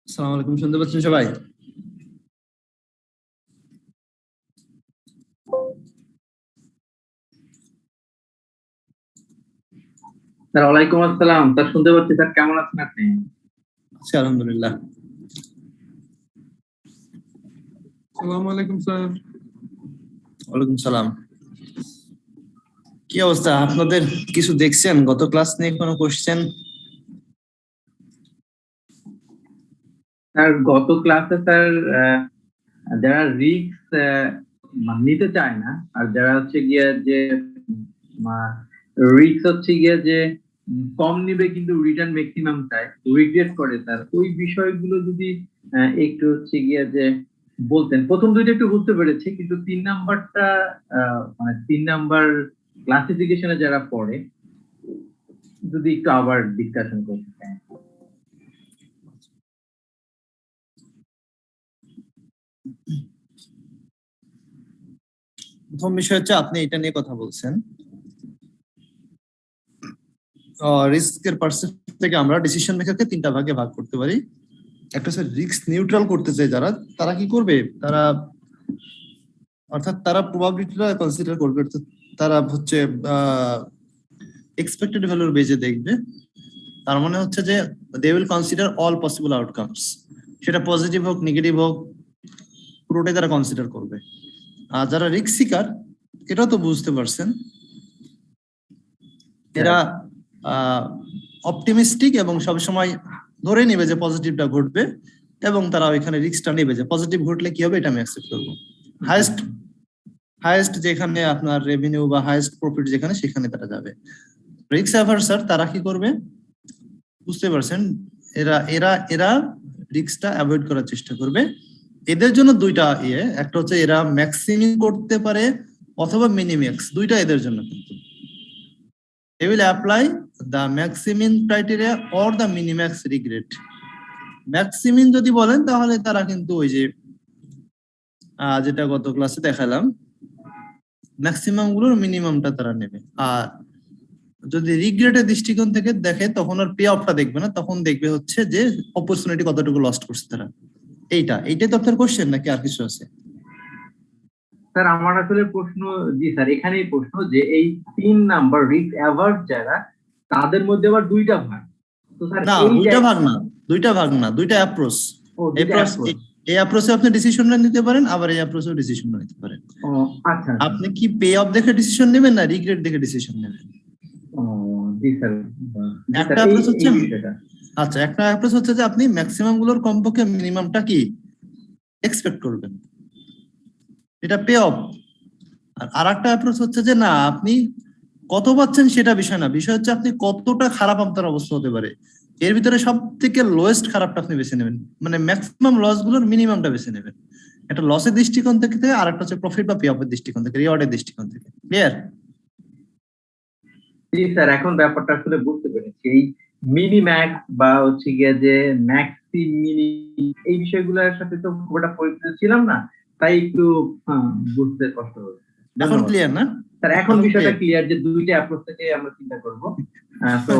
আসসালামু আলাইকুম, শুনতে পাচ্ছেন সবাই? স্যার ওয়ালাইকুম আসসালাম। স্যার শুনতে পাচ্ছি। স্যার কেমন আছেন আপনি? আছি আলহামদুলিল্লাহ। আসসালামু আলাইকুম স্যার। ওয়ালাইকুম সালাম। কি অবস্থা আপনাদের? কিছু দেখছেন গত ক্লাস নিয়ে কোনো কোশ্চেন? স্যার গত ক্লাসে স্যার যারা রিস্ক নিতে চায় না, আর যারা হচ্ছে গিয়ে যে রিস্ক হচ্ছে গিয়ে যে কম নিবে কিন্তু রিটার্ন ম্যাক্সিমাম চায়, রিগ্রেট করে, স্যার ওই বিষয়গুলো যদি একটু হচ্ছে গিয়ে যে বলতেন। প্রথম দুইটা একটু বুঝতে পেরেছি, কিন্তু 3 নাম্বারটা মানে 3 নাম্বার ক্লাসিফিকেশনে যারা পড়ে যদি একটু আবার ডিসকাশন করতে চান। প্রথম বিষয় হচ্ছে আপনি এটা নিয়ে কথা বলছেন, রিস্কের পার্সপেক্টিভ থেকে আমরা ডিসিশন মেকারকে 3টা ভাগে ভাগ করতে পারি। একটা হচ্ছে রিস্ক নিউট্রাল করতে চায় যারা, তারা কি করবে? অর্থাৎ তারা প্রবাবিলিটিটা কনসিডার করবে, অর্থাৎ তারা হচ্ছে এক্সপেক্টেড ভ্যালুর বেজে দেখবে। তার মানে হচ্ছে যে they will consider all possible outcomes, সেটা পজিটিভ হোক নেগেটিভ হোক, পুরোটাই তারা কনসিডার করবে। আর যারা রিস্ক সিকার, এটাও তো বুঝতে পারছেন, এরা অপটিমিস্টিক এবং সবসময় ধরে নেবে যে পজিটিভটা ঘটবে, এবং তারা ওইখানে রিস্কটা নেবে যে পজিটিভ ঘটলে কি হবে এটা আমি অ্যাকসেপ্ট করবো। হাইয়েস্ট যেখানে আপনার রেভিনিউ বা হাইয়েস্ট প্রফিট যেখানে, সেখানে তারা যাবে। রিস্ক অ্যাভার্সার তারা কি করবে? বুঝতে পারছেন, এরা এরা এরা রিস্কটা অ্যাভয়েড করার চেষ্টা করবে। এদের জন্য দুইটা একটা হচ্ছে এরা ম্যাক্সিমিং করতে পারে অথবা মিনিম্যাক্স, দুইটা এদের জন্য। কিন্তু they will apply the maximum criteria or the minimax regret. ম্যাক্সিমিম যদি বলেন তাহলে তারা কিন্তু ওই যে যেটা গত ক্লাসে দেখালাম, ম্যাক্সিমাম গুলোর মিনিমামটা তারা নেবে। আর যদি রিগ্রেটের দৃষ্টিকোণ থেকে দেখে তখন আর পে অফটা দেখবে না, তখন দেখবে হচ্ছে যে অপরচুনিটি কতটুকু লস্ট করছে তারা। এইটাই তো আপনার কোশ্চেন, নাকি আর কিছু আছে? স্যার আমার আসলে প্রশ্ন, জি স্যার এখানেই প্রশ্ন যে এই 3 নাম্বার রিস্ক অ্যাভার্স যারা, তাদের মধ্যে আবার দুইটা ভাগ। তো স্যার না, দুইটা ভাগ না, দুইটা অ্যাপ্রোচ। এই অ্যাপ্রোচে আপনি ডিসিশন নিতে পারেন, আবার এই অ্যাপ্রোচেও ডিসিশন নিতে পারেন। আচ্ছা, আপনি কি পে অফ দেখে ডিসিশন নেবেন না রিগ্রেট দেখে ডিসিশন নেবেন? জি স্যার। একটা অ্যাপ্রোচ হচ্ছে, আচ্ছা, একটা অ্যাপ্রোচ হচ্ছে যে আপনি ম্যাক্সিমাম গুলোর কমপক্ষে মিনিমামটা কি এক্সপেক্ট করবেন, এটা পে অফ। আর আরেকটা অ্যাপ্রোচ হচ্ছে যে না, আপনি কত পাচ্ছেন সেটা বিষয় না, বিষয় হচ্ছে আপনি কতটা খারাপ আপনার অবস্থা হতে পারে, এর ভিতরে সব থেকে লোয়েস্ট খারাপটা আপনি বেছে নেবেন, মানে ম্যাক্সিমাম লস গুলোর মিনিমামটা বেছে নেবেন। একটা লসের দৃষ্টিকোণ থেকে, আর একটা হচ্ছে প্রফিট বা পে অফের দৃষ্টিকোণ থেকে, রিওয়ার্ডের দৃষ্টিকোণ থেকে। ক্লিয়ার? জি স্যার, এখন ব্যাপারটা আসলে বুঝতে পেরেছি। এই মিনি ম্যাক্স বা হচ্ছে গিয়ে যে ম্যাক্সি মিনি, এই বিষয়গুলোর সাথে তো খুব একটা পরিচিত ছিলাম না, তাই একটু বুঝতে কষ্ট হচ্ছে। এখন ক্লিয়ার না স্যার? এখন বিষয়টা ক্লিয়ার যে দুইটা অ্যাপ্রোচ থেকে আমরা চিন্তা করব। তো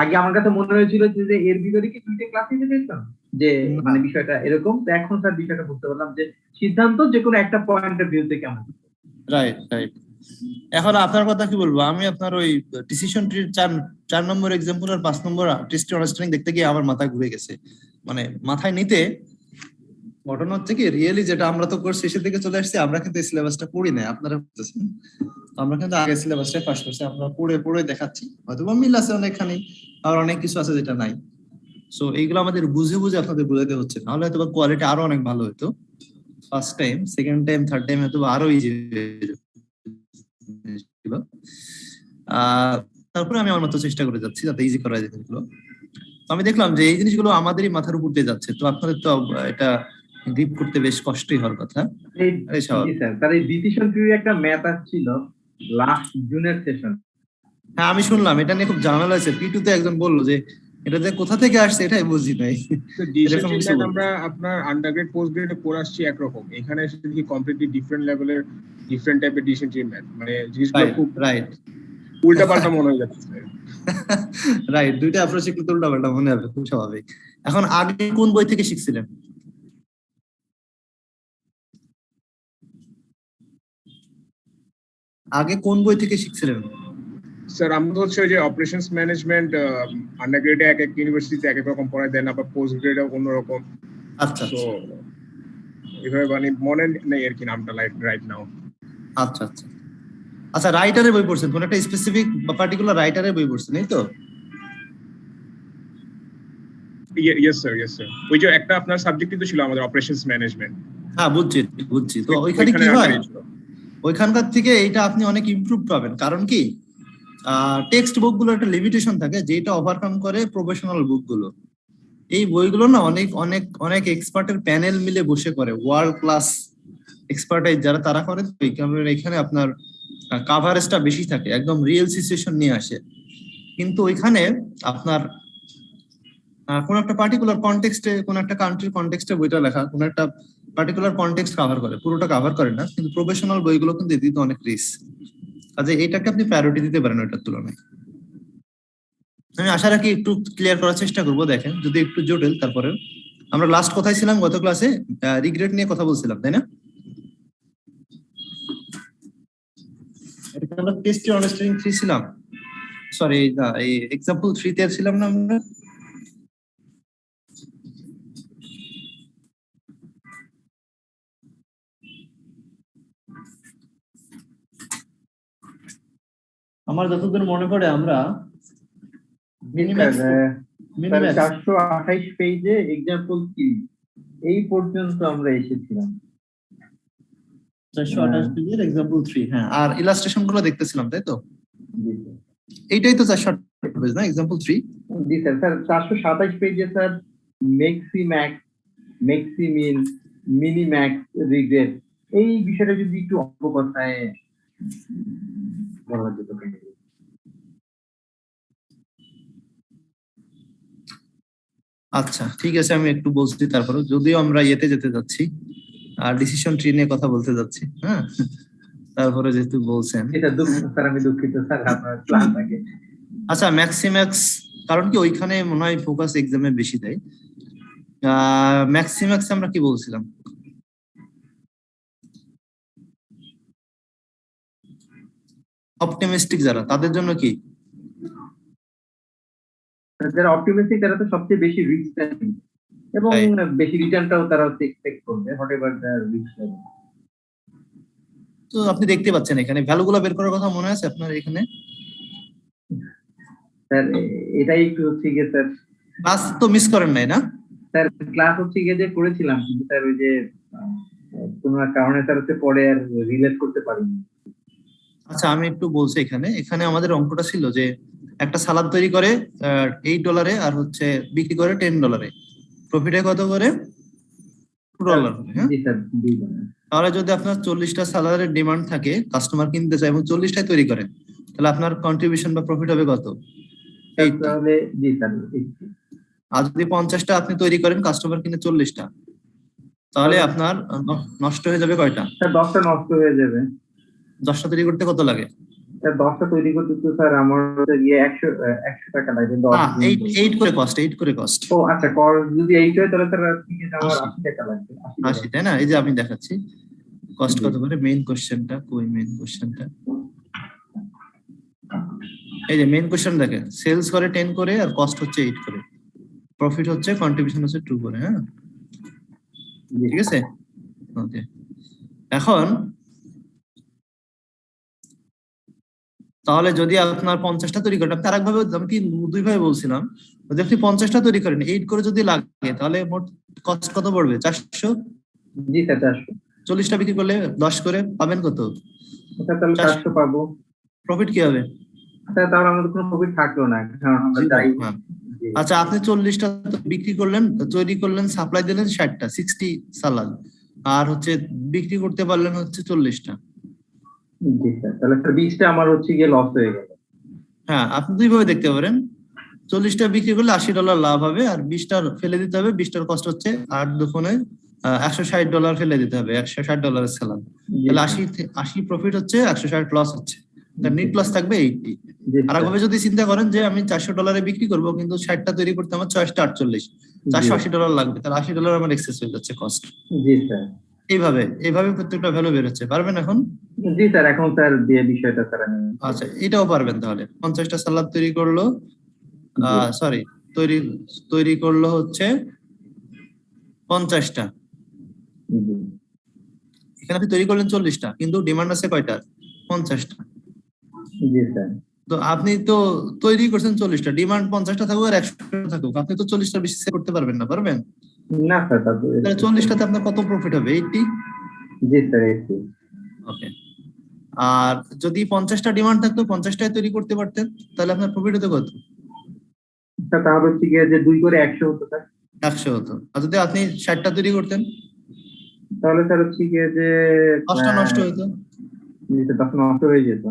আগে আমার কাছে মনে হয়েছিল যে এর ভিতরে কি দুইটা ক্লাসিফিকেশন, যে মানে বিষয়টা এরকম। তো এখন স্যার বিষয়টা বুঝতে পারলাম যে সিদ্ধান্ত যে কোনো একটা পয়েন্ট অফ ভিউ থেকে আমরা। রাইট। এখন আপনার কথা কি বলবো, আমি আপনার ওই ডিসিশন ট্রির 4 নম্বর এক্সাম্পল আর 5 নম্বর টেস্ট আন্ডারস্ট্যান্ডিং দেখতে গিয়ে আমার মাথা ঘুরে গেছে। মানে মাথায় নিতে ঘটনা হচ্ছে কি, রিয়েলি যেটা আমরা তো কোর্স শেষের দিকে চলে আসছি, আমরা কিন্তু এই সিলেবাসটা পড়ি নাই, আপনারা বুঝতেছেন। আমরা কিন্তু আগে সিলেবাসটা পাস করছি, আমরা পড়ে দেখাচ্ছি, হয়তো মিল আছে অনেকখানি, আর অনেক কিছু আছে যেটা নাই। সো এইগুলো আমাদের বুঝে আপনাদের বোঝাতে হচ্ছে, নাহলে হয়তো কোয়ালিটি আরো অনেক ভালো হতো। First time, second time, third time হয়তো আরো ইজি ছিল। তারপরে আমি আমার মতো চেষ্টা করে যাচ্ছি যাতে ইজি করা যায় জিনিসগুলো। আমি দেখলাম যে এই জিনিসগুলো আমাদেরই মাথার উপর দিয়ে যাচ্ছে, তো আপনাদের তো এটা গ্রিপ করতে বেশ কষ্টই হওয়ার কথা। তার এই ডিসিশন ট্রির একটা ম্যাথ আসছিল লাস্ট জুনের সেশন। হ্যাঁ, আমি শুনলাম এটা নিয়ে খুব ঝামেলা হয়েছে। P2 তে একজন বললো যে এটা যে কোথা থেকে আসছে এটাই বুঝি নাই। আমরা আপনার আন্ডারগ্রেড পোস্ট গ্রেডে পড়ে আসছি একরকম, এখানে এসে দেখি কমপ্লিটলি ডিফারেন্ট লেভেলের ডিফারেন্ট টাইপের ডিসিশন ট্রি ম্যাথ, মানে জিনিসগুলো খুব রাইট। উল্টা পাল্টা মনে হয়ে যাচ্ছে স্যার। রাইট, দুইটা অ্যাপ্রোচ একটু উল্টাপাল্টা মনে হবে, খুব স্বাভাবিক। এখন আগে কোন বই থেকে শিখছিলেন? আগে কোন বই থেকে শিখছিলেন? স্যার আমরা তো হচ্ছে ওই যে অপারেশনস ম্যানেজমেন্ট আন্ডারগ্রেডে এক এক ইউনিভার্সিটিতে এক এক রকম পড়ায়, দেন আবার পোস্ট গ্রেডে অন্যরকম। আচ্ছা তো এভাবে মানে মনে নেই আর কি নামটা রাইট নাও। আচ্ছা আচ্ছা আচ্ছা, রাইটারের বই পড়ছেন, কোন একটা স্পেসিফিক বা পার্টিকুলার রাইটারের বই পড়ছেন, এই তো? Yes sir, yes sir. ওই যে একটা আপনার সাবজেক্ট কিন্তু ছিল আমাদের অপারেশনস ম্যানেজমেন্ট। হ্যাঁ বুঝছি বুঝছি। তো ওইখানে কি হয়, ওইখানকার থেকে এইটা আপনি অনেক ইমপ্রুভ পাবেন। কারণ কি, টেক্সট বুক গুলো একটা লিমিটেশন থাকে যেটা ওভারকাম করে প্রফেশনাল বুক গুলো। এই বইগুলো না অনেক অনেক অনেক এক্সপার্টের প্যানেল মিলে বসে করে, ওয়ার্ল্ড ক্লাস এক্সপার্টাইজ যারা তারা করে। এখানে আপনার কাভারেজটা বেশি থাকে, একদম রিয়েল সিচুয়েশন নিয়ে আসে। কিন্তু ওইখানে আপনার কোন একটা পার্টিকুলার কনটেক্সটে, কোন একটা কান্ট্রির কনটেক্সটে বইটা লেখা, কোন একটা পার্টিকুলার কনটেক্সট কভার করে, পুরোটা কভার করে না। কিন্তু প্রফেশনাল বইগুলো কিন্তু দিতে অনেক রিস্ক, কাজে এইটাকে আপনি প্রায়োরিটি দিতে পারেন ওইটার তুলনায়। আমি আশা রাখি একটু ক্লিয়ার করার চেষ্টা করবো। দেখেন যদি একটু জটিল, তারপরে আমরা লাস্ট কোথায় ছিলাম গত ক্লাসে? রিগ্রেট নিয়ে কথা বলছিলাম, তাই না? এটা আমরা টেস্টি আন্ডারস্ট্যান্ডিং 3 ছিলাম, সরি না, এই এক্সাম্পল 3 তে ছিলাম না আমরা? আমার যতদূর মনে পড়ে আমরা মিনিম্যাক্স 428 পেজে এক্সাম্পল 3 এই পর্যন্ত আমরা এসেছিলাম। 428 পেজের এক্সাম্পল 3, হ্যাঁ। আর ইলাস্ট্রেশন গুলো দেখতেছিলাম, তাই তো? এইটাই তো 428 পেজ না, এক্সাম্পল 3? জি স্যার। স্যার 427 পেজে স্যার ম্যাক্সিম্যাক্স, ম্যাক্সিমিন, মিনিম্যাক্স, রিগ্রেট এই বিষয়টা যদি একটু অল্প কথায় বলা যেত। আচ্ছা ঠিক আছে, আমি একটু বলছি। তারপরে যদিও আমরা ইয়েতে যেতে যাচ্ছি, আর ডিসিশন ট্রি নিয়ে কথা বলতে যাচ্ছি, হ্যাঁ। তারপরে যেহেতু বলছেন, এটা দুঃখিত স্যার, আমি দুঃখিত স্যার আপনার প্ল্যান থাকে। আচ্ছা ম্যাক্সিম্যাক্স, কারণ কি ওইখানে মনে হয় ফোকাস এক্সামে বেশি দেয়। ম্যাক্সিম্যাক্স আমরা কি বলছিলাম? অপটিমিস্টিক যারা, তাদের জন্য কি? যারা অপটিমিস্টিক তারা তো সবচেয়ে বেশি রিস্ক নেয় এবং বেশি রিটার্নটাও তারা এক্সপেক্ট করবে, হোয়াটএভার দ্য রিস্ক লেভেল। তো আপনি দেখতে পাচ্ছেন এখানে ভ্যালুগুলো বের করার কথা মনে আছে আপনার? এখানে স্যার এটাই একটু হচ্ছে গিয়ে স্যার, ক্লাস তো মিস করেন নাই না? স্যার ক্লাস হচ্ছে গিয়ে যে করেছিলাম, কিন্তু স্যার ওই যে কোনো কারণে স্যার হচ্ছে পরে আর রিলেট করতে পারিনি। আচ্ছা আমি একটু বলছি, এখানে এখানে আমাদের অঙ্কটা ছিল যে একটা সালাদ তৈরি করে $8 আর হচ্ছে বিক্রি করে $10, প্রফিটে কত করে? $2। হ্যাঁ, জি স্যার। তাহলে যদি আপনার 40টা সালাদের ডিমান্ড থাকে, কাস্টমার কিনতে চায় এবং 40টাই তৈরি করেন, তাহলে আপনার কন্ট্রিবিউশন বা প্রফিট হবে কত? 80। তাহলে জি স্যার। আর যদি 50টা আপনি তৈরি করেন, কাস্টমার কিনে 40টা, তাহলে আপনার নষ্ট হয়ে যাবে কয়টা? স্যার 10টা নষ্ট হয়ে যাবে। 10টা তৈরি করতে কত লাগে? স্যার 10টা তৈরি করতে তো স্যার আমার গিয়ে 100 টাকা লাগে। 8 করে কস্ট, 8 করে কস্ট। ও আচ্ছা, যদি 8 হয় তাহলে স্যার আমার 80 টাকা লাগবে। 80, তাই না? এই যে আমি দেখাচ্ছি কস্ট কত করে। মেইন কোশ্চেনটা কই? মেইন কোশ্চেনটা এই যে মেইন কোশ্চেন দেখেন, সেলস করে 10 করে আর কস্ট হচ্ছে 8 করে, প্রফিট হচ্ছে, কন্ট্রিবিউশন হচ্ছে 2 করে। হ্যাঁ ঠিক আছে, ওকে। এখন তাহলে যদি আপনার 50টা তৈরি করেন, আপনি আরেকভাবে, আমি কি দুই ভাবে বলছিলাম, যদি আপনি 50টা তৈরি করেন 8 করে যদি লাগে, তাহলে মোট কস্ট কত পড়বে? 400। জি স্যার 400। 40টা বিক্রি করলে 10 করে পাবেন কত? স্যার তাহলে 400 পাবো। প্রফিট কি হবে? স্যার তাহলে আমাদের কোনো প্রফিট থাকলো না, কারণ আমরা যাই। আচ্ছা আপনি 40টা বিক্রি করলেন, তৈরি করলেন, সাপ্লাই দিলেন 60টা, 60 সালাদ, আর হচ্ছে বিক্রি করতে পারলেন হচ্ছে 40টা। জি স্যার, তাহলে স্যার 20টা আমার হচ্ছে গিয়ে লস হয়ে গেল। হ্যাঁ, আপনি দুইভাবে দেখতে পারেন। 40টা বিক্রি করলে $80 লাভ হবে, আর 20টা ফেলে দিতে হবে। 20টার কস্ট হচ্ছে 8 দুগুণে $160 ফেলে দিতে হবে, $160 সালাদ। তাহলে 80 প্রফিট হচ্ছে, 160 লস হচ্ছে। নেট লস থাকবে 80। জি আর স্যার, একভাবে যদি চিন্তা করেন যে আমি $400 বিক্রি করবো কিন্তু 60টা তৈরি করতে আমার $48, $480 লাগবে, তাহলে $80 আমার এক্সেস হয়ে যাচ্ছে কস্ট। জি স্যার, এইভাবে প্রত্যেকটা ভ্যালু বের হচ্ছে। পারবেন এখন? জি স্যার, এখন স্যার দিয়ে বিষয়টা স্যার আমি আচ্ছা, এটাও পারবেন তাহলে। 50টা সালাদ তৈরি করলো, জি সরি, তৈরি তৈরি করলো হচ্ছে 50টা। জি এখানে আপনি তৈরি করলেন 40টা, কিন্তু ডিমান্ড আছে কয়টা? 50টা। জি স্যার, তো আপনি তো তৈরি করছেন 40টা, ডিমান্ড 50টা থাকুক আর 100টা থাকুক, আপনি তো 40টা বেশি সেল করতে পারবেন না, পারবেন? না স্যার, তা তো তাহলে 40টাতে আপনার কত প্রফিট হবে? 80। জি স্যার, এইটি ওকে। আর যদি 50টা ডিমান্ড থাকতো, 50টাই তৈরি করতে পারতেন, তাহলে আপনার প্রফিট হতো কত? স্যার, তাহলে হচ্ছে গিয়ে যে 2 করে 100 হতো স্যার। 100 হতো। আর যদি আপনি 60টা তৈরি করতেন, তাহলে স্যার হচ্ছে গিয়ে যে 10টা নষ্ট হতো। জি স্যার, 10 নষ্ট হয়ে যেত।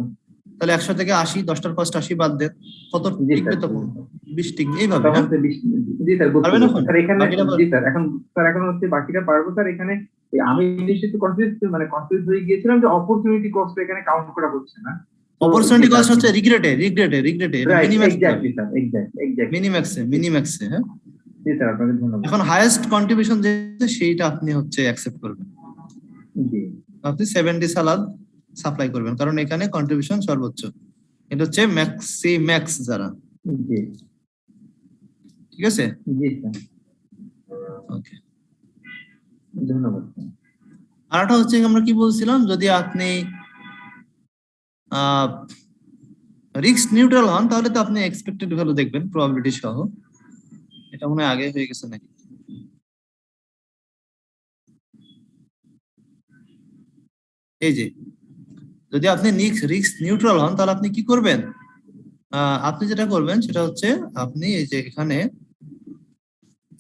তাহলে 100 থেকে 80, 10টার কস্ট 80 বাদ দেন, কত জি টিকবে স্যার, তখন? 20 টিকবে। এইভাবে তখন না? হচ্ছে 20। জি স্যার, বুঝতে পারবেন পারছি এখন? স্যার। এখানে বাকিটা জি স্যার, এখন হচ্ছে বাকিটা পারবো স্যার। এখানে আমি জিনিসটা একটু কনফিউজ হয়ে গিয়েছিলাম যে অপরচুনিটি কস্ট এখানে কাউন্ট করা হচ্ছে না। তো জি অপরচুনিটি স্যার, কস্ট হচ্ছে রিগ্রেটে, এটা রাইট, মিনিমাক্স এক্স্যাক্টলি হবে। Sir, exactly. মিনিম্যাক্সে, হ্যাঁ। জি স্যার, আপনাকে ধন্যবাদ। এখন হাইয়েস্ট কন্ট্রিবিউশন যে সেইটা আপনি হচ্ছে অ্যাকসেপ্ট করবেন। জি আপনি 70 সালাদ সাপ্লাই করবেন, কারণ এখানে কন্ট্রিবিউশন সর্বোচ্চ। এটা হচ্ছে ম্যাক্স যারা। জি ঠিক আছে? জি স্যার, ওকে। ধন্যবাদ স্যার। আর একটা হচ্ছে আমরা কি বলছিলাম, যদি আপনি রিস্ক নিউট্রাল হন, তাহলে তো আপনি এক্সপেক্টেড ভ্যালু দেখবেন প্রবাবিলিটি সহ। এটা মনে হয় আগে হয়ে গেছে নাকি? এই যে, যদি আপনি রিস্ক নিউট্রাল হন, তাহলে আপনি কি করবেন? আপনি যেটা করবেন সেটা হচ্ছে আপনি এই যে এখানে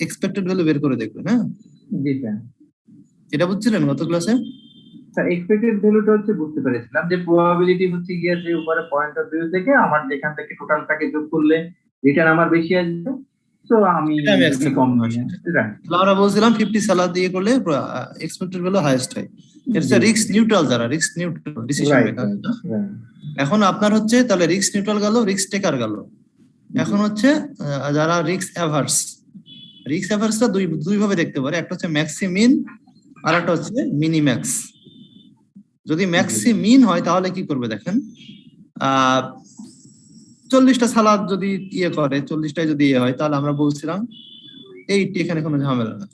এক্সপেক্টেড ভ্যালু বের করে দেখবেন, হ্যাঁ। জি স্যার, এটা বুঝছিলেন গত ক্লাসে? স্যার এক্সপেক্টেড ভ্যালুটা হচ্ছে বুঝতে পেরেছিলাম যে প্রবাবিলিটি হচ্ছে গিয়ে যে উপরে পয়েন্ট অফ ভিউ থেকে আমার যেখান থেকে টোটালটাকে যোগ করলে রিটার্ন আমার বেশি আসবে, তো আমি এটা আমি যদি অ্যাকসেপ্ট কম করবো না নিই। সেটা। রাইট। তাহলে আমরা বলছিলাম 50 সালাদ দিয়ে করলে এক্সপেক্টেড ভ্যালু হাইয়েস্ট হয়। এটা হচ্ছে জি, রিস্ক নিউট্রাল, যারা risk neutral decision right maker. Right right. এখন আপনার হচ্ছে তাহলে রিস্ক নিউট্রাল গেল, রিস্ক টেকার গেল। এখন হচ্ছে যারা রিস্ক অ্যাভার্সটা দুই ভাবে দেখতে পারে, একটা হচ্ছে ম্যাক্সিমিন আর একটা হচ্ছে মিনিম্যাক্স। যদি ম্যাক্সিমিন হয় তাহলে কি করবে দেখেন, 40টা সালাদ যদি ইয়ে করে, 40টায় যদি ইয়ে হয়, তাহলে আমরা বলছিলাম 80, এখানে কোনো ঝামেলা না,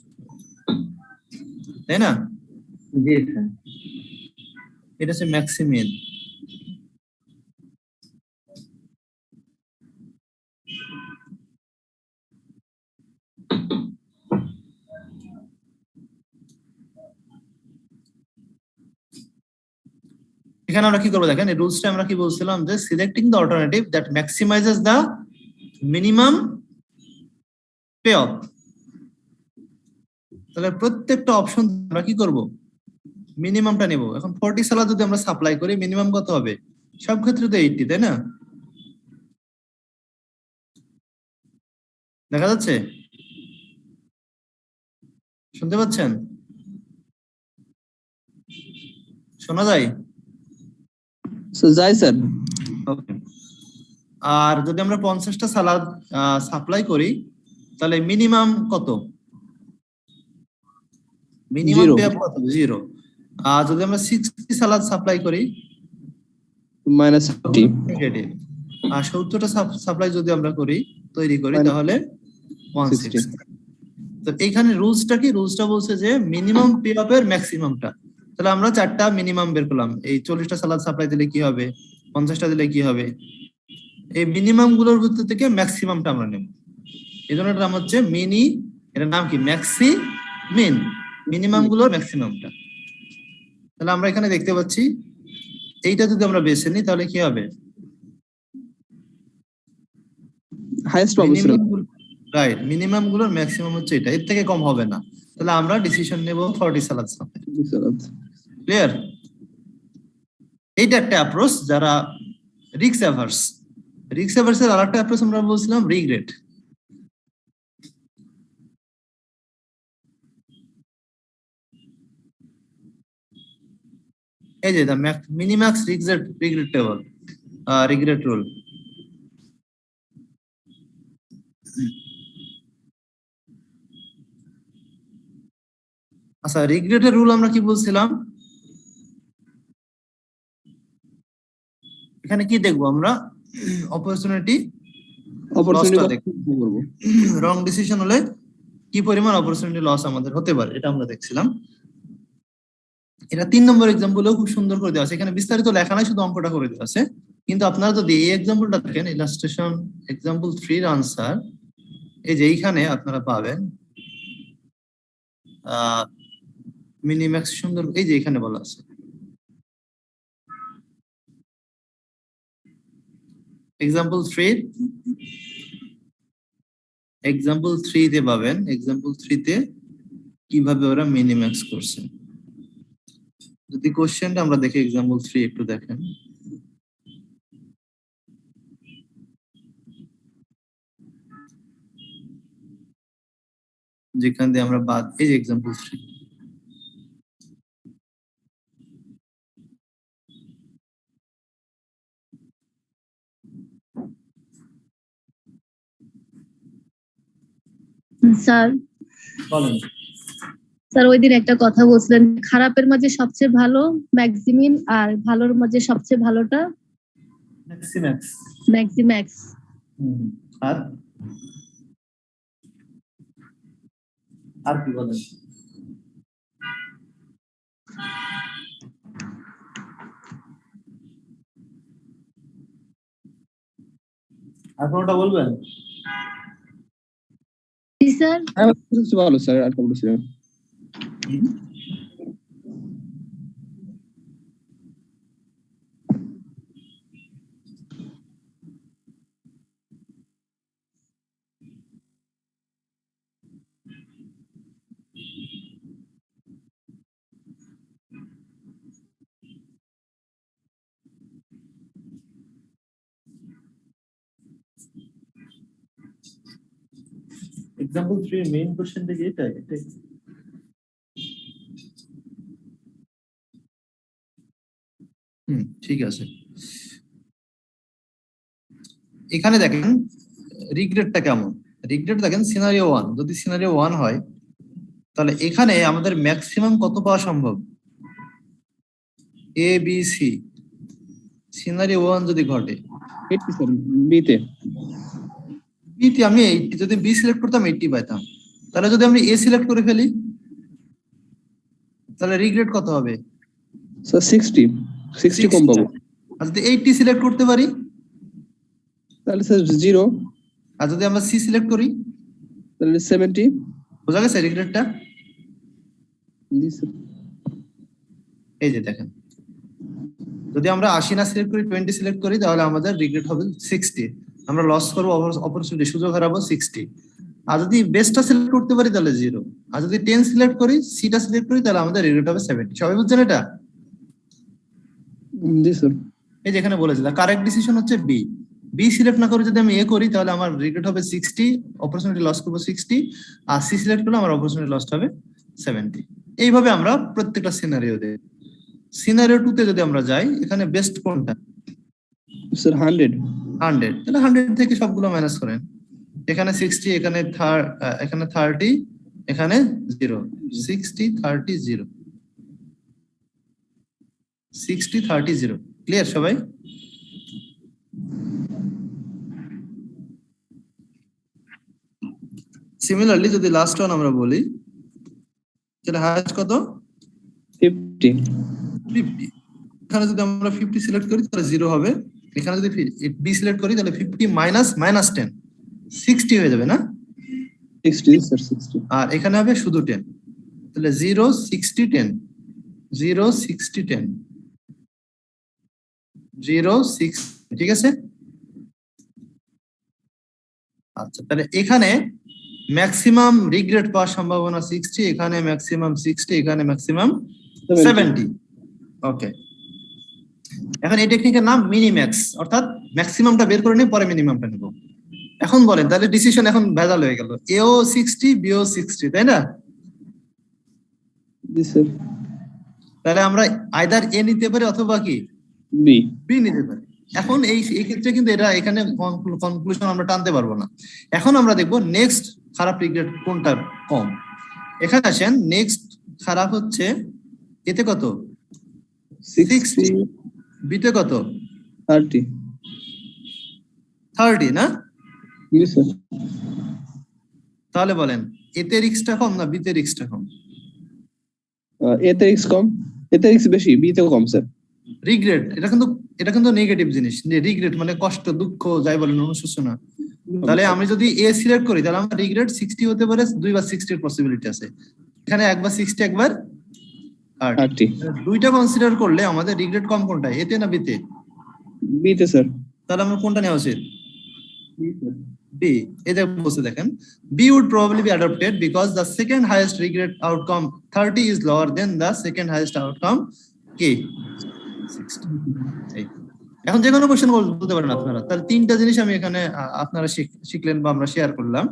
তাই না? জি স্যার, এটা হচ্ছে ম্যাক্সিমিন। এখানে আমরা কি করবো দেখেন, এই রুলসটা আমরা কি বলছিলাম, যে selecting the alternative that maximizes the minimum payoff. তাহলে প্রত্যেকটা অপশন আমরা কি করব, মিনিমামটা নেব। এখন 40 সালাদ যদি আমরা সাপ্লাই করি, মিনিমাম কত হবে? সব ক্ষেত্রে তো 80, তাই না? দেখা যাচ্ছে? শুনতে পাচ্ছেন? শোনা যায়? যাই স্যার। ওকে। আর যদি আমরা 50টা সালাদ সাপ্লাই করি, তাহলে মিনিমাম কত? মিনিমাম জিরো পে অফ কত? 0। আর যদি আমরা 60 সালাদ সাপ্লাই করি, -50। নেগেটিভ। আর 70টা সাপ্লাই যদি আমরা তৈরি করি, -60। তাহলে 160। তো এইখানে রুলসটা বলছে যে মিনিমাম পে অফ এর ম্যাক্সিমামটা। তাহলে আমরা 4টা মিনিমাম বের করলাম। এই 40টা সালাদ সাপ্লাই দিলে কি হবে, 50টা দিলে কি হবে, এই মিনিমাম গুলোর ভিতর থেকে ম্যাক্সিমামটা আমরা নেব। এই জন্য এটার নাম হচ্ছে এটার নাম কি, মিন। মিনিমাম গুলোর ম্যাক্সিমামটা। তাহলে আমরা এখানে দেখতে পাচ্ছি, এইটা যদি আমরা বেছে নিই তাহলে কি হবে, হাইয়েস্ট পাবো স্যার। রাইট, মিনিমাম গুলোর ম্যাক্সিমাম হচ্ছে এটা, এর থেকে কম হবে না। তাহলে আমরা ডিসিশন নেব 40 সালাদ সাপ্লাই। ক্লিয়ার? এইটা একটা অ্যাপ্রোচ যারা রিস্ক অ্যাভার্স এর আরেকটা অ্যাপ্রোচ আমরা বলছিলাম রিগ্রেট। এই যে minimax regret table, regret rule. আচ্ছা, রিগ্রেটের রুল আমরা কি বলছিলাম? এখানে কি দেখবো আমরা? অপরচুনিটি করব। রং ডিসিশন হলে কি পরিমাণ অপরচুনিটি লস আমাদের হতে পারে, এটা আমরা দেখছিলাম। এটা 3 নম্বর এক্সাম্পলেও খুব সুন্দর করে দেওয়া আছে, এখানে বিস্তারিত লেখা নাই, শুধু অঙ্কটা করে দেওয়া আছে। কিন্তু আপনারা যদি এই এক্সাম্পলটা দেখেন, ইলাস্ট্রেশন এক্সাম্পল 3 এর আনসার, এই যে এইখানে আপনারা পাবেন মিনিম্যাক্স সুন্দর, এই যে এখানে বলা আছে এক্সাম্পল 3 তে পাবেন, এক্সাম্পল 3 তে কিভাবে ওরা মিনিম্যাক্স করছে। যদি কোশ্চেনটা আমরা দেখি এক্সাম্পল 3 একটু দেখেন। যেখান দিয়ে আমরা বাদ, এই যে এক্সাম্পল 3, স্যার বলেন। স্যার ওই দিন একটা কথা বলছিলেন, খারাপের মাঝে সবচেয়ে ভালো ম্যাক্সিমিন, আর ভালোর মাঝে সবচেয়ে ভালোটা ম্যাক্সিম্যাক্স। ম্যাক্সিম্যাক্স। আর আর কি বলেন? আর কোনটা বলবেন? জি স্যার। সবচেয়ে ভালো স্যার, আর কোনটা ছিল? এক্সাম্পল 3 এর মেইন কোশ্চেনটা কি এটাই? ঠিক আছে। এখানে দেখেন রিগ্রেটটা কেমন। রিগ্রেট দেখেন সিনারিও 1, যদি সিনারিও 1 হয় তাহলে এখানে আমাদের ম্যাক্সিমাম কত পাওয়া সম্ভব? এ বি সি। সিনারিও 1 যদি ঘটে, 80 স্যার, বিতে। বিতে আমি 80, যদি বি সিলেক্ট করতাম 80 পাইতাম। তাহলে যদি আমি এ সিলেক্ট করে ফেলি তাহলে রিগ্রেট কত হবে? স্যার 60 কম পাবো। আর যদি 80 সিলেক্ট করতে পারি তাহলে স্যার 0। আর যদি আমরা সি সিলেক্ট করি তাহলে 70। বোঝা গেছে রিগ্রেটটা? জি স্যার। এই যে দেখেন, যদি আমরা 80 না সিলেক্ট করি, 20 সিলেক্ট করি, তাহলে আমাদের রিগ্রেট হবে 60। আমরা লস করবো, অপরচুনিটি, সুযোগ হারাবো 60। আর যদি বেস্টটা সিলেক্ট করতে পারি তাহলে 0। আর যদি 10 সিলেক্ট করি, সিটা সিলেক্ট করি, তাহলে আমাদের রিগ্রেট হবে 70। সবাই বুঝছেন এটা? জি স্যার। এই যেখানে বলেছিলাম কারেক্ট ডিসিশন হচ্ছে বি। বি সিলেক্ট না করে যদি আমি এ করি তাহলে আমার রিগ্রেট হবে 60, অপরচুনিটি লস করবো 60। আর সি সিলেক্ট করলে আমার অপরচুনিটি লস হবে 70। এইভাবে আমরা প্রত্যেকটা সিনারিও দেই। সিনারিও 2 তে যদি আমরা যাই, এখানে বেস্ট কোনটা? স্যার 100। তাহলে 100 থেকে সবগুলো মাইনাস করেন। এখানে 60, এখানে 30, এখানে 0। 60 30 0, 60 30 0। ক্লিয়ার সবাই? সিমিলারলি যদি লাস্ট ওয়ান আমরা বলি, তাহলে হাইয়েস্ট কত? 50। এখানে যদি আমরা 50 সিলেক্ট করি তাহলে 0 হবে। এখানে যদি বি সিলেক্ট করি তাহলে 50 মাইনাস 10, 60 হয়ে যাবে না? 60 স্যার, 60। আর এখানে হবে শুধু 10, তাহলে 0 60 10, 0 60 10, 0 6। ঠিক আছে? আচ্ছা, তাহলে এখানে ম্যাক্সিমাম রিগ্রেট পাওয়ার সম্ভাবনা 60, এখানে ম্যাক্সিমাম 60, এখানে ম্যাক্সিমাম 70। ওকে, এখন এই টেকনিকের নাম মিনিম্যাক্স, অর্থাৎ ম্যাক্সিমামটা বের করে নিয়ে পরে মিনিমামটা নেব। এখন বলেন তাহলে ডিসিশন এখন ভেজাল হয়ে গেল, এও 60 বিও 60, তাই না? জি স্যার। তাহলে আমরা আইদার এ নিতে পারি অথবা কি বি বি নিতে পারি। এখন এই ক্ষেত্রে কিন্তু এটা এখানে কনক্লুশন আমরা টানতে পারবো না। এখন আমরা দেখবো নেক্সট খারাপ রিগ্রেড কোনটা কম। এখানে আসেন, নেক্সট খারাপ হচ্ছে এতে কত, 60, বিতে কত, 30. 30 না? Yes, sir. তাহলে বলেন এতে রিস্কটা কম না বিতে রিস্কটা কম? এতে রিস্ক কম, এতে রিস্ক বেশি, বিতে কম স্যার। রিগ্রেট এটা কিন্তু নেগেটিভ জিনিস। রিগ্রেট মানে কষ্ট, দুঃখ, যাই বলেন, অনুশোচনা। তাহলে আমি যদি এ সিলেক্ট করি তাহলে আমার রিগ্রেট 60 হতে পারে, 2 বা 60 এর পসিবিলিটি আছে। এখানে একবার 60 একবার 30। 30 দুইটা কনসিডার করলে আমাদের রিগ্রেট কম কোনটা, এতে না বিতে? বিতে স্যার। তাহলে আমরা কোনটা নেওয়া উচিত? বি। এই যে বলছে দেখেন, B would probably be adopted because the second highest regret outcome 30 is lower than the second highest outcome কি 60। এই। এখন যে কোনো কোশ্চেন বলতে পারেন আপনারা। তাহলে তিনটা জিনিস আমি এখানে আপনারা শিখলেন বা আমরা শেয়ার করলাম।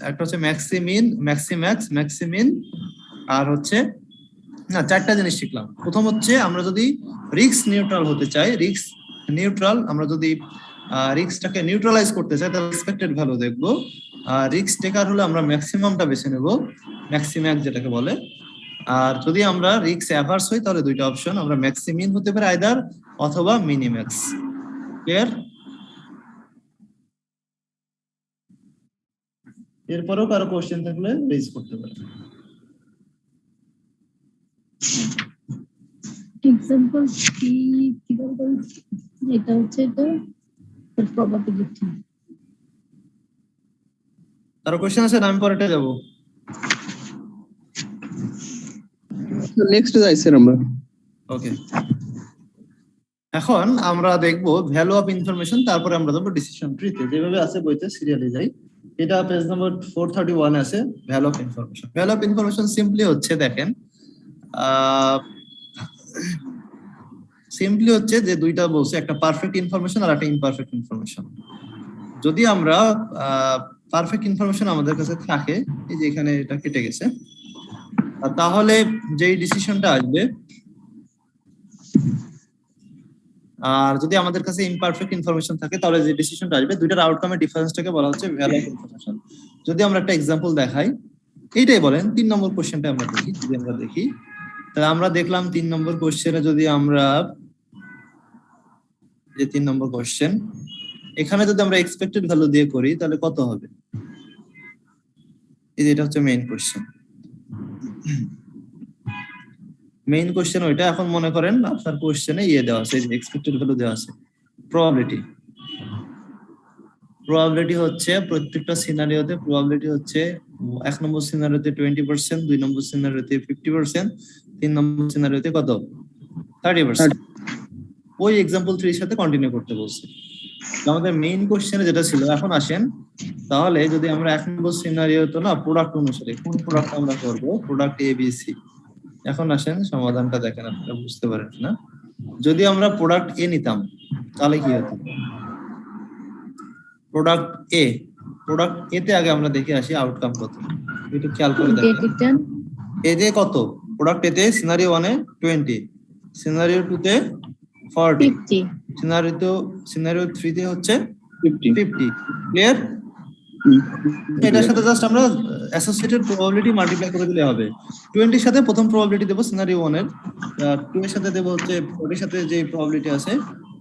একটা হচ্ছে ম্যাক্সিমিন, ম্যাক্সিম্যাক্স, ম্যাক্সিমিন, আর হচ্ছে না, চারটা জিনিস শিখলাম। প্রথম হচ্ছে আমরা যদি রিস্ক নিউট্রাল হতে চাই, রিস্ক নিউট্রাল, আমরা যদি রিস্কটাকে নিউট্রালাইজ করতে চাই তাহলে এক্সপেক্টেড ভ্যালু দেখবো। রিস্ক টেকার হলে আমরা ম্যাক্সিমামটা বেছে নেব, ম্যাক্সিম্যাক্স যেটাকে বলে। আর যদি আমরা রিস্ক অ্যাভার্স হই তাহলে দুইটা অপশন, আমরা ম্যাক্সিমিন হতে পারে আইদার অথবা মিনিম্যাক্স। ক্লিয়ার? এরপরেও কারো কোশ্চেন থাকলে রেজ করতে পারে। এক্সাম্পল কি বলবো, এটা হচ্ছে এটা প্রবাবিলিটি। কারো কোশ্চেন আছে? আমি পরেটা যাব। নেক্সট যাই স্যার আমরা। ওকে, এখন আমরা দেখবো ভ্যালু অফ ইনফরমেশন, তারপরে আমরা যাবো ডিসিশন ট্রিতে, যেভাবে আছে বইতে সিরিয়ালে যাই। এটা পেজ নাম্বার 431 আছে, value of information. Value of information simply হচ্ছে, দেখেন সিম্পলি হচ্ছে যে দুইটা বলছে, একটা পারফেক্ট ইনফরমেশন আর একটা ইমপারফেক্ট ইনফরমেশন। যদি আমরা পারফেক্ট ইনফরমেশন আমাদের কাছে থাকে, এই যে এখানে এটা কেটে গেছে, তাহলে যেই ডিসিশনটা আসবে, আর যদি আমাদের কাছে ইমপারফেক্ট ইনফরমেশন থাকে তাহলে যে ডিসিশনটা আসবে, দুইটার আউটকামের ডিফারেন্সটাকে বলা হচ্ছে ভ্যালু অফ ইনফরমেশন। যদি আমরা একটা এক্সাম্পল দেখাই, এইটাই বলেন 3 নম্বর কোশ্চেনটা আমরা দেখি। যদি আমরা দেখি তাহলে আমরা দেখলাম 3 নম্বর কোশ্চেনে যদি আমরা যে 3 নম্বর কোশ্চেন, এখানে যদি আমরা এক্সপেক্টেড ভ্যালু দিয়ে করি তাহলে কত হবে? এই যে এটা হচ্ছে মেইন কোশ্চেন। মেইন কোশ্চেন ওইটা। এখন মনে করেন আপনার কোশ্চেনে দেওয়া আছে, এক্সপেক্টেড ভ্যালু দেওয়া আছে, প্রবাবিলিটি। প্রবাবিলিটি হচ্ছে প্রত্যেকটা সিনারিওতে প্রবাবিলিটি হচ্ছে 1 নম্বর সিনারিওতে 20%, 2 নম্বর সিনারিওতে 50%, 3 নম্বর সিনারিওতে কত? 30%। ওই एग्जांपल 3 এর সাথে কন্টিনিউ করতে বলছে। আমাদের মেইন কোশ্চেনে যেটা ছিল। এখন আসেন, তাহলে যদি আমরা 1 নম্বর সিনারিও তো না, প্রোডাক্ট অনুসারে কোন প্রোডাক্ট আমরা করব, প্রোডাক্ট এ বি সি। এখন আসেন সমাধানটা দেখেন, আপনারা বুঝতে পারেন না। যদি আমরা প্রোডাক্ট এ নিতাম তাহলে কি হতো? প্রোডাক্ট এ তে আগে আমরা দেখে আসি আউটকাম কত, একটু খেয়াল করে দেখেন। এ যে কত, প্রোডাক্ট এ তে সিনারিও 1 এ 20, সিনারিও 2 তে 40, সিনারিও 3 তে হচ্ছে 50। ক্লিয়ার? এটার সাথে জাস্ট আমরা অ্যাসোসিয়েটেড প্রবাবিলিটি মাল্টিপ্লাই করে দিলে হবে। 20 এর সাথে প্রথম প্রবাবিলিটি দেব সিনারিও 1 এর, 2 এর সাথে দেব হচ্ছে 40 এর সাথে যে প্রবাবিলিটি আছে,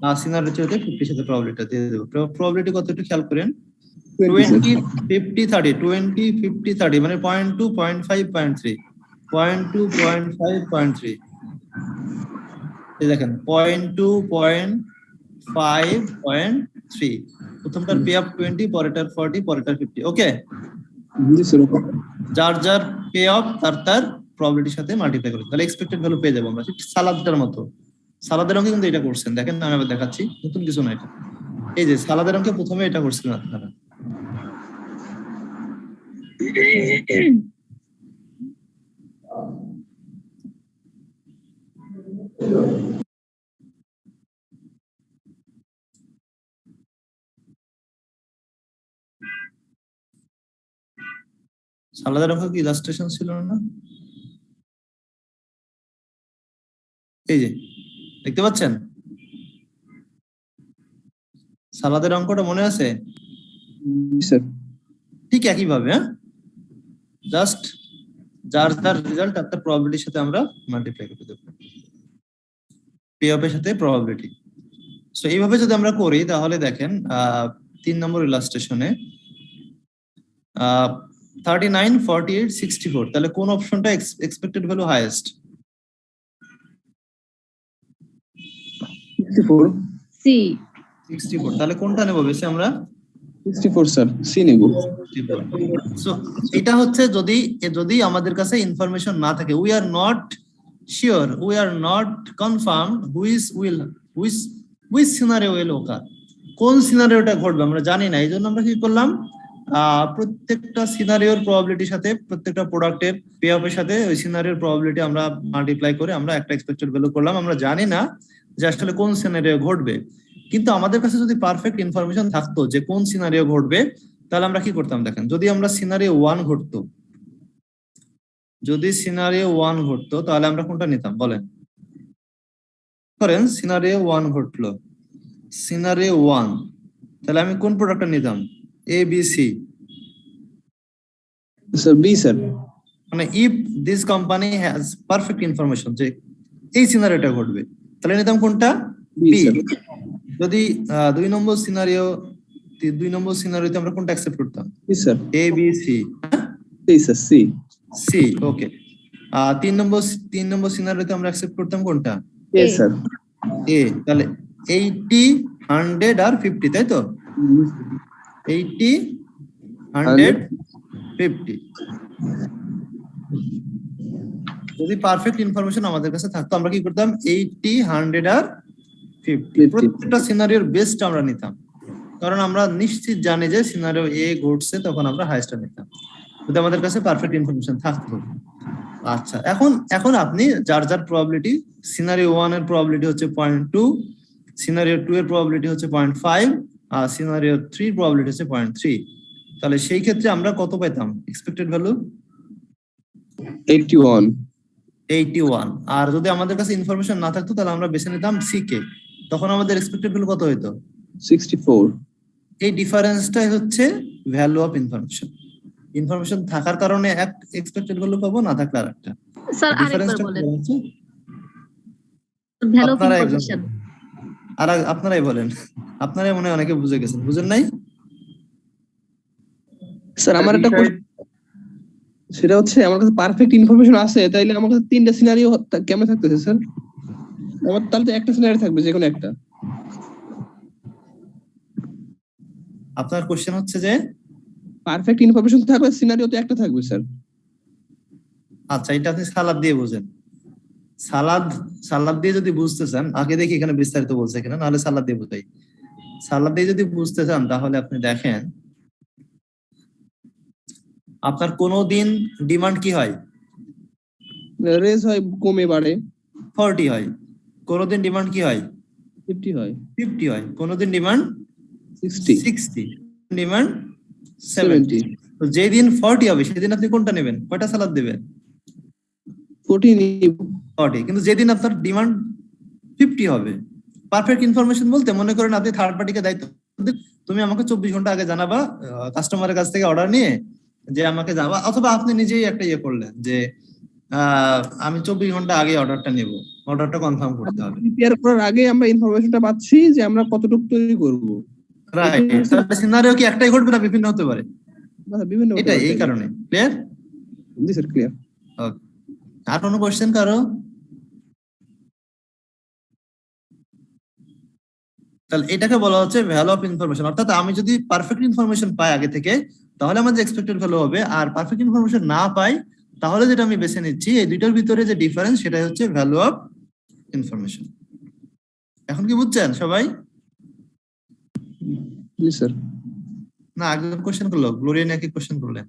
আর সিনারিও 2 তে 50 এর সাথে প্রবাবিলিটি দিয়ে দেব। প্রবাবিলিটি কত একটু খেয়াল করেন, 20 50 30, 20 50 30 মানে 0.2 0.5 0.3, 0.2 0.5 0.3। এই দেখেন 0.2 0.5 0.3, প্রথমটার পে অফ 20, পরেরটার 40, পরেরটার 50। ওকে, যার যার পে অফ তার প্রবাবিলিটির সাথে মাল্টিপ্লাই করে তাহলে এক্সপেক্টেড ভ্যালু পেয়ে যাবো আমরা। ঠিক সালাদের মতো। সালাদের অঙ্কে কিন্তু এটা করছেন, দেখেন আমি আবার দেখাচ্ছি, নতুন কিছু না এটা। এই যে সালাদের অঙ্কে প্রথমে এটা করছিলেন আপনারা। সালাদের অঙ্ক কি ইলাস্ট্রেশন ছিল না? এই যে দেখতে পাচ্ছেন, সালাদের অঙ্কটা মনে আছে? স্যার ঠিক একইভাবে, হ্যাঁ, জাস্ট যার যার রেজাল্ট তার প্রবাবিলিটির সাথে আমরা মাল্টিপ্লাই করে দেব, পে অফের সাথে প্রবাবিলিটি। সো এইভাবে যদি আমরা করি তাহলে দেখেন 3 নম্বর ইলাস্ট্রেশনে 39, 48, 64, তাহলে কোন অপশনটা এক্সপেক্টেড ভ্যালু হাইয়েস্ট? 64 সি। 64, তাহলে কোনটা নেব বেশি আমরা? 64 স্যার, সি নেব। সো এটা হচ্ছে যদি যদি আমাদের কাছে ইনফরমেশন না থাকে, we are not sure, we are not confirm which scenario will occur, কোন সিনারিওটা ঘটবে আমরা জানি না। এই জন্য আমরা কি করলাম, প্রত্যেকটা সিনারিওর প্রবাবিলিটির সাথে, প্রত্যেকটা প্রোডাক্টের পে অফের সাথে ওই সিনারিওর প্রবাবিলিটি আমরা মাল্টিপ্লাই করে আমরা একটা এক্সপেক্টেড ভ্যালু করলাম। আমরা জানি না যে আসলে কোন সিনারিও ঘটবে, কিন্তু আমাদের কাছে যদি পারফেক্ট ইনফরমেশন থাকতো যে কোন সিনারিও ঘটবে, তাহলে আমরা কি করতাম দেখেন। যদি আমরা সিনারিও 1 ঘটতো, যদি সিনারিও 1 ঘটতো তাহলে আমরা কোনটা নিতাম বলেন? করেন সিনারিও 1 ঘটলো, সিনারিও 1, তাহলে আমি কোন প্রোডাক্টটা নিতাম? A B C. Sir B sir. মানে if this company has perfect information যে এই সিনারিওটা ঘটবে, তাহলে নিতাম কোনটা? বি। যদি 2 নম্বর সিনারিওতে আমরা কোনটা অ্যাকসেপ্ট করতাম? B sir. A B C. C sir, C. C, okay. 3 নম্বর সিনারিওতে আমরা অ্যাকসেপ্ট করতাম কোনটা? A sir. এ। তাহলে 80, 100 আর 50, তাই তো? 80, 100, 50। যদি পারফেক্ট ইনফরমেশন আমাদের কাছে থাকতো আমরা কি করতাম? 80, 100 আর 50, প্রত্যেকটা সিনারিওর বেস্ট আমরা নিতাম, কারণ আমরা নিশ্চিত জানি যে সিনারিও এ ঘটছে, তখন আমরা হাইয়েস্টটা নিতাম যদি আমাদের কাছে পারফেক্ট ইনফরমেশন থাকতো। আচ্ছা, এখন আপনি যার যার প্রবাবিলিটি, সিনারিও 1 এর প্রবাবিলিটি হচ্ছে 0.2, সিনারিও 2 এর প্রবাবিলিটি হচ্ছে 0.5, আর সিনারিও 3 প্রবাবিলিটি হচ্ছে 0.3, তাহলে সেই ক্ষেত্রে আমরা কত পেতাম এক্সপেক্টেড ভ্যালু? 81। 81। আর যদি আমাদের কাছে ইনফরমেশন না থাকতো তাহলে আমরা বেছে নিতাম সি কে, তখন আমাদের এক্সপেক্টেড ভ্যালু কত হইতো? 64। এই ডিফারেন্সটাই হচ্ছে ভ্যালু অফ ইনফরমেশন। ইনফরমেশন থাকার কারণে এক এক্সপেক্টেড ভ্যালু পাবো, না থাকলে আরেকটা। স্যার আরেকবার ডিফারেন্সটা বলেন, হচ্ছে ভ্যালু অফ আপনারা ইনফরমেশন। আর আপনারাই বলেন, আপনারাই মনে হয় অনেকে বুঝে গেছেন, বুঝেন নাই? স্যার আমার একটা সেটা হচ্ছে আমার কাছে পারফেক্ট ইনফরমেশন আছে, তাইলে আমার কাছে 3টা সিনারিও কেমন থাকতেছে স্যার? আমার তাহলে তো একটা সিনারিও থাকবে, যে কোনো একটা। আপনার কোশ্চেন হচ্ছে যে পারফেক্ট ইনফরমেশন থাকলে সিনারিও তো একটা থাকবে স্যার। আচ্ছা, এটা আপনি সালাদ দিয়ে বুঝেন। সালাদ দিয়ে যদি বুঝতে চান, আগে দেখি এখানে বিস্তারিত বলছে কিনা, নাহলে সালাদ দিয়ে বুঝাই। সালাদ দিয়ে যদি বুঝতে চান তাহলে আপনি দেখেন, আপনার কোনদিন ডিমান্ড কি হয়? রেজ হয়, কমে বাড়ে। 40 হয়। কোনদিন ডিমান্ড কি হয়? 50 হয়। 50 হয়। কোনদিন ডিমান্ড 60, ডিমান্ড 70। তো যেদিন 40 হবে সেদিন আপনি কোনটা নেবেন? কয়টা সালাদ দেবেন? 40 নিব। 40। কিন্তু যেদিন আপনার ডিমান্ড 50 হবে, পারফেক্ট ইনফরমেশন বলতে মনে করেন আপনি থার্ড পার্টিকে দায়িত্ব, তুমি আমাকে 24 ঘন্টা আগে জানাবা, কাস্টমারের কাছ থেকে অর্ডার নিয়ে যে আমাকে জানাবা, অথবা আপনি নিজেই একটা ইয়ে করলেন যে আমি 24 ঘন্টা আগে অর্ডারটা নেব, অর্ডারটা কনফার্ম করতে হবে। প্রিপেয়ার করার আগে আমরা ইনফরমেশনটা পাচ্ছি যে আমরা কতটুকু তৈরি করব। রাইট। তাহলে সিনারিও কি একটাই ঘটবে না বিভিন্ন হতে পারে? বিভিন্ন। এটা এই কারণে। ক্লিয়ার? জি স্যার, ক্লিয়ার। ওকে, আর কোনো কোশ্চেন কারো? তাহলে এটাকে বলা হচ্ছে ভ্যালু অফ ইনফরমেশন। অর্থাৎ আমি যদি পারফেক্ট ইনফরমেশন পাই আগে থেকে, তাহলে আমার যে এক্সপেক্টেড ভ্যালু হবে, আর পারফেক্ট ইনফরমেশন না পাই তাহলে যেটা আমি বেছে নিচ্ছি, এই দুইটার ভিতরে যে ডিফারেন্স সেটাই হচ্ছে ভ্যালু অফ ইনফরমেশন। এখন কি বুঝছেন সবাই? জি স্যার। না, একজন কোশ্চেন করলো, গ্লোরিয়া নাকি কোশ্চেন করলেন?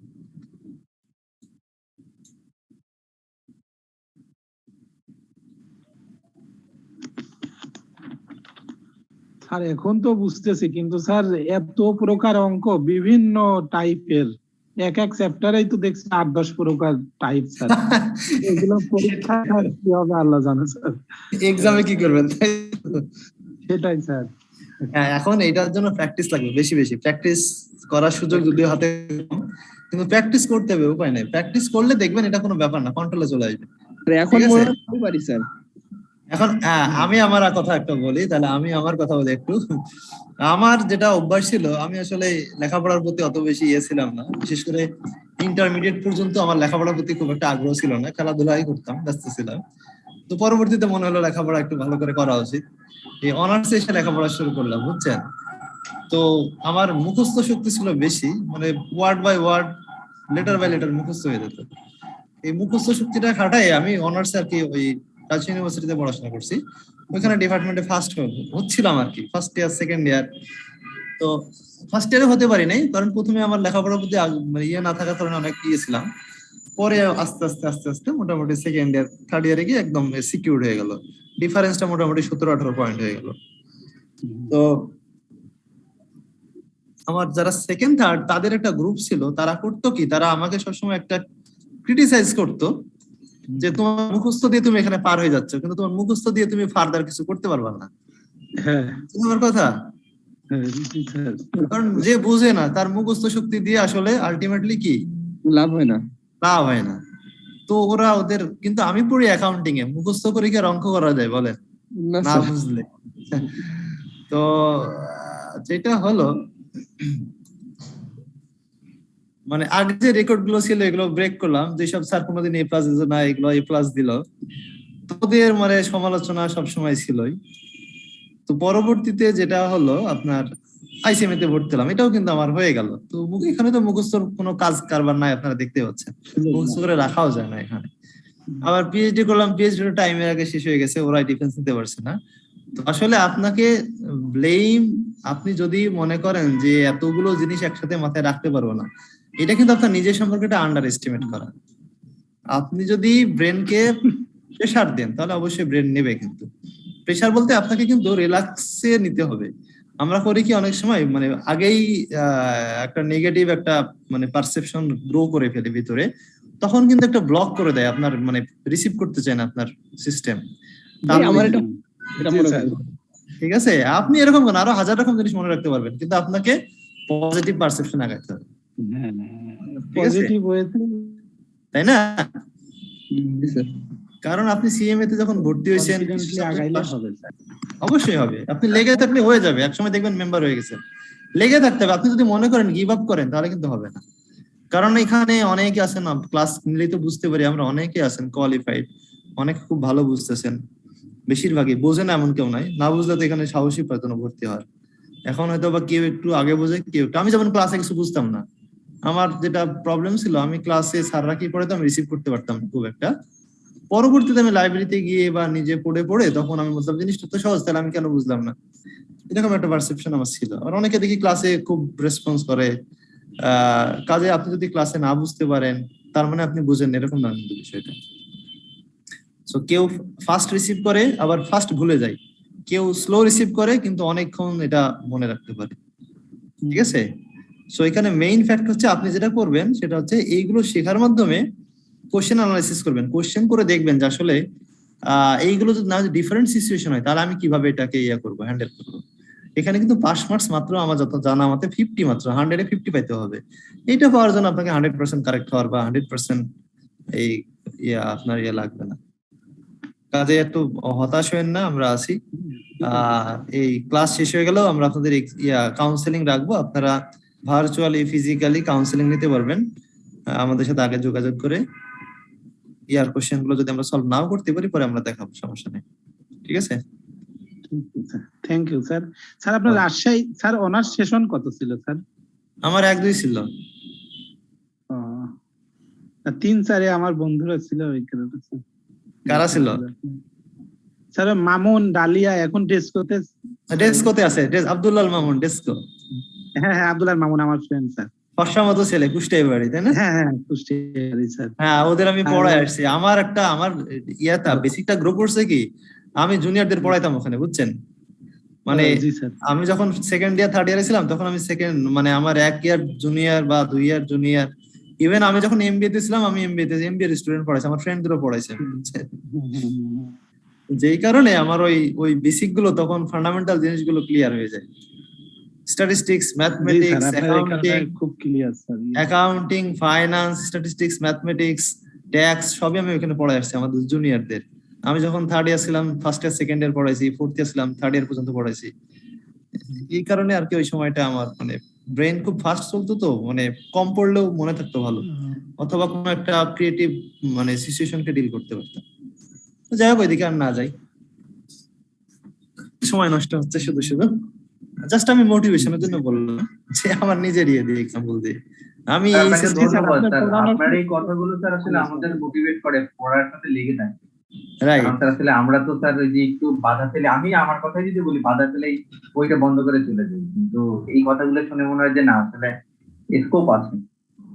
স্যার এখন তো বুঝতেছি, কিন্তু স্যার এত প্রকার অঙ্ক বিভিন্ন টাইপের, এক এক চ্যাপ্টারেই তো দেখছি 8-10 প্রকার টাইপ স্যার। এগুলো পরীক্ষা কি হবে আল্লাহ জানে স্যার, এক্সামে কি করবেন? সেটাই স্যার। হ্যাঁ, এখন এটার জন্য প্র্যাকটিস লাগবে, বেশি বেশি প্র্যাকটিস করার সুযোগ যদিও হাতে কম, কিন্তু প্র্যাকটিস করতে হবে, উপায় নেই। প্র্যাকটিস করলে দেখবেন এটা কোনো ব্যাপার না, কন্ট্রোলে চলে আসবে। এখন ঠিক আছে? মনে হয় আমি পারি স্যার। এখন আমি আমার কথা একটা বলি, তাহলে আমি আমার কথা বলি একটু। আমার যেটা অভ্যাস ছিল, আমি আসলে লেখাপড়ার প্রতি অত বেশি ছিলাম না, বিশেষ করে ইন্টারমিডিয়েট পর্যন্ত আমার লেখাপড়ার প্রতি খুব একটা আগ্রহ ছিল না, খেলাধুলাই করতাম, ব্যস্ত ছিলাম। তো পরবর্তীতে মনে হলো লেখাপড়া একটু ভালো করে করা উচিত, এই অনার্সে এসে লেখাপড়া শুরু করলাম, বুঝছেন? তো আমার মুখস্থ শক্তি ছিল বেশি, মানে word by word, letter by letter মুখস্থ হয়ে যেত। এই মুখস্থ শক্তিটা খাটাই আমি অনার্স আর কি ওই রাজশাহী ইউনিভার্সিটিতে পড়াশোনা করছি, ওইখানে ডিপার্টমেন্টে ফার্স্ট হচ্ছিলাম আর কি, ফার্স্ট ইয়ার সেকেন্ড ইয়ার। তো ফার্স্ট ইয়ারে হতে পারি নাই, কারণ প্রথমে আমার লেখাপড়ার প্রতি মানে না থাকার কারণে অনেক ছিলাম। পরে আস্তে আস্তে আস্তে আস্তে মোটামুটি সেকেন্ড ইয়ার থার্ড ইয়ারে গিয়ে একদম সিকিউর হয়ে গেল, ডিফারেন্সটা মোটামুটি 17-18 পয়েন্ট হয়ে গেল। তো আমার যারা সেকেন্ড থার্ড তাদের একটা গ্রুপ ছিল, তারা করতো কি, তারা আমাকে সবসময় একটা ক্রিটিসাইজ করতো যে তোমার মুখস্থ দিয়ে তুমি এখানে পার হয়ে যাচ্ছ, কিন্তু তোমার মুখস্থ দিয়ে তুমি ফার্দার কিছু করতে পারবা না। হ্যাঁ তোমার কথা, হ্যাঁ, জি স্যার। কারণ যে বুঝে না তার মুখস্থ শক্তি দিয়ে আসলে আলটিমেটলি কি লাভ হয় না। লাভ হয় না। তো ওরা ওদের, কিন্তু আমি পড়ি অ্যাকাউন্টিং এ, মুখস্থ করে কি আর অঙ্ক করা যায় বলেন, না না স্যার। বুঝলে? তো যেটা হলো, মানে আগে যে রেকর্ড গুলো ছিল এগুলো ব্রেক করলাম, যেসব স্যার কোনোদিন এ প্লাস দিল না, এগুলো এ প্লাস দিল, তোদের মানে সমালোচনা সবসময় ছিলই। তো পরবর্তীতে যেটা হলো আপনার আইসিএমএ তে ভর্তি হলাম, এটাও কিন্তু আমার হয়ে গেল। তো এখানে তো মুখস্থর কোনো কাজ কারবার নাই, আপনারা দেখতে পাচ্ছেন, মুখস্থ করে রাখাও যায় না এখানে। আবার পিএইচডি করলাম, পিএইচডি টাইমের আগে শেষ হয়ে গেছে, ওরাই ডিফেন্স নিতে পারছে না। তো আসলে আপনাকে ব্লেম, আপনি যদি মনে করেন যে এতগুলো জিনিস একসাথে মাথায় রাখতে পারবো না, এটা কিন্তু আপনার নিজের সম্পর্কে একটা আন্ডার এস্টিমেট করা। আপনি যদি ব্রেনকে প্রেশার দেন তাহলে অবশ্যই ব্রেন নেবে, কিন্তু প্রেশার বলতে আপনাকে কিন্তু রিল্যাক্সে নিতে হবে। আমরা করি কি অনেক সময় মানে আগেই একটা নেগেটিভ একটা মানে পারসেপশন গ্রো করে ফেলে ভিতরে, তখন কিন্তু একটা ব্লক করে দেয়, আপনার মানে রিসিভ করতে চায় না আপনার সিস্টেম। আমার এটা মনে হয়। ঠিক আছে, আপনি এরকম না, আরো হাজার রকম জিনিস মনে রাখতে পারবেন, কিন্তু আপনাকে পজিটিভ পারসেপশন আগাতে হবে, পজিটিভ ওয়েতে, তাই না? জি স্যার। কারণ আপনি সিএমএ তে যখন ভর্তি হয়েছেন, কনফিডেন্টলি আগাইলে হবে স্যার। অবশ্যই হবে, আপনি লেগে থাকলে হয়ে যাবে, একসময় দেখবেন মেম্বার হয়ে গেছে। লেগে থাকতে হবে, আপনি যদি মনে করেন গিভ আপ করেন তাহলে কিন্তু হবে না। কারণ এখানে অনেকে আছেন, ক্লাস নিলেই তো বুঝতে পারি আমরা, অনেকে আছেন কোয়ালিফাইড, অনেকে খুব ভালো বুঝতেছেন, বেশিরভাগই বোঝে না এমন কেউ নাই, না বুঝলে তো এখানে সাহসী পাইতো না ভর্তি হওয়ার। এখন হয়তো বা কেউ একটু আগে বোঝে, কেউ একটু, আমি যেমন ক্লাসে কিছু বুঝতাম না, আমার যেটা প্রবলেম ছিল, আমি ক্লাসে স্যাররা কি পড়ে তো আমি রিসিভ করতে পারতাম না খুব একটা। পরবর্তীতে আমি লাইব্রেরিতে গিয়ে বা নিজে পড়ে পড়ে তখন আমি বলতাম জিনিসটা তো সহজ, তাহলে আমি কেন বুঝলাম না, এরকম একটা পারসেপশন আমার ছিল। আর অনেকে দেখি ক্লাসে খুব রেসপন্স করে, কাজে আপনি যদি ক্লাসে না বুঝতে পারেন তার মানে আপনি বুঝেন, এরকম না কিন্তু বিষয়টা। সো কেউ ফাস্ট রিসিভ করে আবার ফাস্ট ভুলে যায়, কেউ স্লো রিসিভ করে কিন্তু অনেকক্ষণ এটা মনে রাখতে পারে। ঠিক আছে, সো এখানে মেইন ফ্যাক্ট হচ্ছে আপনি যেটা করবেন সেটা হচ্ছে এইগুলো শেখার মাধ্যমে কোশ্চেন অ্যানালাইসিস করবেন, কোশ্চেন করে দেখবেন যে আসলে এইগুলো যদি না ডিফারেন্ট সিচুয়েশন হয় তাহলে আমি কিভাবে এটাকে করবো, হ্যান্ডেল করবো। এখানে কিন্তু পাস মার্কস মাত্র আমার যত জানা মতে 50, মাত্র 100-এ 50 পাইতে হবে। এটা পাওয়ার জন্য আপনাকে 100% কারেক্ট হওয়ার বা 100% এই আপনার লাগবে না। কাজে একটু হতাশ হবেন না, আমরা আছি। এই ক্লাস শেষ হয়ে গেলেও আমরা আপনাদের কাউন্সেলিং রাখবো, আপনারা ভার্চুয়ালি ফিজিক্যালি কাউন্সেলিং নিতে পারবেন আমাদের সাথে আগে যোগাযোগ করে। কোশ্চেন গুলো যদি আমরা সলভ নাও করতে পারি পরে আমরা দেখাবো, সমস্যা নেই। ঠিক আছে, থ্যাংক ইউ স্যার। স্যার আপনার রাজশাহী স্যার অনার্স সেশন কত ছিল স্যার? আমার 1-2 ছিল। 3-4 আমার বন্ধুরা ছিল ওই কারণে। কারা ছিল? স্যার মামুন, ডালিয়া, এখন ডেস্কোতে আছে, আব্দুল্লাহ মামুন ডেস্কো। হ্যাঁ হ্যাঁ, আব্দুল্লাহ মামুন আমার ফ্রেন্ড স্যার। ফর্সা মতো ছেলে, কুষ্টিয়া বাড়ি, তাই না? হ্যাঁ হ্যাঁ, কুষ্টিয়া স্যার। হ্যাঁ, ওদের আমি পড়াই আসছি। আমার বেসিকটা গ্রো করছে কি, আমি জুনিয়রদের পড়াইতাম ওখানে, বুঝছেন? মানে আমি যখন সেকেন্ড ইয়ার থার্ড ইয়ারে ছিলাম তখন আমি মানে আমার 1 ইয়ার জুনিয়র বা 2 ইয়ার জুনিয়র, ইভেন আমি যখন এমবিএ তে ছিলাম আমি এমবিএ এর স্টুডেন্ট পড়াইছি, আমার ফ্রেন্ডদেরও পড়াইছে। যেই কারণে আমার ওই বেসিক গুলো তখন ফান্ডামেন্টাল জিনিসগুলো ক্লিয়ার হয়ে যায়। স্ট্যাটিস্টিক্স, জি স্যার, ম্যাথমেটিক্স, আপনার এখানে খুব clear sir. Accounting, finance, statistics, mathematics, tax সবই আমি ওখানে পড়াই আসছি আমাদের জুনিয়রদের। আমি যখন থার্ড ইয়ার ছিলাম, ফার্স্ট ইয়ার সেকেন্ড ইয়ার পড়াইছি, ফোর্থ ইয়ার ছিলাম, থার্ড ইয়ার পর্যন্ত পড়াইছি। এই কারণে আর কি ওই সময়টা আমার মানে ব্রেন খুব ফাস্ট চলতো, তো মানে কম পড়লেও মনে থাকতো ভালো, অথবা কোনো একটা ক্রিয়েটিভ মানে সিচুয়েশনকে ডিল করতে পারতাম। তো যাই হোক, ওইদিকে আর না যাই, সময় নষ্ট হচ্ছে শুধু শুধু। জাস্ট আমি মোটিভেশনের জন্য বললাম যে আমার নিজের ইয়ে দিয়ে এক্সাম্পল দিয়ে আমি এই আপনাকে system- ধন্যবাদ আপনার স্যার, পড়ানোর- আপনার এই কথাগুলো স্যার আসলে আমাদের মোটিভেট করে পড়ার সাথে লেগে থাকে। রাইট, কারণ স্যার আসলে আমরা তো স্যার ওই যে একটু বাধা পেলে, আমি আমার কথাই যদি বলি, বাধা পেলেই বইটা বন্ধ করে চলে যাই, কিন্তু এই কথাগুলো শুনে মনে হয় যে না আসলে স্কোপ আছে।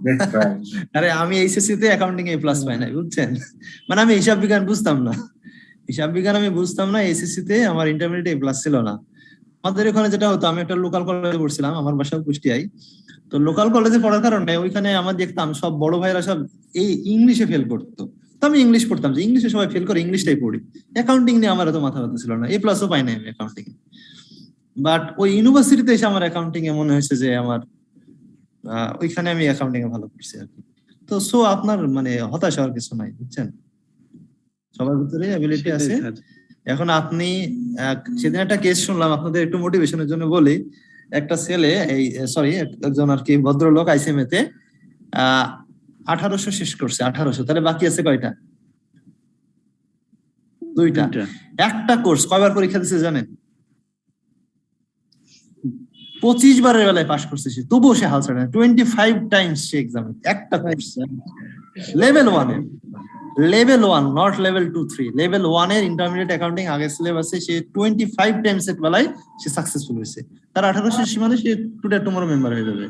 Let's try. আরে আমি এইচএসসি তে অ্যাকাউন্টিং এ প্লাস পাই নাই, বুঝছেন? মানে আমি হিসাব বিজ্ঞান বুঝতাম না, হিসাব বিজ্ঞান আমি বুঝতাম না। এইচএসসি তে আমার ইন্টারমিডিয়েট এ প্লাস ছিল না। আমাদের এখানে যেটা হতো, আমি একটা লোকাল কলেজে পড়ছিলাম, আমার বাসা কুষ্টিয়ায়। তো লোকাল কলেজে পড়ার কারণে ওইখানে আমরা দেখতাম সব বড় ভাইরা সব এই ইংলিশে ফেল করতো। তো আমি ইংলিশ পড়তাম, যে ইংলিশে সবাই ফেল করে, ইংলিশটাই পড়ি। অ্যাকাউন্টিং নিয়ে আমার এত মাথা ব্যথা ছিল না, এ প্লাসও পাই নাই আমি অ্যাকাউন্টিং। বাট ওই ইউনিভার্সিটিতে এসে আমার অ্যাকাউন্টিং এ মনে হয়েছে যে আমার ওইখানে আমি অ্যাকাউন্টিং এ ভালো করছি আর কি। তো সো আপনার মানে হতাশ হওয়ার কিছু নাই, বুঝছেন? সবার ভিতরে অ্যাবিলিটি সেটাই আছে। স্যার। এখন আপনি সেদিন একটা কেস শুনলাম, আপনাদের একটু মোটিভেশনের জন্য বলি। একটা ছেলে এই সরি একজন আর কি ভদ্রলোক আইসিএমএ তে 1800 শেষ করছে, 1800, তাহলে বাকি আছে কয়টা? দুইটা। একটা কোর্স কয়বার পরীক্ষা দিছে জানেন? 25 বারের বেলায় পাশ করছে সে, তবুও সে হাল ছাড়ে না। 25 টাইমস সে এক্সাম, একটা কোর্স লেভেল 1 এর, লেভেল 1 নট লেভেল 2 3, লেভেল 1 এর ইন্টারমিডিয়েট অ্যাকাউন্টিং আগের সিলেবাসে সে 25 টাইমস এর বেলায় সে সাকসেসফুল হয়েছে। তার 1800 সীমানে সে টুডে টুমরো মেম্বার হয়ে যাবে।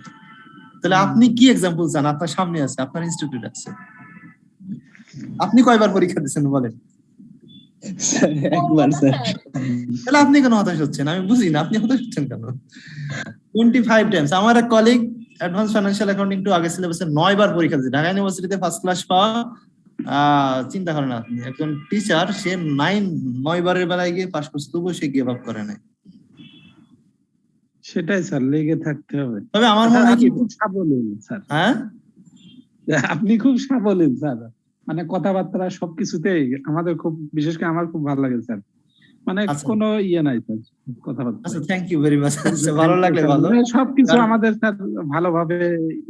তাহলে আপনি কি এক্সাম্পল চান? আপনার সামনে আছে, আপনার ইনস্টিটিউট আছে, আপনি কয়বার পরীক্ষা দিচ্ছেন বলেন? স্যার একবার স্যার। তাহলে আপনি কেন হতাশ হচ্ছেন? আমি বুঝি না আপনি হতাশ হচ্ছেন কেন। 25 টাইমস। আমার এক colleague advance financial accounting two আগের সিলেবাসে 9 বার পরীক্ষা দিয়েছে। ঢাকা ইউনিভার্সিটিতে ফার্স্ট ক্লাস পাওয়া, চিন্তা করেন আপনি, একজন টিচার সে 9 বারের বেলায় গিয়ে পাস করছে, তবুও সে গিভ আপ করে নাই। সেটাই স্যার, লেগে থাকতে হবে। তবে আমার মনে হয় কি, আপনি খুব সাবলীল স্যার, হ্যাঁ আপনি খুব সাবলীল স্যার, মানে কথাবার্তা সবকিছুতেই আমাদের খুব, বিশেষ করে আমার খুব ভালো লাগে স্যার, মানে আচ্ছা। কোনো ইয়ে নাই স্যার কথাবার্তা। আচ্ছা, থ্যাংক ইউ ভেরি মাচ। ভালো লাগলে ভালো। মানে সবকিছু কারণ- আমাদের স্যার ভালোভাবে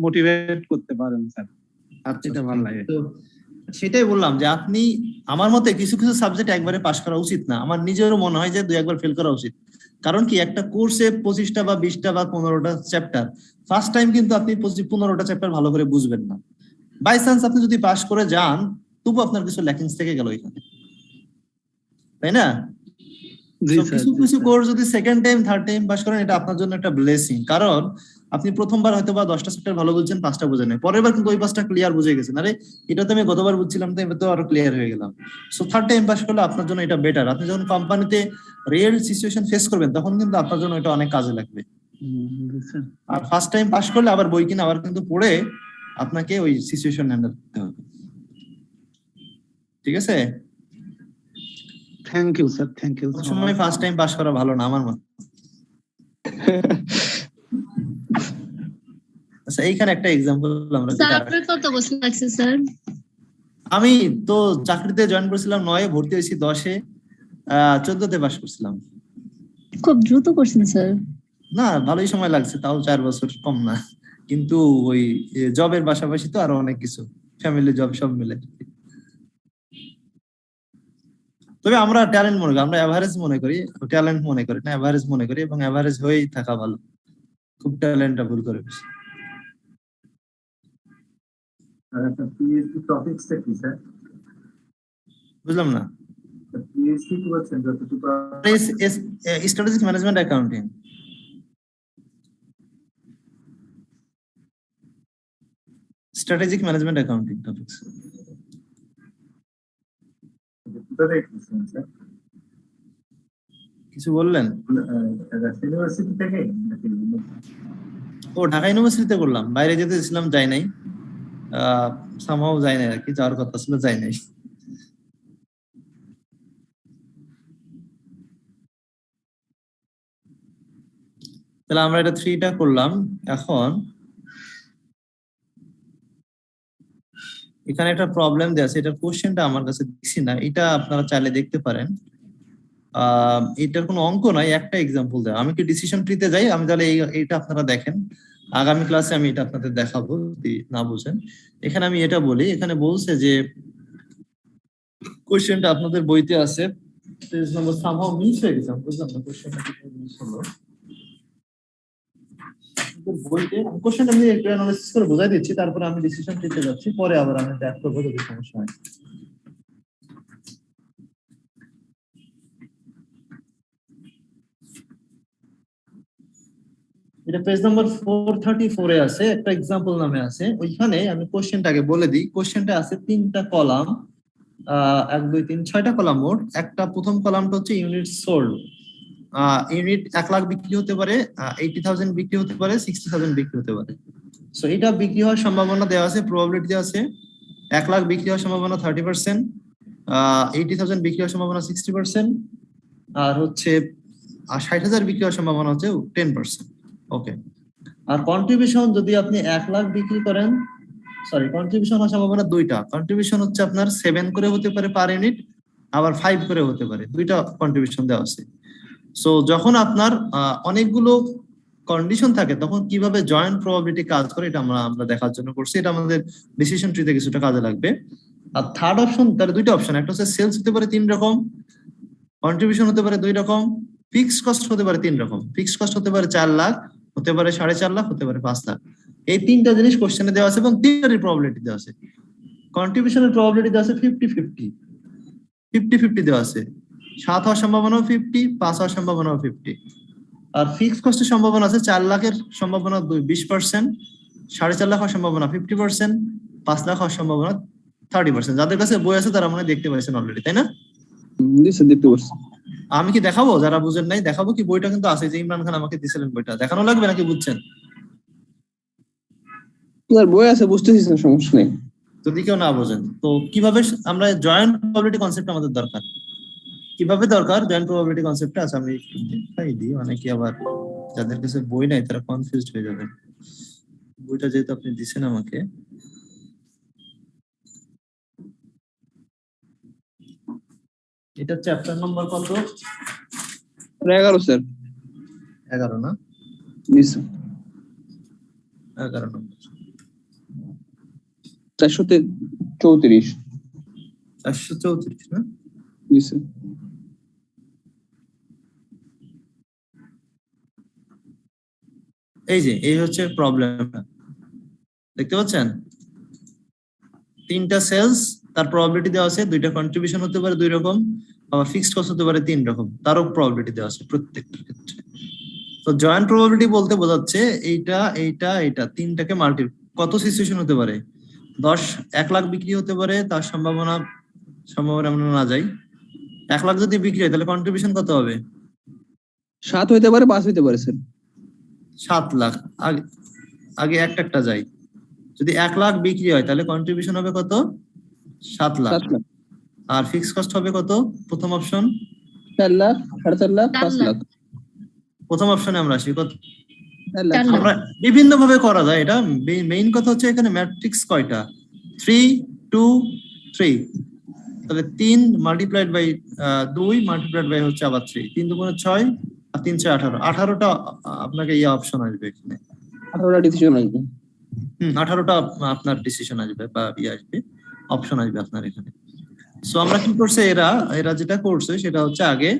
মোটিভেট করতে পারেন স্যার, আচ্ছা, এটা ভালো লাগে। তো সেটাই বললাম যে আপনি, আমার মতে কিছু কিছু সাবজেক্ট একবারে পাস করা উচিত না। আমার নিজেরও মনে হয় যে 2-1 ফেল করা উচিত। কারণ কি, একটা কোর্সে 25টা বা 20টা বা 15টা চ্যাপ্টার, ফার্স্ট টাইম কিন্তু আপনি 15টা চ্যাপ্টার ভালো করে বুঝবেন না। বাই চান্স আপনি যদি পাস করে যান, তবু আপনার কিছু ল্যাকিংস থেকে গেল এখানে, তাই না? জি So, স্যার, কিছু কিছু কোর্স যদি second time third time pass করেন, এটা আপনার জন্য একটা ব্লেসিং। কারণ আপনি প্রথমবার হয়তো বা 10টা চ্যাপ্টার ভালো বুঝছেন, 5টা বুঝেন নাই, পরের বার কিন্তু ওই 5টা ক্লিয়ার বুঝে গেছেন। আরে এটা তো আমি গতবার বুঝছিলাম, তো এটা তো আরো ক্লিয়ার হয়ে গেলাম। সো থার্ড টাইম পাস করলে আপনার জন্য এটা বেটার। আপনি যখন কোম্পানিতে রিয়েল সিচুয়েশন ফেস করবেন, তখন কিন্তু আপনার জন্য এটা অনেক কাজে লাগবে। জি স্যার। আর ফার্স্ট টাইম পাস করলে আবার বই কিনে আবার কিন্তু পড়ে আপনাকে ওই সিচুয়েশন হ্যান্ডেল করতে হবে। ঠিক আছে? Thank you sir, thank you. সব সময় ফার্স্ট টাইম পাস করা ভালো না আমার মত। আচ্ছা, এইখানে একটা এক্সাম্পল আমরা স্যার আপনার কত বছর লাগছে স্যার? আমি তো চাকরিতে জয়েন করেছিলাম 9-এ, ভর্তি হয়েছি 10-এ, 14-তে পাস করছিলাম। খুব দ্রুত করছেন স্যার। না, ভালোই সময় লাগছে, তাও 4 বছর, কম না। কিন্তু ওই জবের পাশাপাশি তো আরো অনেক কিছু, ফ্যামিলি জব সব মিলে। তবে আমরা ট্যালেন্ট মনে করি, আমরা এভারেজ মনে করি, ট্যালেন্ট মনে করি না, এভারেজ মনে করি, এবং এভারেজ হয়েই থাকা ভালো। খুব ট্যালেন্টটা ভুল করে বেশি। পিএইচডি টপিকসটা কি স্যার? বুঝলাম না। পিএইচডি কি বলছেন যতটুকু? Strategic management accounting. Strategic management accounting topics. কিছু বললেন? ইউনিভার্সিটি থেকে? ও, ঢাকা ইউনিভার্সিটিতে করলাম, বাইরে যেতে ছিলাম, যাই নাই, সামহাও যাই নাই আর কি, যাওয়ার কথা ছিল, যাই নাই। তাহলে আমরা এটা 3টা করলাম। এখন এখানে একটা প্রবলেম দেয়া আছে, এটার কোশ্চেনটা আমার কাছে দেখছি না, এটা আপনারা চাইলে দেখতে পারেন। এটার কোনো অঙ্ক নাই, একটা এক্সাম্পল দেওয়া। আমি কি ডিসিশন ট্রিতে যাই, আমি তাহলে এইটা আপনারা দেখেন, আগামী ক্লাসে আমি এটা আপনাদের দেখাবো যদি না বুঝেন। এখানে আমি এটা বলি, এখানে বলছে যে কোশ্চেনটা আপনাদের বইতে আছে, পেজ নাম্বার সামহাউ মিস হয়ে গেছে, বুঝলাম না কোশ্চেনটা কি মিস হলো। বইতে আমি কোশ্চেনটা আমি একটু অ্যানালাইসিস করে বোঝাই দিচ্ছি, তারপরে আমি ডিসিশন ট্রিতে যাচ্ছি, পরে আবার আমি ব্যাক করবো যদি সমস্যা হয়। এটা পেজ নাম্বার 434 এ আছে, একটা एग्जांपल নামে আছে। ওইখানে আমি কোশ্চেনটাকে বলে দিই। কোশ্চেনটা আছে 3টা কলাম, 1 2 3 6টা কলাম মোট। একটা প্রথম কলামটা হচ্ছে ইউনিট সোল্ড। ইউনিট 1 লাখ বিক্রি হতে পারে, 80,000 বিক্রি হতে পারে, 60,000 বিক্রি হতে পারে। সো এটা বিক্রি হওয়ার সম্ভাবনা দেওয়া আছে, প্রবাবিলিটি দেওয়া আছে। 1 লাখ বিক্রি হওয়ার সম্ভাবনা 30%, 80,000 বিক্রি হওয়ার সম্ভাবনা 60%, আর হচ্ছে 60,000 বিক্রি হওয়ার সম্ভাবনা হচ্ছে 10%। ওকে, আর কন্ট্রিবিউশন যদি আপনি 1 লাখ বিক্রি করেন, সরি কন্ট্রিবিউশন হওয়ার সম্ভাবনা দুইটা। কন্ট্রিবিউশন হচ্ছে আপনার 7 করে হতে পারে পার ইউনিট, আবার 5 করে হতে পারে, দুইটা কন্ট্রিবিউশন দেওয়া আছে। সো যখন আপনার অনেকগুলো কন্ডিশন থাকে তখন কিভাবে জয়েন্ট প্রবাবিলিটি কাজ করে এটা আমরা দেখার জন্য করছি। এটা আমাদের ডিসিশন ট্রিতে কিছুটা কাজে লাগবে। আর থার্ড অপশন, তার দুইটা অপশন, একটা হচ্ছে সেলস হতে পারে 3 রকম, কন্ট্রিবিউশন হতে পারে 2 রকম, ফিক্সড কস্ট হতে পারে 3 রকম। ফিক্সড কস্ট হতে পারে 4 লাখ, হতে পারে 4.5 লাখ, হতে পারে 5 লাখ। এই 3টা জিনিস কোশ্চেনে দেওয়া আছে এবং 3টারই প্রবাবিলিটি দেওয়া আছে। কন্ট্রিবিউশনের প্রবাবিলিটি দেওয়া আছে 50-50 দেওয়া আছে। 7 হওয়ার সম্ভাবনাও 50, 5 হওয়ার সম্ভাবনাও 50। আর ফিক্সড কস্টের সম্ভাবনা আছে 4 লাখের সম্ভাবনা 20%, 4.5 লাখ হওয়ার সম্ভাবনা 50%, 5 লাখ হওয়ার সম্ভাবনা 30%। যাদের কাছে বই আছে তারা মনে দেখতে পাইছেন অলরেডি, তাই না? দেখতে পাচ্ছি। আমি কি দেখাবো? যারা বুঝেন নাই দেখাবো কি? বইটা কিন্তু আছে, যে ইমরান খান আমাকে দিয়েছিলেন, বইটা দেখানো লাগবে নাকি বুঝছেন? বই আছে, বুঝতেছি স্যার, সমস্যা নেই। যদি কেউ না বোঝেন তো কিভাবে আমরা জয়েন্ট প্রবাবিলিটি কনসেপ্ট আমাদের দরকার, কিভাবে দরকার জয়েন্ট প্রবাবিলিটি কনসেপ্টটা আছে আমি একটু দেখাই দিই। অনেকে আবার যাদের কাছে বই নাই তারা কনফিউজড হয়ে যাবে। বইটা যেহেতু আপনি দিছেন আমাকে, এটা চ্যাপ্টার নাম্বার কত? 11 স্যার। 11 না? জি স্যার। 11 নম্বর, 434। 434 না? জি স্যার। এই হচ্ছে প্রবলেমটা, দেখতে পাচ্ছেন? 3টা সেলস, তার প্রবাবিলিটি দেওয়া আছে, 2টা কন্ট্রিবিউশন হতে পারে 2 রকম, আবার ফিক্সড কস্ট হতে পারে 3 রকম, তারও প্রবাবিলিটি দেওয়া আছে প্রত্যেকটার ক্ষেত্রে। তো জয়েন্ট প্রবাবিলিটি বলতে বোঝাচ্ছে এইটা 3টাকে মাল্টি, কত সিচুয়েশন হতে পারে? 1 লাখ বিক্রি হতে পারে, তার সম্ভাবনা আমরা না যাই। 1 লাখ যদি বিক্রি হয় তাহলে কন্ট্রিবিউশন কত হবে? 7 হইতে পারে, 5 হইতে পারে স্যার। 7 লাখ। আগে একটা যাই, যদি 1 লাখ বিক্রি হয় তাহলে কন্ট্রিবিউশন হবে কত? 7 লাখ। আর ফিক্স কস্ট হবে কত? প্রথম অপশন 4 লাখ, 4.5 লাখ, 5 লাখ। প্রথম অপশনে আমরা আসি, কত? 4 লাখ। আমরা বিভিন্ন ভাবে করা যায় এটা। মেইন কথা হচ্ছে এখানে ম্যাট্রিক্স কয়টা? 3 2 3। তাহলে 3 মাল্টিপ্লাইড বাই 2 মাল্টিপ্লাইড বাই হচ্ছে আবার 3, 3 দুগুণে 6 আর 3 6 18। 18টা আপনাকে এই অপশন আসবে এখানে, 18টা ডিসিশন আসবে। 18টা আপনার ডিসিশন আসবে বা আসবে, অপশন আসবে আপনার এখানে। সো আমরা কি করছে, এরা যেটা করছে সেটা হচ্ছে আগে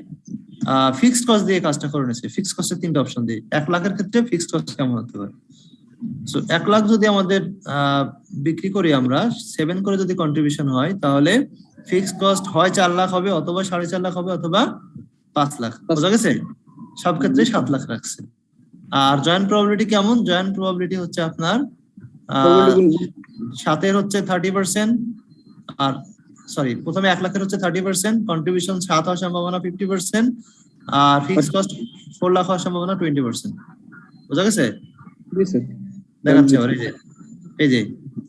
ফিক্সড কস্ট দিয়ে কাজটা করে নিয়েছে। ফিক্সড কস্টের 3টা অপশন দিয়ে 1 লাখের ক্ষেত্রে ফিক্সড কস্ট কেমন হতে পারে। সো 1 লাখ যদি আমাদের বিক্রি করি আমরা, 7 করে যদি কন্ট্রিবিউশন হয় তাহলে ফিক্সড কস্ট হয় 4 লাখ হবে, অথবা 4.5 লাখ হবে, অথবা 5 লাখ। বোঝা গেছে? সব ক্ষেত্রে 7 লাখ রাখছে। আর জয়েন্ট প্রবাবিলিটি কেমন? জয়েন্ট প্রবাবিলিটি হচ্ছে আপনার 7-এর হচ্ছে 30%, আর সরি প্রথমে 1 লাখের হচ্ছে 30%, কন্ট্রিবিউশন 7 হওয়ার সম্ভাবনা 50%, আর ফিক্সড কস্ট 4 লাখ হওয়ার সম্ভাবনা 20%। বোঝা গেছে? দেখাচ্ছে আবার এই যে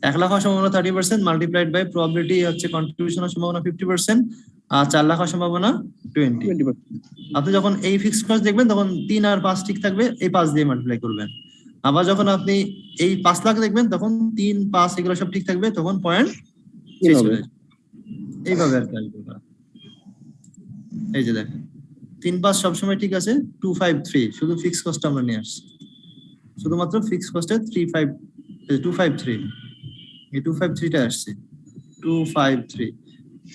1 লাখ হওয়ার সম্ভাবনা 30% মাল্টিপ্লাইড বাই প্রবাবিলিটি হচ্ছে কন্ট্রিবিউশনের সম্ভাবনা 50%, আর 4 লাখ হওয়ার সম্ভাবনা 20। 20%। আপনি যখন এই ফিক্সড কস্ট দেখবেন তখন 3 আর 5 ঠিক থাকবে, এই 5 দিয়ে মাল্টিপ্লাই করবেন। আবার যখন আপনি এই 5 লাখ দেখবেন তখন 3, 5 এগুলো সব ঠিক থাকবে, তখন পয়েন্ট এইভাবে। এইভাবে আর কি আসবে ওটা। এই যে দেখেন 3, 5 সবসময় ঠিক আছে, 253 শুধু ফিক্সড কস্ট আমরা নিয়ে আসছি, শুধুমাত্র ফিক্সড কস্টে 253 এই 253টা আসছে 253।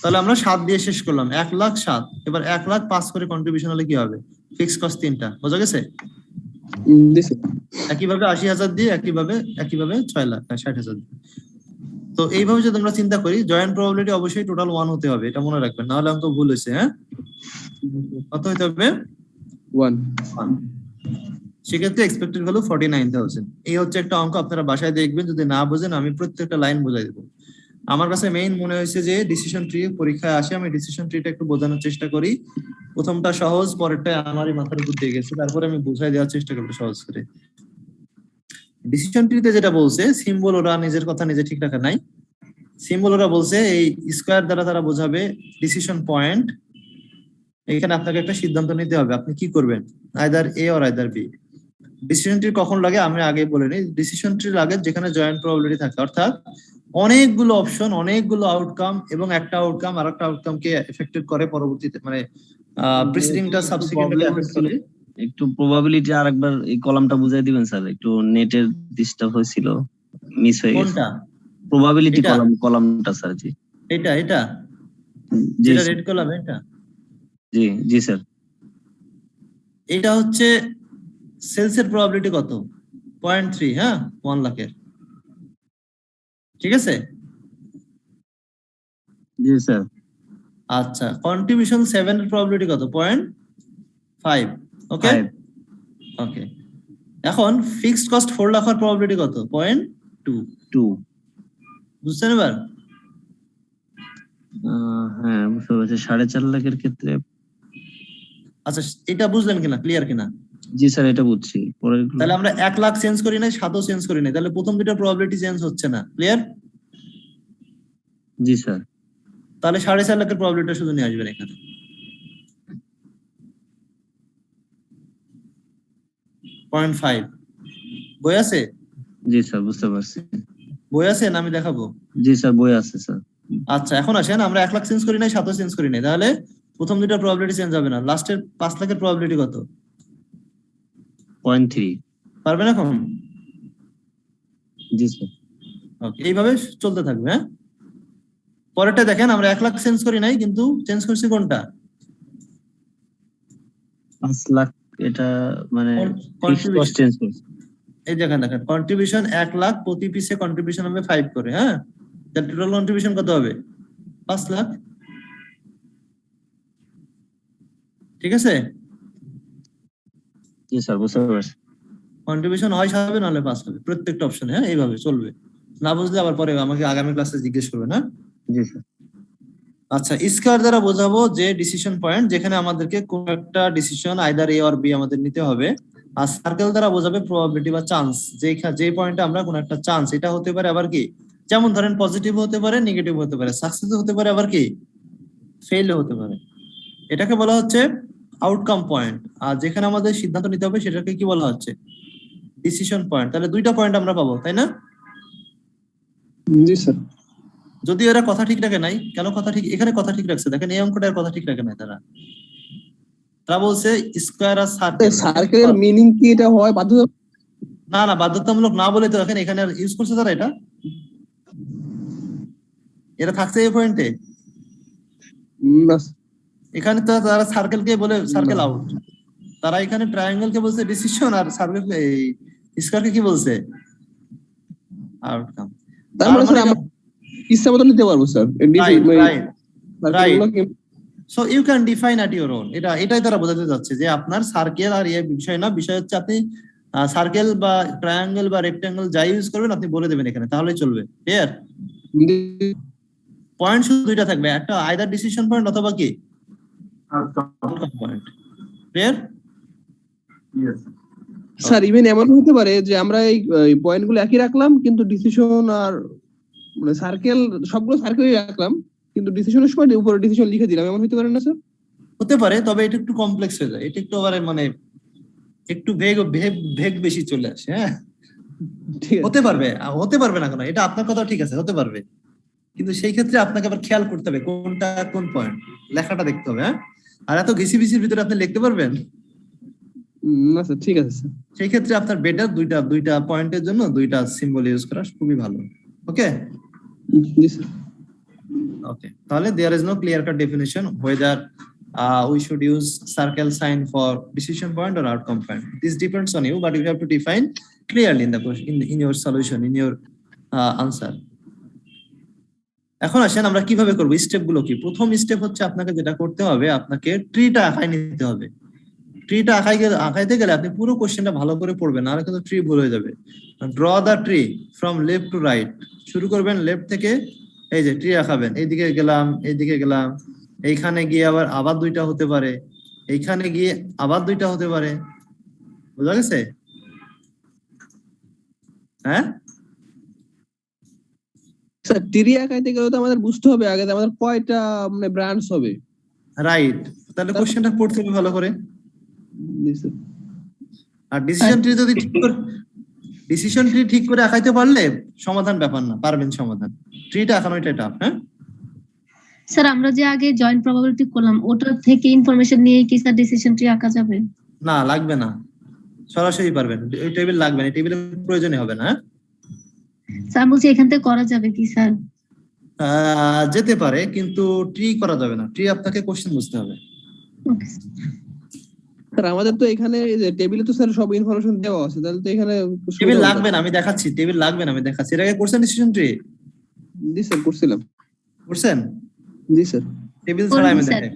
তাহলে আমরা 7 দিয়ে শেষ করলাম, 1,07,000। এবার 1,05,000 করে কন্ট্রিবিউশন হলে কি হবে? ফিক্সড কস্ট 3টা, বোঝা গেছে? জি স্যার। একইভাবে 80,000 দিয়ে, একইভাবে 60,000 দিয়ে। তো এইভাবে যদি আমরা চিন্তা করি, জয়েন্ট প্রবাবিলিটি অবশ্যই টোটাল 1 হতে হবে, এটা মনে রাখবেন, নাহলে অঙ্ক ভুল হয়েছে। হ্যাঁ, কত হতে হবে? 1। সেক্ষেত্রে এক্সপেক্টেড ভ্যালু 49,000। এই হচ্ছে একটা অঙ্ক, আপনারা বাসায় দেখবেন, যদি না বোঝেন আমি প্রত্যেকটা লাইন বোঝাই দেবো। আমার কাছে মেইন মনে হয়েছে যে ডিসিশন ট্রি পরীক্ষায় আসে, আমি ডিসিশন ট্রিটা একটু বোঝানোর চেষ্টা করি। প্রথমটা সহজ, পরেরটা আমারই মাথার উপর দিয়ে গেছে, তারপরে আমি বুঝাই দেওয়ার চেষ্টা করবো সহজ করে। ডিসিশন ট্রিতে যেটা বলছে, সিম্বল ওরা নিজের কথা নিজে ঠিক রাখা নাই। সিম্বল ওরা বলছে এই স্কোয়ার দ্বারা তারা বোঝাবে ডিসিশন পয়েন্ট। এখানে আপনাকে একটা সিদ্ধান্ত নিতে হবে, আপনি কি করবেন, either A or either B. Decision tree কখন লাগে আমি আগে বলে নিই, ডিসিশন ট্রি লাগে যেখানে জয়েন্ট প্রবাবিলিটি থাকে, অর্থাৎ অনেকগুলো অপশন, অনেকগুলো আউটকাম, এবং একটা আউটকাম আর একটা আউটকামকে এফেক্টেড করে পরবর্তীতে, মানে প্রিসিডিংটা সাবসিকুয়েন্টলি এফেক্ট করে। একটু প্রবাবিলিটি আরেকবার এই কলামটা বুঝাই দিবেন স্যার, একটু নেটের ডিস্টার্ব হয়েছিল, মিস হয়ে গেছে। কোনটা? প্রবাবিলিটি এটা? কলামটা স্যার। জি এটা জি যেটা স্যার। রেড কলাম, এটা জি জি স্যার। এটা হচ্ছে সেলসের প্রবাবিলিটি কত? 0.3। হ্যাঁ, 1 লাখের, ঠিক আছে? জি স্যার। আচ্ছা, কন্ট্রিবিউশন 7 এর প্রবাবিলিটি কত? 0.5। ওকে ওকে। এখন ফিক্সড কস্ট 4 লাখ এর প্রবাবিলিটি কত? 0.2। বুঝছেন এবার? হ্যাঁ বুঝতে পারছি। 4.5 লাখের ক্ষেত্রে। আচ্ছা, এটা বুঝলেন কিনা, ক্লিয়ার কিনা? জি স্যার, এটা বুঝছি। পরে তাহলে আমরা 1 লাখ চেঞ্জ করি নাই, 7ও চেঞ্জ করি নাই, তাহলে প্রথম দুটো প্রবাবিলিটি চেঞ্জ হচ্ছে না, ক্লিয়ার? জি স্যার। তাহলে 4.5 লাখের প্রবাবিলিটি শুধু নিয়ে আসবেন এখানে। পয়েন্ট 5 বই আছে? জি স্যার, বুঝতে পারছি। বই আছে না আমি দেখাবো? জি স্যার, বই আছে স্যার। আচ্ছা, এখন আসেন, আমরা 1 লাখ চেঞ্জ করি নাই, 7ও চেঞ্জ করি নাই, তাহলে প্রথম দুটো প্রবাবিলিটি চেঞ্জ হবে না, লাস্টের 5 লাখের প্রবাবিলিটি কত? 0.3। পারবেন এখন? জি স্যার। ওকে, এইভাবে চলতে থাকবে। হ্যাঁ, পরেরটা দেখেন, আমরা 1 লাখ চেঞ্জ করি নাই, কিন্তু চেঞ্জ করছি কোনটা? 5 লাখ, এটা মানে ফিক্সড কস্ট কন্ট্রিবিউশন। চেঞ্জ করছে। এই দেখেন কন্ট্রিবিউশন 1 লাখ, প্রতি পিসে কন্ট্রিবিউশন হবে 5 করে। হ্যাঁ, তার টোটাল কন্ট্রিবিউশন কত হবে? 5 লাখ, ঠিক আছে? জি স্যার, বুঝতে পারছি। কন্ট্রিবিউশন হয় 7 হবে, নাহলে 5 হবে, প্রত্যেকটা অপশনে। হ্যাঁ, এইভাবে চলবে, না বুঝলে আবার পরে আমাকে আগামী ক্লাসে জিজ্ঞেস করবেন। হ্যাঁ, জি স্যার। আচ্ছা, স্কয়ার দ্বারা বোঝাবো যে ডিসিশন পয়েন্ট যেখানে আমাদেরকে কোন একটা decision either A or B আমাদের নিতে হবে। আর সার্কেল দ্বারা বোঝাবে প্রবাবিলিটি বা চান্স, যে পয়েন্টে আমরা কোন একটা চান্স, এটা হতে পারে আবার কি, যেমন ধরেন পজিটিভ হতে পারে, নেগেটিভ হতে পারে, সাকসেস হতে পারে, আবার কি ফেল হতে পারে। এটাকে বলা হচ্ছে আউটকাম পয়েন্ট। আর যেখানে আমাদের সিদ্ধান্ত নিতে হবে সেটাকে কি বলা হচ্ছে? Decision point. তাহলে দুইটা পয়েন্ট আমরা পাবো, তাই না? জি স্যার। যদি এরা কথা ঠিক রাখে নাই, কেন কথা ঠিক, এখানে কথা ঠিক রাখছে, দেখেন এই অঙ্কটার কথা ঠিক রাখে নাই তারা বলছে স্কয়ার আর সার্কেল। সার্কেলের মিনিং কি এটা হয় বাধ্যতামূলক? না, বাধ্যতামূলক না বলে তো দেখেন এখানে ইউজ করছে তারা, এটা থাকছে এই পয়েন্টে। না এখানে তো তারা সার্কেলকে বলে সার্কেল আউট, তারা এখানে ট্রায়াঙ্গেল কে বলছে ডিসিশন, আর সার্কেল এই স্কয়ারকে কি বলছে? আউটকাম। তার মানে স্যার আমরা ইচ্ছা মতো নিতে পারবো sir. Right. So you can define at your own. এটাই তারা বোঝাতে যাচ্ছে যে আপনার সার্কেল আর এই বিষয় না, বিষয় হচ্ছে আপনি সার্কেল বা ট্রায়াঙ্গেল বা রেক্টাঙ্গেল যাই ইউজ করবেন আপনি বলে দেবেন এখানে, তাহলেই চলবে। ক্লিয়ার? পয়েন্ট শুধু দুইটা থাকবে, একটা আইদার ডিসিশন পয়েন্ট অথবা কি outcome point. Clear? Sir even এমন হতে পারে যে আমরা এই পয়েন্টগুলো একই রাখলাম, কিন্তু ডিসিশন আর মানে সার্কেল সবগুলো সার্কেলই রাখলাম, কিন্তু ডিসিশনের সময় উপরে ডিসিশন লিখে দিলাম, এমন হতে পারে না স্যার? হতে পারে, তবে এটা একটু কমপ্লেক্স হয়ে যায়, এটা একটু আবার মানে একটু ভেগ বেশি চলে আসে। হ্যাঁ, ঠিক আছে। হতে পারবে না কেন, এটা আপনার কথা ঠিক আছে, হতে পারবে, কিন্তু সেই ক্ষেত্রে আপনাকে আবার খেয়াল করতে হবে কোনটা কোন পয়েন্ট, লেখাটা দেখতে হবে। হ্যাঁ, আর এত ঘিসি বিসির ভিতরে আপনি লিখতে পারবেন? না স্যার, ঠিক আছে স্যার। সেই ক্ষেত্রে আপনার বেটার দুইটা পয়েন্টের জন্য দুইটা সিম্বল ইউজ করা খুবই ভালো। ওকে জি স্যার। ওকে, তাহলে there is no clear cut definition whether we should use circle sign for decision point or outcome point. This depends on you, but you have to define clearly in the question, in your solution, in your answer. এখন আসেন আমরা কিভাবে করব, step গুলো কি? প্রথম step হচ্ছে আপনাকে যেটা করতে হবে, আপনাকে ট্রিটা আঁকাই নিতে হবে। ট্রিটা আঁকাইতে গেলে আপনি পুরো কোশ্চেনটা ভালো করে পড়বেন, আর কিন্তু ট্রি ভুল হয়ে যাবে। Draw the tree from left to right, শুরু করবেন লেফট থেকে, এই যে ট্রি আঁকাবেন, এইদিকে গেলাম, এইদিকে গেলাম, এইখানে গিয়ে আবার দুইটা হতে পারে, এইখানে গিয়ে আবার দুইটা হতে পারে। বুঝা গেছে? হ্যাঁ স্যার, টিরি আঁকাইতে গেলে তো আমাদের বুঝতে হবে আগে যে আমাদের কয়টা মানে ব্রাঞ্চ হবে। রাইট, তাহলে কোশ্চেনটা পড়তে হবে ভালো করে। জি স্যার। আর ডিসিশন ট্রি যদি ঠিক করে আঁকাইতে পারলে সমাধান ব্যাপার না, পারবেন সমাধান। ট্রিটা আঁকানো এটা টাফ। হ্যাঁ স্যার, আমরা যে আগে জয়েন্ট প্রবাবিলিটি করলাম ওটা থেকে ইনফরমেশন নিয়ে কি স্যার ডিসিশন ট্রি আঁকা যাবে? না, লাগবে না, সরাসরি পারবেন, ওই টেবিল লাগবে না, টেবিলের প্রয়োজনই হবে না। স্যার বলছি এখান থেকে করা যাবে কি স্যার? যেতে পারে, কিন্তু ট্রি করা যাবে না, ট্রি আপনাকে কোশ্চেন বুঝতে হবে। ওকে স্যার, আমাদের তো এখানে টেবিলে তো স্যার সব ইনফরমেশন দেওয়া আছে, তাহলে তো এখানে টেবিল লাগবে না, আমি দেখাচ্ছি, টেবিল লাগবে না, আমি দেখাচ্ছি। এর আগে করছেন ডিসিশন ট্রি? জি স্যার, করছিলাম। করছেন? জি স্যার। টেবিল ছাড়াই আমি দেখাই,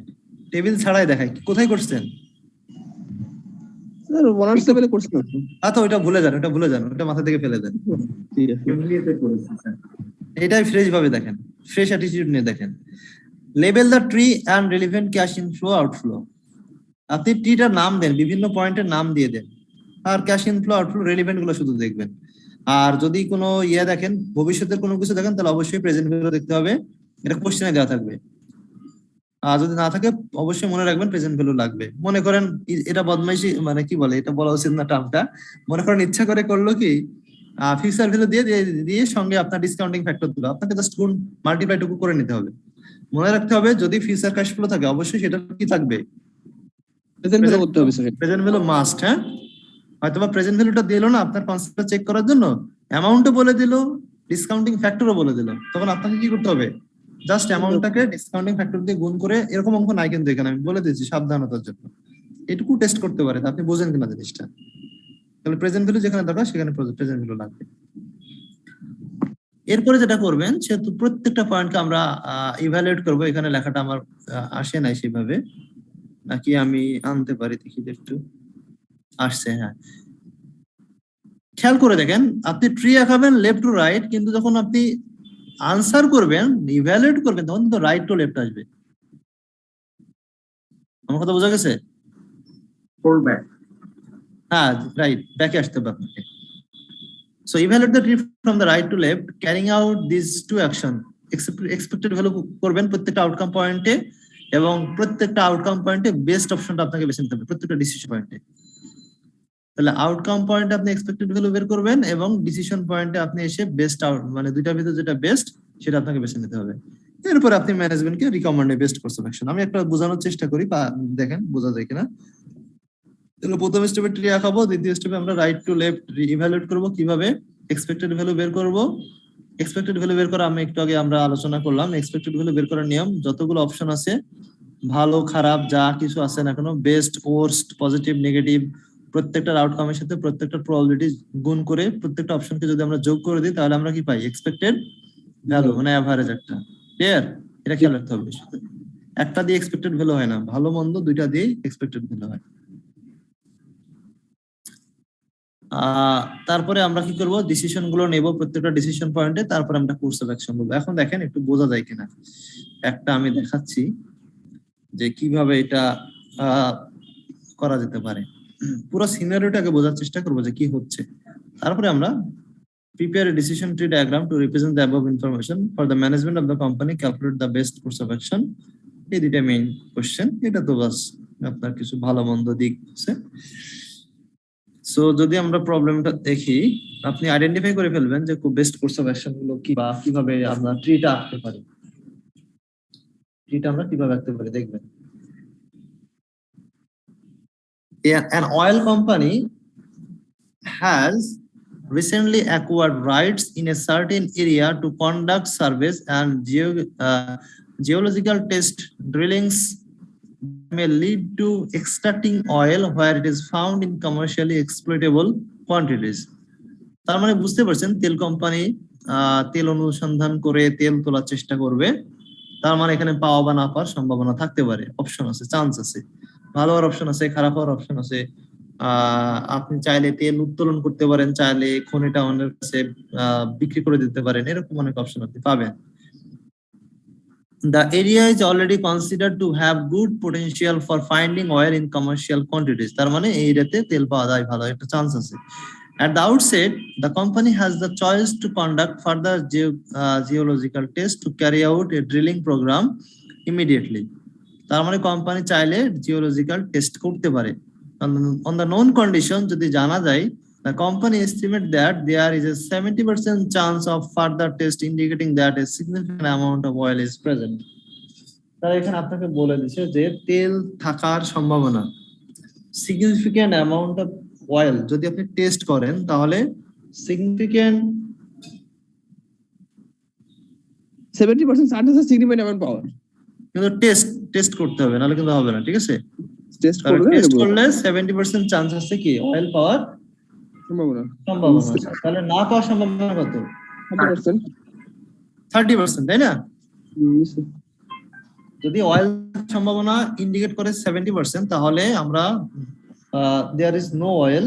টেবিল ছাড়াই দেখাই, কোথায় করছেন? স্যার অনার্স লেভেলে করছিলাম। আচ্ছা, ওটা ভুলে যান, ওটা মাথা থেকে ফেলে দেন। ঠিক আছে। এমবিএতে করেছি স্যার। এটাই ফ্রেশ ভাবে দেখেন, ফ্রেশ অ্যাটিটিউড নিয়ে দেখেন। Label the tree and relevant cash inflow outflow. আপনি ট্রিটার নাম দেন, বিভিন্ন পয়েন্টের নাম দিয়ে দেন, আর ক্যাশ ইনফ্লো আউটফ্লো রিলেভেন্ট গুলো শুধু দেখবেন। আর যদি কোনো দেখেন, ভবিষ্যতের কোনো কিছু দেখেন, তাহলে অবশ্যই প্রেজেন্ট ভ্যালু দেখতে হবে, এটা কোশ্চেনে দেওয়া থাকবে। আর যদি না থাকে অবশ্যই মনে রাখবেন প্রেজেন্ট ভ্যালু লাগবে। মনে করেন এটা বদমাইশি, মানে কি বলে, এটা বলা উচিত না টার্মটা, মনে করেন ইচ্ছা করে করলো কি, ফিক্সার ভ্যালু দিয়ে সঙ্গে আপনার ডিসকাউন্টিং ফ্যাক্টর দিল, আপনাকে জাস্ট গুণ মাল্টিপ্লাই টুকু করে নিতে হবে। মনে রাখতে হবে যদি ফিউচার ক্যাশ ফ্লো থাকে অবশ্যই সেটা কি থাকবে, প্রেজেন্ট ভ্যালু করতে হবে স্যার। Present value must. হ্যাঁ, হয়তোবা প্রেজেন্ট ভ্যালুটা দিলো না, আপনার কনসেপ্টটা চেক করার জন্য অ্যামাউন্টও বলে দিল, ডিসকাউন্টিং ফ্যাক্টরও বলে দিল, তখন আপনাকে কি করতে হবে, জাস্ট অ্যামাউন্টটাকে ডিসকাউন্টিং ফ্যাক্টর দিয়ে গুণ করে, এরকম অঙ্ক নাই কিন্তু এখানে, আমি বলে দিয়েছি সাবধানতার জন্য, এটুকু টেস্ট করতে পারে আপনি বোঝেন কিনা জিনিসটা। তাহলে প্রেজেন্ট ভ্যালু যেখানে দরকার সেখানে প্রেজেন্ট ভ্যালু লাগবে। এরপরে যেটা করবেন, সেহেতু প্রত্যেকটা পয়েন্টকে আমরা ইভ্যালুয়েট করব। এখানে লেখাটা আমার আসে নাই সেভাবে, নাকি আমি আনতে পারি, দেখি একটু আসছে। হ্যাঁ, খেয়াল করে দেখেন, আপনি ট্রি আঁকাবেন লেফট টু রাইট, কিন্তু যখন আপনি আনসার করবেন, ইভ্যালুয়েট করবেন, তখন তো রাইট টু লেফট আসবে। আমার কথা বোঝা গেছে? ফোরব্যাক। হ্যাঁ, রাইট ব্যাকে আসতে হবে আপনাকে। So evaluate the tree from the right to left, carrying out these two action. Expected value করবেন প্রত্যেকটা আউটকাম পয়েন্টে, এবং প্রত্যেকটা আউটকাম পয়েন্টে বেস্ট অপশনটা আপনাকে বেছে নিতে হবে প্রত্যেকটা ডিসিশন পয়েন্টে। তাহলে আউটকাম পয়েন্টে আপনি এক্সপেক্টেড ভ্যালু বের করবেন, এবং ডিসিশন পয়েন্টে আপনি এসে বেস্ট মানে দুইটার ভিতরে যেটা বেস্ট সেটা আপনাকে বেছে নিতে হবে। এরপর আপনি ম্যানেজমেন্টকে recommend best course of action. আমি একটা বোঝানোর চেষ্টা করি, বা দেখেন বোঝা যায় কিনা। তাহলে প্রথম স্টেপে ট্রি আঁকাবো, দ্বিতীয় স্টেপে আমরা রাইট টু লেফট ইভ্যালুয়েট করব, কিভাবে এক্সপেক্টেড ভ্যালু বের করব। এক্সপেক্টেড ভ্যালু বের করা আমি একটু আগে আমরা আলোচনা করলাম। এক্সপেক্টেড ভ্যালু বের করার নিয়ম, যতগুলো অপশন আছে, ভালো খারাপ যা কিছু আছে না কেন, বেস্ট ওয়ার্স্ট পজিটিভ নেগেটিভ, প্রত্যেকটার আউটকামের সাথে প্রত্যেকটার প্রবাবিলিটি গুণ করে প্রত্যেকটা অপশনকে যদি আমরা যোগ করে দিই, তাহলে আমরা কি পাই, এক্সপেক্টেড ভ্যালু, মানে অ্যাভারেজ একটা। ক্লিয়ার? এটা খেয়াল রাখতে হবে, একটা দিয়ে এক্সপেক্টেড ভ্যালু হয় না, ভালো মন্দ দুইটা দিয়ে এক্সপেক্টেড ভ্যালু হয়। তারপরে আমরা কি করব, ডিসিশন গুলো নেব প্রত্যেকটা ডিসিশন পয়েন্টে, তারপরে আমরা কোর্স অফ অ্যাকশন বলবো। এখন দেখেন একটু বোঝা যায় কিনা, একটা আমি দেখাচ্ছি যে কিভাবে এটা করা যেতে পারে। পুরো সিনারিওটাকে বোঝার চেষ্টা করবো যে কি হচ্ছে, তারপরে আমরা prepare a decision tree diagram to represent the above information for the management of the company, calculate the best course of action এই দুইটা মেইন কোশ্চেন। এটা তো বাস আপনার কিছু ভালো মন্দ দিক আছে। সো যদি আমরা প্রবলেমটা দেখি, আপনি আইডেন্টিফাই করে ফেলবেন যে খুব বেস্ট কোর্স অফ অ্যাকশন গুলো কি বা কিভাবে আমরা ট্রিটা আঁকতে পারি। ট্রিটা আমরা কিভাবে আঁকতে পারি দেখবেন। An oil company has recently acquired rights in a certain area to conduct surveys and geological test drillings may lead to extracting oil where it is found in commercially exploitable quantities. তার মানে বুঝতে পারছেন, তেল company তেল অনুসন্ধান করে তেল তোলার চেষ্টা করবে। তার মানে এখানে পাওয়া বা না পাওয়ার সম্ভাবনা থাকতে পারে, অপশন আছে, চান্স আছে, ভালো হওয়ার অপশন আছে, খারাপ হওয়ার অপশন আছে। আপনি চাইলে তেল উত্তোলন করতে পারেন, চাইলে খনিটা অন্যের কাছে বিক্রি করে দিতে পারেন, এরকম অনেক অপশন আপনি পাবেন। The area is already considered to have good potential for finding oil in commercial quantities. তার মানে এই এরিয়াতে তেল পাওয়া যায়, ভালো একটা চান্স আছে। At the outset, the company has the choice to conduct further geological tests to carry out a drilling program immediately. তার মানে কোম্পানি চাইলে জিওলজিক্যাল টেস্ট করতে পারে। On the known condition, যদি জানা যায়, the company estimate that there is a 70% chance of further test indicating that a significant amount of oil is present. তারা এখানে আপনাকে বলে দিচ্ছে যে তেল থাকার সম্ভাবনা, significant amount of oil যদি আপনি টেস্ট করেন তাহলে significant 70% চান্স আছে significant amount পাওয়ার, কিন্তু টেস্ট করতে হবে, নাহলে কিন্তু হবে না, ঠিক আছে? টেস্ট করলে 70% চান্স আছে কি অয়েল পাওয়ার সম্ভাবনা। তাহলে না পাওয়ার সম্ভাবনা কত? 30%, তাই না? যদি অয়েল সম্ভাবনা ইন্ডিকেট করে 70%, তাহলে আমরা there is no oil,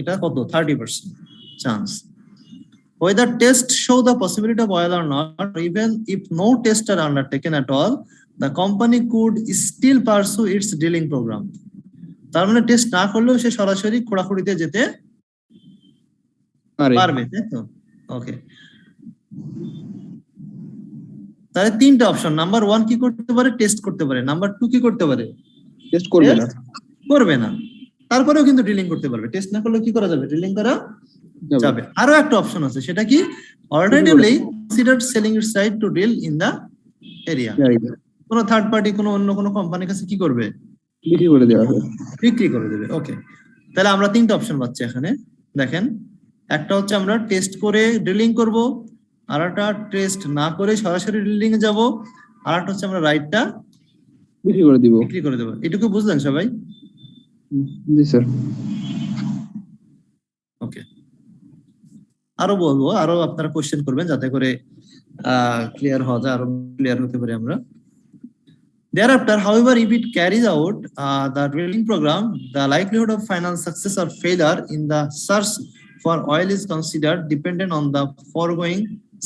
এটা কত? 30% chance. Whether tests show the possibility of oil or not, or even if no tests are undertaken at all, the company could still pursue its drilling program. তার মানে test না করলেও সে সরাসরি খোঁড়াখুড়িতে যেতে পারবে, তাই তো? ওকে, তাহলে তিনটা অপশন। নাম্বার 1 কি করতে পারে? টেস্ট করতে পারে। নাম্বার 2 কি করতে পারে? টেস্ট করবে না। তারপরেও কিন্তু ড্রিলিং করতে পারবে। টেস্ট না করলে কি করা যাবে? ড্রিলিং করা যাবে। আরো একটা অপশন আছে, সেটা কি? Alternatively consider selling its right to drill in the area. কোন থার্ড পার্টি, কোন অন্য কোন কোম্পানির কাছে কি করবে? বিক্রি করে দেবে। ওকে, তাহলে আমরা তিনটা অপশন পাচ্ছি এখানে। দেখেন, একটা হচ্ছে আমরা টেস্ট করে ড্রিলিং করব, আর একটা টেস্ট না করে সরাসরি ড্রিলিং এ যাব, আর একটা হচ্ছে আমরা রাইটটা বিক্রি করে দেব। এটুকু বুঝলেন সবাই? জি স্যার। ওকে, আরো বলবো, আরো আপনারা কোশ্চেন করবেন যাতে করে ক্লিয়ার হওয়া যায়, আরো ক্লিয়ার হতে পারি আমরা। Thereafter, however, if it carries out the drilling program, the likelihood of final success or failure in the search for oil is considered dependent on the foregoing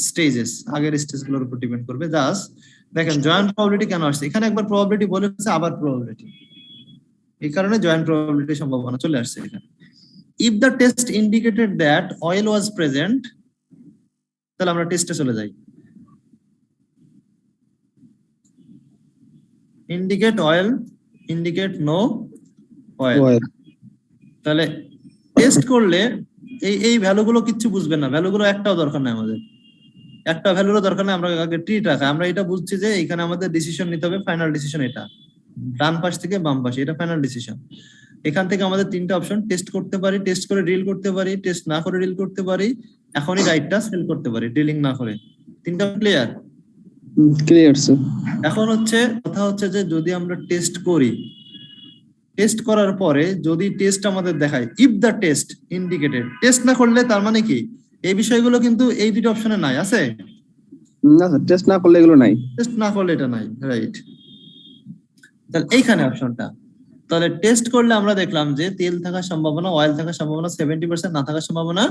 stages. আগের স্টেজগুলোর উপর ডিপেন্ড করবে। Just দেখেন joint probability কেন আসছে এখানে, একবার probability বলেছে, আবার প্রবাবিলিটি, এই কারণে জয়েন্ট প্রবাবিলিটি সম্ভাবনা চলে আসছে এখানে। If the test indicated that oil was present, তাহলে আমরা টেস্টে চলে যাই। indicate oil, indicate no oil. তাহলে টেস্ট করলে এই ভ্যালুগুলো কিচ্ছু বুঝবেন না, ভ্যালুগুলো একটাও দরকার নাই আমাদের, একটা ভ্যালুরও দরকার নাই। আমরা আগে ট্রি রাখা, আমরা এটা বুঝছি যে এখানে আমাদের ডিসিশন নিতে হবে, ফাইনাল ডিসিশন এটা, ডান পাশ থেকে বাম পাশে, এটা ফাইনাল ডিসিশন। এখান থেকে আমাদের তিনটা অপশন, টেস্ট করতে পারি, টেস্ট করে ড্রিল করতে পারি, টেস্ট না করে ড্রিল করতে পারি, এখনই রাইটটা সেল করতে পারি, ড্রিলিং না করে। তিনটা ক্লিয়ার? Clear sir. এখন হচ্ছে কথা হচ্ছে যে যদি আমরা টেস্ট করি, টেস্ট করার পরে যদি টেস্ট আমাদের দেখায় if the test indicated, test না করলে তার মানে কি? এই বিষয়গুলো কিন্তু এই দুটো অপশনে নাই, আছে না স্যার? টেস্ট না করলে এগুলো নাই, টেস্ট না করলে এটা নাই, রাইট? তাহলে এইখানে অপশনটা, তাহলে টেস্ট করলে আমরা দেখলাম যে তেল থাকার সম্ভাবনা, অয়েল থাকার সম্ভাবনা 70%, না থাকার সম্ভাবনা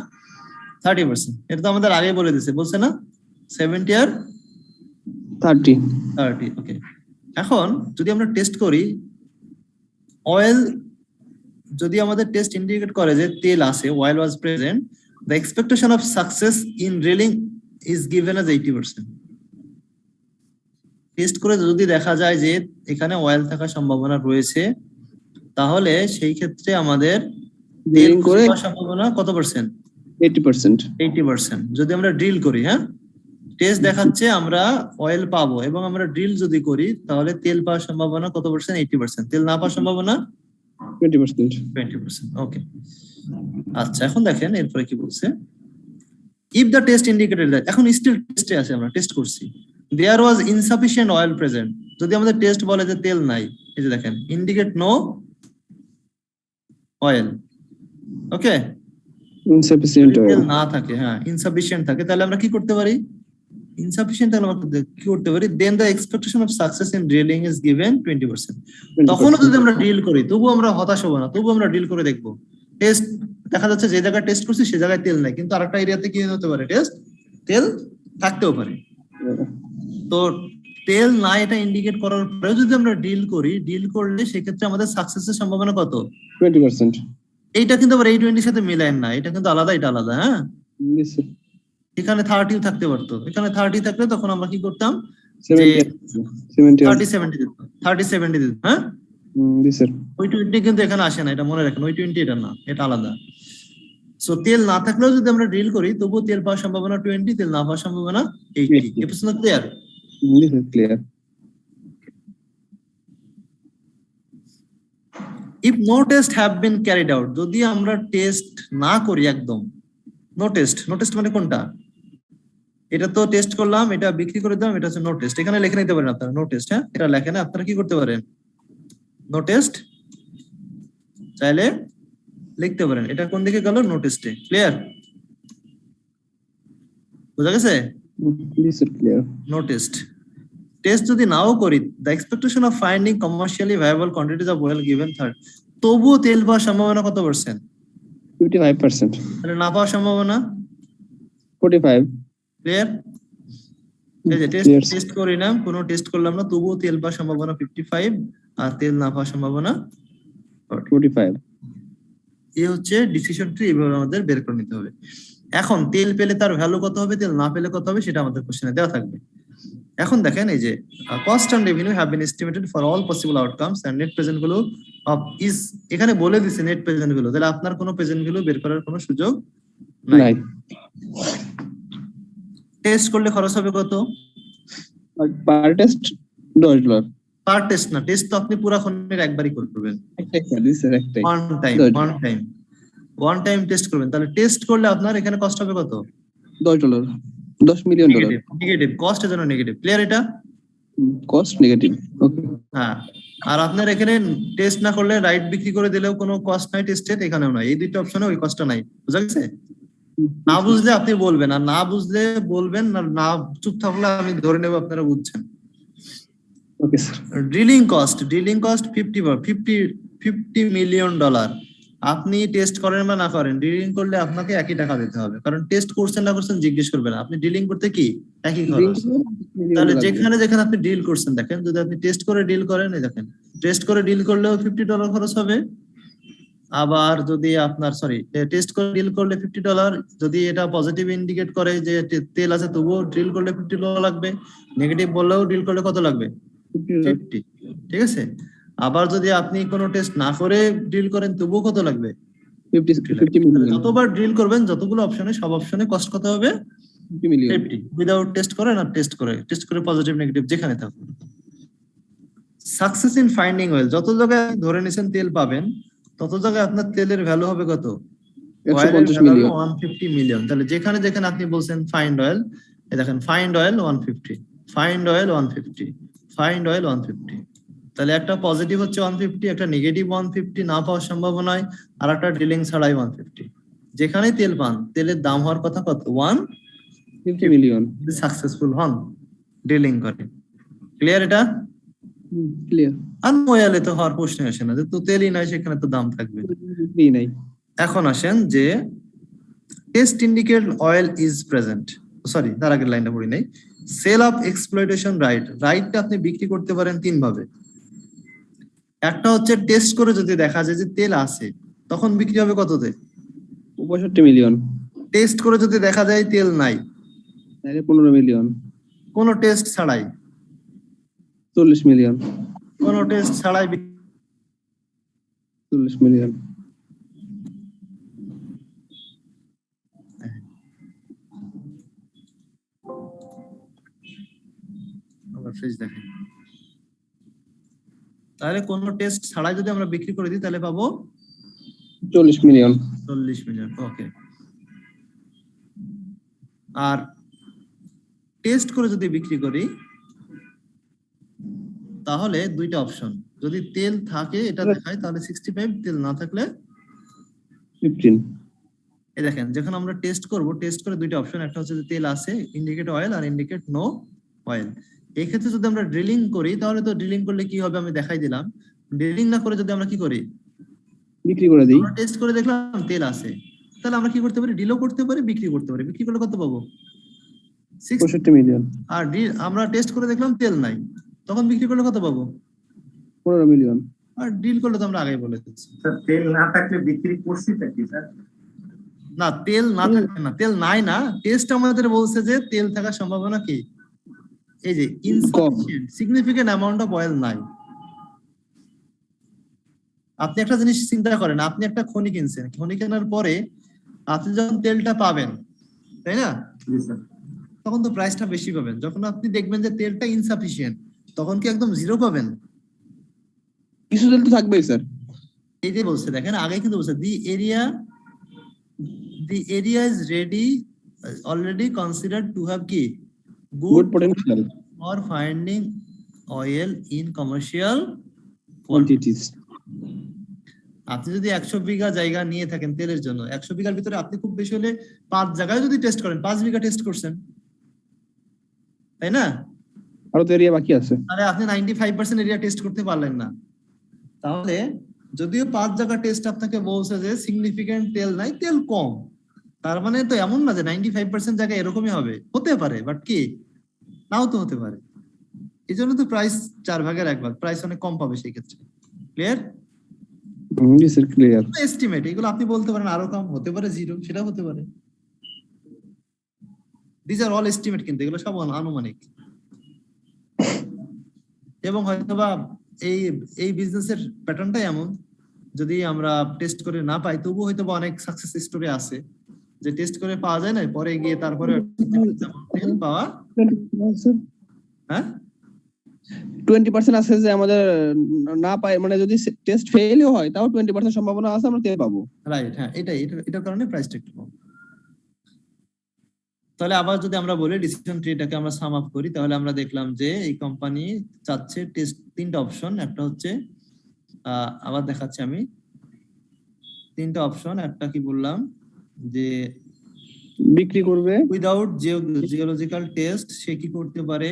30%। এটা তো আমাদের আগে বলে দিছে, বলছে না? 70 আর 30। ওকে, এখন যদি আমরা টেস্ট করি অয়েল, যদি আমাদের টেস্ট ইন্ডিকেট করে যে তেল আছে, oil was present, the expectation of success in drilling is given as 80%। Test করে যদি দেখা যায় যে এখানে অয়েল থাকার সম্ভাবনা রয়েছে, তাহলে সেই ক্ষেত্রে আমাদের তেল ড্রিলিং করে হওয়ার সম্ভাবনা কত পার্সেন্ট? 80%। 80%। যদি আমরা ড্রিল করি, হ্যাঁ, টেস্ট দেখাচ্ছে আমরা অয়েল পাবো এবং আমরা ড্রিল যদি করি তাহলে তেল পাওয়ার সম্ভাবনা কত পার্সেন্ট? 80%। তেল না পাওয়ার সম্ভাবনা 20%। 20%। ওকে, আচ্ছা এখন দেখেন এরপরে কি বলছে। If the test indicated that, এখন স্টিল টেস্টে আছে, আমরা টেস্ট করছি, দেয়ার ওয়াজ ইনসাফিসিয়েন্ট অয়েল প্রেজেন্ট। যদি আমাদের টেস্ট বলে যে তেল নাই, এই যে দেখেন ইন্ডিকেট নো অয়েল, ওকে, ইনসাফিসিয়েন্ট তেল না থাকে, হ্যাঁ ইনসাফিসিয়েন্ট থাকে, তাহলে আমরা কি করতে পারি? ইনসাফিসিয়েন্ট তাহলে আমরা কি করতে পারি? Then the expectation of success in drilling is given 20%। তখনও যদি আমরা ড্রিল করি তবুও আমরা হতাশ হবো না, তবুও আমরা ড্রিল করে দেখবো। টেস্ট দেখা যাচ্ছে যে জায়গায় টেস্ট করছি সে জায়গায় তেল নাই, কিন্তু আরেকটা এরিয়াতে কি হতে পারে? টেস্ট তেল থাকতেও পারে। তো তেল নাই এটা ইন্ডিকেট করার পরে যদি আমরা ডিল করি, ডিল করলে সেক্ষেত্রে আমাদের সাকসেসের সম্ভাবনা কত? 20%। এইটা কিন্তু আবার এই 20 সাথে মিলায় না, এটা কিন্তু আলাদা, এটা আলাদা, হ্যাঁ। Yes, sir. এখানে 30 থাকতে পারতো, এখানে 30 থাকলে তখন আমরা কি করতাম? 70 30-70 দিত, 30-70 দিত, হ্যাঁ। Yes, sir. ওই 20 কিন্তু এখানে আসে না, এটা মনে রাখেন, ওই 20 এটা না, এটা আলাদা। সো তেল না থাকলেও যদি আমরা ড্রিল করি তবুও তেল পাওয়ার সম্ভাবনা 20, তেল না পাওয়ার সম্ভাবনা 80। এই প্রশ্ন ক্লিয়ার? Yes, sir. Clear. If no test have been carried out, যদি আমরা টেস্ট না করি, একদম নো টেস্ট। নো টেস্ট মানে কোনটা? এটা তো টেস্ট করলাম, এটা বিক্রি করে দিলাম, এটা হচ্ছে নো টেস্ট। এখানে লিখে নিতে পারেন আপনারা নো টেস্ট, হ্যাঁ, এটা লেখেন, আপনারা কি করতে পারেন? নো টেস্ট চাইলে লিখতে পারেন। এটা কোন দিকে গেল? নো টেস্টে। ক্লিয়ার? বুঝা গেছে? Yes, sir. Clear. No test. Test যদি নাও করি, the expectation of finding commercially viable quantities of oil given third, তবুও তেল পাওয়ার সম্ভাবনা কত পার্সেন্ট? 55%. তাহলে না পাওয়ার সম্ভাবনা 45. ক্লিয়ার? এই যে Clear, sir. টেস্ট করি না, কোনো টেস্ট করলাম না, তবুও তেল পাওয়ার সম্ভাবনা 55 আর তেল না পাওয়ার সম্ভাবনা 45. এই হচ্ছে ডিসিশন ট্রি, এভাবে আমাদের বের করে নিতে হবে। এখন তেল পেলে তার ভ্যালু কত হবে, তেল না পেলে কত হবে, সেটা আমাদের কোশ্চেনে দেওয়া থাকবে। এখন দেখেন এই যে cost and revenue have been estimated for all possible outcomes and net present value of is, এখানে বলে দিছে নেট প্রেজেন্ট ভ্যালু, তাহলে আপনার কোনো প্রেজেন্ট ভ্যালু বের করার কোনো সুযোগ নাই। নাই। টেস্ট করলে খরচ হবে কত? পার টেস্ট $10. পার টেস্ট না, টেস্ট তো আপনি পুরা খন্ডের একবারই করবেন, একটাই স্যার, দিস স্যার একটাই। ওয়ান টাইম টেস্ট করবেন। তাহলে টেস্ট করলে আপনার এখানে কস্ট হবে কত? $10. $10 million. নেগেটিভ, কস্টের জন্য নেগেটিভ। ক্লিয়ার এটা? Cost negative. ওকে। হ্যাঁ, আর আপনার এখানে টেস্ট না করলে রাইট বিক্রি করে দিলেও কোনো কস্ট নাই টেস্টের, এখানেও নাই, এই দুইটা অপশনে ওই কস্টটা নাই। বুঝা গেছে? না বুঝলে আপনি বলবেন, আর না বুঝলে বলবেন, আর না চুপ থাকলে আমি ধরে নেব আপনারা বুঝছেন। Okay sir. Drilling cost 50 million dollar. আপনি টেস্ট করেন বা না করেন, ড্রিলিং করলে আপনাকে একই টাকা দিতে হবে, কারণ টেস্ট করছেন না করছেন জিজ্ঞেস করবে না, আপনি ড্রিলিং করতে কি একই খরচ। তাহলে যেখানে যেখানে আপনি ডিল করছেন, দেখেন যদি আপনি টেস্ট করে ডিল করেন, এই দেখেন টেস্ট করে ডিল করলেও $50 খরচ হবে। আবার যদি আপনার টেস্ট করে ডিল করলে $50, যদি এটা পজিটিভ ইন্ডিকেট করে যে তেল আছে তবুও ড্রিল করলে $50 লাগবে, নেগেটিভ বললেও ড্রিল করলে কত লাগবে? 50। ঠিক আছে? আবার যদি আপনি কোনো টেস্ট না করে ডিল করেন তবুও কত লাগবে? 50 মিলিয়ন। যতবার ড্রিল করবেন যতগুলো অপশনে, সব অপশনে কস্ট কত হবে? 50 মিলিয়ন। 50 উইদাউট টেস্ট করেন আর টেস্ট করে পজিটিভ নেগেটিভ যেখানে থাকুন। সাকসেস ইন ফাইন্ডিং অয়েল, যত জায়গায় ধরে নিছেন তেল পাবেন তত জায়গায় আপনার তেলের ভ্যালু হবে কত? 150 মিলিয়ন। 150 মিলিয়ন। তাহলে যেখানে যেখানে আপনি বলছেন ফাইন্ড অয়েল, এই দেখেন find oil 150, find oil 150, find oil 150। তাহলে একটা পজিটিভ হচ্ছে 150, একটা নেগেটিভ 150 না পাওয়ার সম্ভাবনায়, আর একটা ড্রিলিং ছাড়াই 150। যেখানেই তেল পান তেলের দাম হওয়ার কথা কত? 50 মিলিয়ন। সাকসেসফুল হন ড্রিলিং করে। ক্লিয়ার এটা? ক্লিয়ার। আর ওয়েলে তো হওয়ার প্রশ্ন আসে না, যে তো তেলই নাই সেখানে তো দাম থাকবে নাই। এখন আসেন যে test indicate oil is present, sorry তার আগের লাইনটা পড়ি নাই। সেল অফ এক্সপ্লয়টেশন রাইটটা আপনি বিক্রি করতে পারেন তিন ভাবে। একটা হচ্ছে টেস্ট করে যদি দেখা যায় যে তেল আছে, তখন বিক্রি হবে কততে? 65 মিলিয়ন। টেস্ট করে যদি দেখা যায় তেল নাই, তাহলে 15 মিলিয়ন। কোনো টেস্ট ছাড়াই 40 মিলিয়ন। কোনো টেস্ট ছাড়াই 40 মিলিয়ন। ফ্রিজ দেখেন, তাহলে কোন টেস্ট ছাড়াই যদি আমরা বিক্রি করে দিই তাহলে পাবো 40 মিলিয়ন। 40 মিলিয়ন। ওকে, আর টেস্ট করে যদি বিক্রি করি তাহলে দুইটা অপশন, যদি তেল থাকে এটা দেখায় তাহলে 65, তেল না থাকলে 15। এই দেখেন যখন আমরা টেস্ট করব, টেস্ট করে দুইটা অপশন, একটা হচ্ছে যে তেল আছে ইন্ডিকেট অয়েল আর ইন্ডিকেট নো অয়েল। এই ক্ষেত্রে যদি আমরা ড্রিলিং করি তাহলে তো ড্রিলিং করলে কি হবে আমি দেখাই দিলাম। ড্রিলিং না করে যদি আমরা কি করি, বিক্রি করে দিই। আমরা টেস্ট করে দেখলাম তেল আছে, তাহলে আমরা কি করতে পারি, ডিলও করতে পারি, বিক্রি করতে পারি। বিক্রি করলে কত পাবো? 65 মিলিয়ন। আর আমরা টেস্ট করে দেখলাম তেল নাই, তখন বিক্রি করলে কত পাবো? 15 মিলিয়ন। আর ডিল করলে তো আমরা আগেই বলে দিচ্ছি। স্যার তেল না থাকলে বিক্রি করছি কি স্যার? না, তেল না থাকবে না, তেল নাই না, টেস্ট আমাদের বলছে যে তেল থাকার সম্ভাবনা কি, এই যে ইনসাফিশিয়েন্ট, সিগনিফিকেন্ট অ্যামাউন্ট অফ অয়েল নাই। আপনি একটা জিনিস চিন্তা করেন, আপনি একটা খনি কিনছেন, খনি কেনার পরে আপনি যখন তেলটা পাবেন, তাই না, জি স্যার। তখন তো প্রাইসটা বেশি পাবেন। যখন আপনি দেখবেন যে তেলটা ইনসাফিশিয়েন্ট, তখন কি একদম জিরো পাবেন? কিছু তেল তো থাকবেই স্যার। এই যে বলছে দেখেন, আগে কিন্তু বলছে the area is ready already considered to have কি good potential for finding oil in commercial quantities. আপনি যদি 100 বিঘা জায়গা নিয়ে থাকেন তেলের জন্য, 100 বিঘার ভিতরে আপনি খুব বেশি হলে 5 জায়গায় যদি টেস্ট করেন, 5 বিঘা টেস্ট করছেন, তাই না? আরো তো এরিয়া বাকি আছে। তাহলে আপনি 95% এরিয়া টেস্ট করতে পারলেন না। তাহলে যদিও 5 জায়গা টেস্ট আপনাকে বলছে যে সিগনিফিকেন্ট তেল নাই, তেল কম, তার মানে তো এমন না যে 95% জায়গায় এরকমই হবে, হতে পারে, বাট কি নাও তো হতে পারে। এই জন্য তো প্রাইস 4 ভাগের 1 ভাগ, প্রাইস অনেক কম পাবে সেই ক্ষেত্রে। ক্লিয়ার? জি স্যার, ক্লিয়ার। এস্টিমেট, এগুলো আপনি বলতে পারেন আরো কম হতে পারে, জিরো, সেটা হতে পারে। দিস আর অল এস্টিমেট, কিন্তু এগুলো সব আনুমানিক। এবং হয়তোবা এই বিজনেসের প্যাটার্নটাই এমন, যদি আমরা টেস্ট করে না পাই তবু হয়তোবা অনেক সাকসেস স্টোরি আছে যে টেস্ট করে পাওয়া যায় না, পরে গিয়ে তারপরে তেল পাওয়া। হ্যাঁ, 20% আছে যে আমাদের না পাই, মানে যদি টেস্ট ফেলও হয় তাও 20% সম্ভাবনা আছে আমরা তেল পাবো। রাইট, হ্যাঁ, এটার কারণে প্রাইসটা একটু কম। তাহলে আবার যদি আমরা বলি ডিসিশন ট্রিটাকে আমরা সাম আপ করি, তাহলে আমরা দেখলাম যে এই কোম্পানি চাচ্ছে টেস্ট 3টা অপশন। একটা হচ্ছে আবার দেখাচ্ছি আমি 3টা অপশন। একটা কি বললাম যে বিক্রি করবে উইদাউট জিওলজিক্যাল টেস্ট সে কি করতে পারে,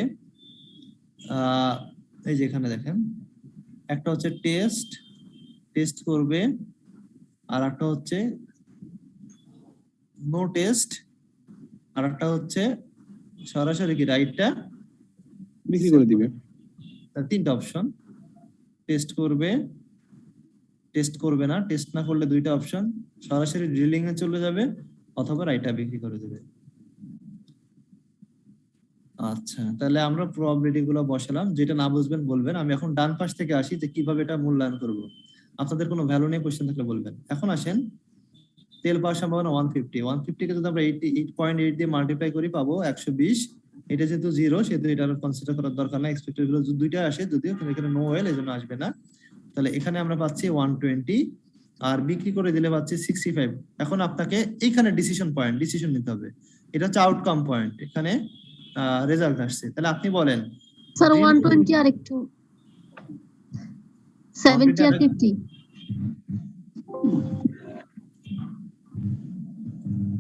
এই যে এখানে দেখেন, একটা হচ্ছে টেস্ট করবে, আর একটা হচ্ছে নো টেস্ট, আর একটা হচ্ছে সরাসরি কি রাইটটা বিক্রি করে দিবে। 3টা অপশন, টেস্ট করবে না, টেস্ট না করলে 2টা অপশন, সরাসরি ড্রিলিং এ চলে যাবে অথবা রাইটটা বিক্রি করে দেবে। আচ্ছা, তাহলে আমরা প্রবাবিলিটি গুলো বসালাম, যেটা না বুঝবেন বলবেন। আমি এখন ডান পাশ থেকে আসি যে কিভাবে এটা মূল্যায়ন করব। আপনাদের কোনো ভ্যালু নিয়ে কোশ্চেন থাকলে বলবেন। এখন আসেন, তেল পাওয়ার সম্ভাবনা 150 কে যদি আমরা 88.8 দিয়ে মাল্টিপ্লাই করি পাবো 120। এটা যেহেতু জিরো সেহেতু এটা কনসিডার করার দরকার না, এক্সপেক্টেড ভ্যালু দুইটা আসে যদিও, কিন্তু এখানে নো অয়েল এজন্য আসবে না। তাহলে এখানে আমরা পাচ্ছি 120 আর বিক্রি করে দিলে পাচ্ছি 65। এখন আপনাকে এইখানে ডিসিশন নিতে হবে, এটা হচ্ছে আউটকাম পয়েন্ট, এখানে রেজাল্ট আসছে। তাহলে আপনি বলেন স্যার 120 আর একটু 70 আর 50।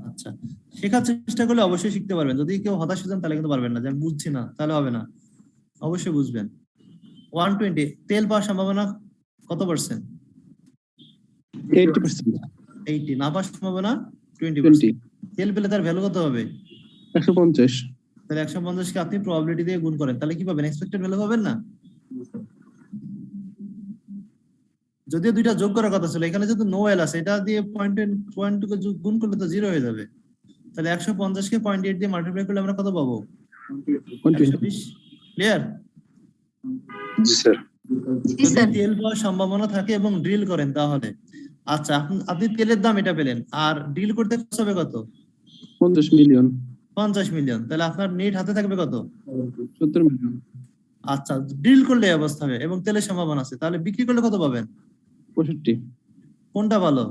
আচ্ছা, শেখার চেষ্টা করলে অবশ্যই শিখতে পারবেন। যদি কেউ হতাশ হয়ে যান তাহলে কিন্তু পারবেন না, যে আমি বুঝছি না তাহলে হবে না, অবশ্যই বুঝবেন। 120 তেল পাওয়ার সম্ভাবনা কত পার্সেন্ট? 80%। 80 না পাওয়ার সম্ভাবনা 20%। তেল পেলে তার ভ্যালু কত হবে? 150। তাহলে 150 কে আপনি প্রবাবিলিটি দিয়ে গুণ করেন, তাহলে কি পাবেন? এক্সপেক্টেড ভ্যালু পাবেন না? যদিও দুইটা যোগ করার কথা ছিল, এখানে যেহেতু নো অয়েল আছে এটা দিয়ে পয়েন্ট টুকে গুণ করলে তো জিরো হয়ে যাবে। তাহলে 150 কে 0.8 দিয়ে মাল্টিপ্লাই করলে আমরা কত পাবো? 120। ক্লিয়ার? জি স্যার। জি যদি স্যার। তেল পাওয়ার সম্ভাবনা থাকে এবং ড্রিল করেন তাহলে আচ্ছা আপনি তেলের দাম এটা পেলেন আর ড্রিল করতে খরচ হবে কত 50 মিলিয়ন 50 মিলিয়ন তাহলে আপনার নেট হাতে থাকবে কত 70 মিলিয়ন আচ্ছা ড্রিল করলে এই অবস্থা হবে এবং তেলের সম্ভাবনা আছে তাহলে বিক্রি করলে কত পাবেন 65 কোনটা ভালো